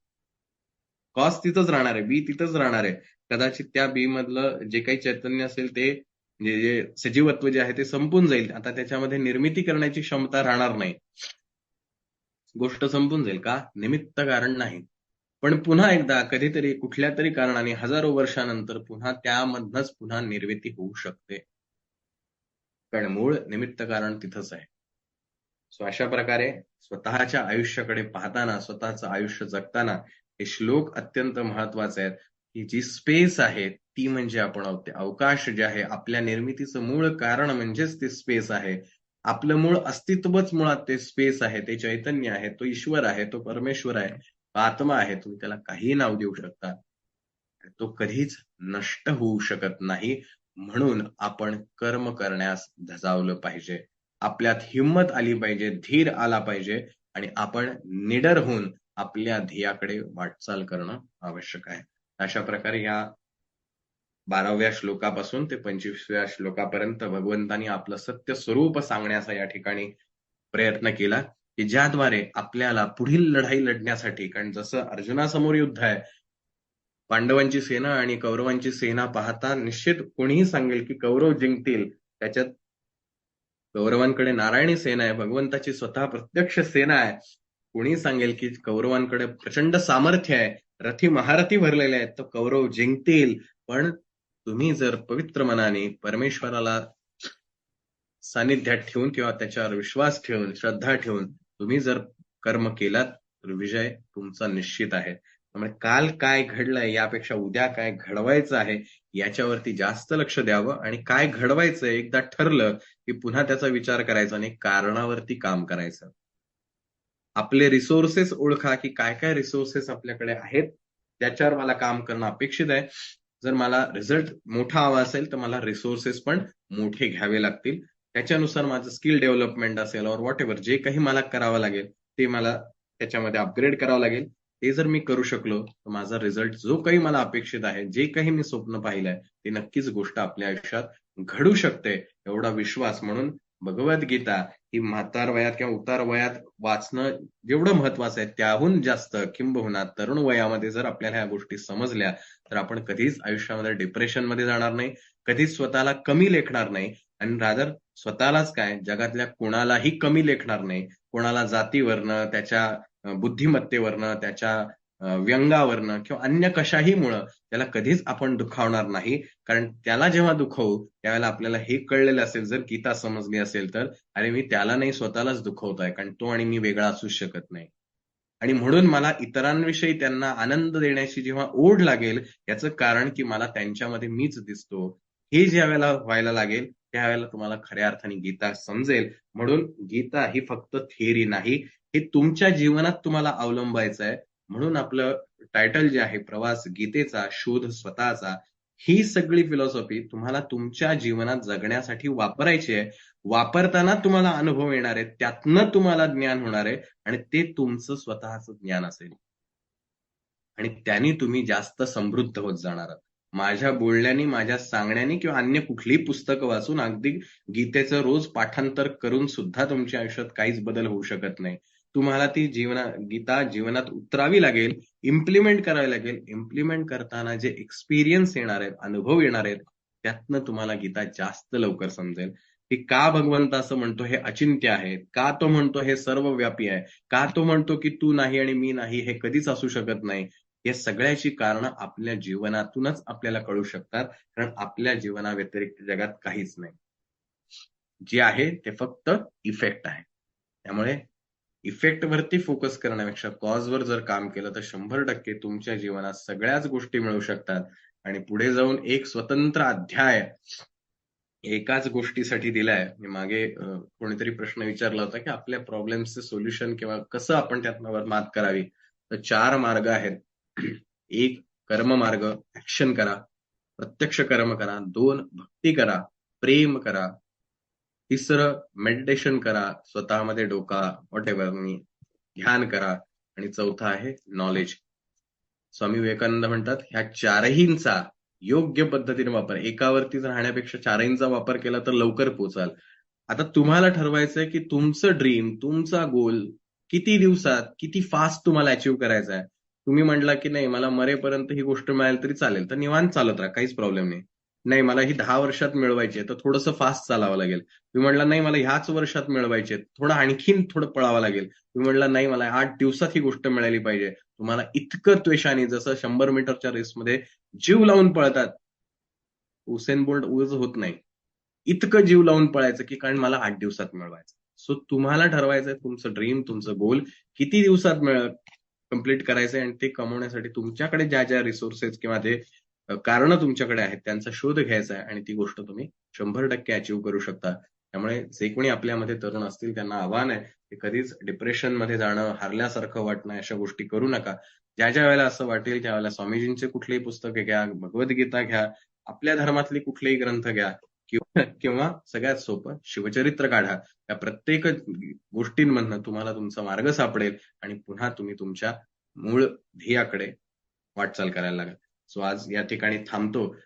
कॉज तिथंच राहणार आहे, बी तिथंच राहणार आहे. कदाचित त्या बी मधलं जे काही चैतन्य असेल ते, म्हणजे जे सजीवत्व जे आहे ते संपून जाईल. आता त्याच्यामध्ये निर्मिती करण्याची क्षमता राहणार नाही. गोष्ट संपून जाईल. का? निमित्त कारण नाही. पण पुन्हा एकदा कधीतरी कुठल्यातरी कारणाने हजारो वर्षानंतर पुन्हा त्यामधनंच पुन्हा निर्मिती होऊ शकते. कारण मूळ निमित्त कारण तिथंच आहे. सो अशा प्रकारे स्वतःच्या आयुष्याकडे पाहताना, स्वतःचं आयुष्य जगताना हे श्लोक अत्यंत महत्वाचे आहेत, की जी स्पेस आहे ती म्हणजे आपण आहोत. ते अवकाश जे आहे, आपल्या निर्मितीचं मूळ कारण म्हणजेच ते स्पेस आहे. आपलं मूळ अस्तित्वच मुळात ते स्पेस आहे, ते चैतन्य आहे, तो ईश्वर आहे, तो परमेश्वर आहे, तो आत्मा आहे. तुम्ही त्याला काहीही नाव देऊ शकता. तो कधीच नष्ट होऊ शकत नाही. म्हणून आपण कर्म करण्यास धजावलं पाहिजे. आपल्यात हिंमत आली पाहिजे, धीर आला पाहिजे आणि आपण निडर होऊन आपल्या ध्येयाकडे वाटचाल करणं आवश्यक आहे. अशा प्रकारे या 12व्या श्लोकापासून ते 25व्या श्लोकापर्यंत भगवंतांनी आपलं सत्य स्वरूप सांगण्याचा या ठिकाणी प्रयत्न केला, की ज्याद्वारे आपल्याला पुढील लढाई लढण्यासाठी, कारण जसं अर्जुनासमोर युद्ध आहे, पांडवांची सेना आणि कौरवांची सेना पाहता निश्चित कोणीही सांगेल की कौरव जिंकतील. त्याच्यात कौरवांकडे नारायणी सेना आहे, भगवंताची स्वतः प्रत्यक्ष सेना आहे. कोणी सांगेल की कौरवांकडे प्रचंड सामर्थ्य आहे, रथी महारथी भरलेले आहेत, तर कौरव जिंकतील. पण तुम्ही जर पवित्र मनाने परमेश्वराला सानिध्यात ठेवून किंवा त्याच्यावर विश्वास ठेवून, श्रद्धा ठेवून तुम्ही जर कर्म केलात, तर विजय तुमचा निश्चित आहे. त्यामुळे काल काय घडलंय यापेक्षा उद्या काय घडवायचं आहे याच्यावरती जास्त लक्ष द्यावं, आणि काय घडवायचंय एकदा ठरलं की पुन्हा त्याचा विचार करायचा आणि कारणावरती काम करायचं. आपले रिसोर्सेस ओळखा, की काय-काय रिसोर्सेस आपल्याकडे आहेत. त्याच्यावर मला काम करणं अपेक्षित आहे. जर मला रिझल्ट मोठा हवा असेल, तर मला रिसोर्सेस पण मोठे घ्यावे लागतील. त्याच्यानुसार माझं स्किल डेव्हलपमेंट असेल ऑर व्हॉटएव्हर जे काही मला करावं लागेल, ते मला त्याच्यामध्ये अपग्रेड करावं लागेल. ते जर मी करू शकलो, तर माझा रिझल्ट जो काही मला अपेक्षित आहे, जे काही मी स्वप्न पाहिलंय, ते नक्कीच गोष्ट आपल्या आयुष्यात घडू शकते, एवढा विश्वास. म्हणून भगवद्गीता ही म्हातार वयात किंवा उतार वयात वाचणं जेवढं महत्वाचं आहे, त्याहून जास्त किंबहुना तरुण वयामध्ये जर आपल्याला ह्या गोष्टी समजल्या, तर आपण कधीच आयुष्यामध्ये डिप्रेशनमध्ये जाणार नाही, कधीच स्वतःला कमी लेखणार नाही, आणि रादर स्वतःलाच काय, जगातल्या कोणालाही कमी लेखणार नाही. कोणाला जातीवरनं, त्याच्या बुद्धिमत्तेवरनं, त्याच्या व्यंगावरनं किंवा अन्य कशाहीमुळं त्याला कधीच आपण दुखावणार नाही. कारण त्याला जेव्हा दुखवू, त्यावेळेला आपल्याला हे कळलेलं असेल, जर गीता समजली असेल तर, अरे मी त्याला नाही स्वतःलाच दुखवतोय, कारण तो आणि मी वेगळा असूच शकत नाही. आणि म्हणून मला इतरांविषयी त्यांना आनंद देण्याची जेव्हा ओढ लागेल, याचं कारण की मला त्यांच्यामध्ये मीच दिसतो. हे ज्यावेळेला व्हायला लागेल, त्यावेळेला तुम्हाला खऱ्या अर्थाने गीता समजेल. म्हणून गीता ही फक्त थिअरी नाही, हे तुमच्या जीवनात तुम्हाला अवलंबायचं आहे. म्हणून आपलं टायटल जे आहे, प्रवास गीतेचा, शोध स्वतःचा. ही सगळी फिलॉसॉफी तुम्हाला तुमच्या जीवनात जगण्यासाठी वापरायची आहे. वापरताना तुम्हाला अनुभव येणार आहेत. त्यातनं तुम्हाला ज्ञान होणार आहे, आणि ते तुमचं स्वतःचं ज्ञान असेल. आणि त्याने तुम्ही जास्त समृद्ध होत जाणार आहात. माझ्या बोलण्याने, माझ्या सांगण्याने किंवा अन्य कुठलीही पुस्तकं वाचून, अगदी गीतेचं रोज पाठांतर करून सुद्धा तुमच्या आयुष्यात काहीच बदल होऊ शकत नाही. तुम्हाला ती गीता जीवनात उतरावी लागेल, इम्प्लिमेंट करावी लागेल. इम्प्लिमेंट करताना जे एक्सपिरियन्स येणार आहेत, अनुभव येणार आहेत, त्यातनं तुम्हाला गीता जास्त लवकर समजेल, की का भगवंत असं म्हणतो हे अचिंत्य आहे, का तो म्हणतो हे सर्वव्यापी आहे, का तो म्हणतो की तू नाही आणि मी नाही हे कधीच असू शकत नाही. या सगळ्याची कारणं आपल्या जीवनातूनच आपल्याला कळू शकतात. कारण आपल्या जीवनाव्यतिरिक्त जगात काहीच नाही. जे आहे ते फक्त इफेक्ट आहे. त्यामुळे इफेक्टवरती फोकस करण्यापेक्षा कॉजवर जर काम केलं, तर 100% तुमच्या जीवनात सगळ्याच गोष्टी मिळू शकतात. आणि पुढे जाऊन एक स्वतंत्र अध्याय एकाच गोष्टीसाठी दिलाय. मी मागे कोणीतरी प्रश्न विचारला होता, की आपल्या प्रॉब्लेम्सचं सोल्युशन किंवा कसं आपण त्यातनं मात करावी. तर 4 मार्ग आहेत. एक, कर्म मार्ग, ॲक्शन करा. प्रत्यक्ष कर्म करा. 2, भक्ती करा, प्रेम करा. तिसरं, मेडिटेशन करा. स्वतःमध्ये डोका, व्हॉटएव्हर तुम्ही ध्यान करा. आणि चौथं आहे नॉलेज. स्वामी विवेकानंद म्हणतात, ह्या चारहींचा योग्य पद्धतीने वापर. एकावरतीच राहण्यापेक्षा चारहींचा वापर केला तर लवकर पोहोचाल. आता तुम्हाला ठरवायचंय, की तुमचं ड्रीम, तुमचा गोल किती दिवसात, किती फास्ट तुम्हाला अचीव्ह करायचा आहे. तुम्ही म्हटला, की नाही मला मरेपर्यंत ही गोष्ट मिळाली तरी चालेल, तर निवांत चालत राहा, काहीच प्रॉब्लेम नाही. नाही मला ही 10 वर्षात मिळवायची आहे, तर थोडंसं फास्ट चालावं लागेल. तुम्ही म्हटला, नाही मला ह्याच वर्षात मिळवायची आहे, थोडं आणखीन थोडं पळावं लागेल. तुम्ही म्हटला, नाही मला 8 दिवसात ही गोष्ट मिळाली पाहिजे. तुम्हाला इतकं त्वेषाने, जसं 100 मीटरच्या रेसमध्ये जीव लावून पळतात. उसेन बोल्ट उगाच होत नाही. इतकं जीव लावून पळायचं, की कारण मला 8 दिवसात मिळवायचं. सो तुम्हाला ठरवायचंय तुमचं ड्रीम, तुमचं गोल किती दिवसात कंप्लीट करायचंय, आणि ते कमवण्यासाठी तुमच्याकडे ज्या-ज्या रिसोर्सेस किंवा ते कारणं तुमच्याकडे आहेत, त्यांचा शोध घ्यायचा आहे, आणि ती गोष्ट तुम्ही 100% अचीव्ह करू शकता. त्यामुळे जे कोणी आपल्यामध्ये तरुण असतील त्यांना आव्हान आहे, की कधीच डिप्रेशनमध्ये जाणं, हारल्यासारखं वाटणं, अशा गोष्टी करू नका. ज्या-ज्या वेळेला असं वाटेल त्यावेळेला स्वामीजींचे कुठलेही पुस्तके घ्या, भगवद्गीता घ्या, आपल्या धर्मातले कुठलेही ग्रंथ घ्या, किंवा किंवा सगळ्यात सोपं शिवचरित्र काढा. या प्रत्येक गोष्टींमधनं तुम्हाला तुमचा मार्ग सापडेल, आणि पुन्हा तुम्ही तुमच्या मूळ ध्येयाकडे वाटचाल करायला लागाल. सो आज या ठिकाणी थांबतो.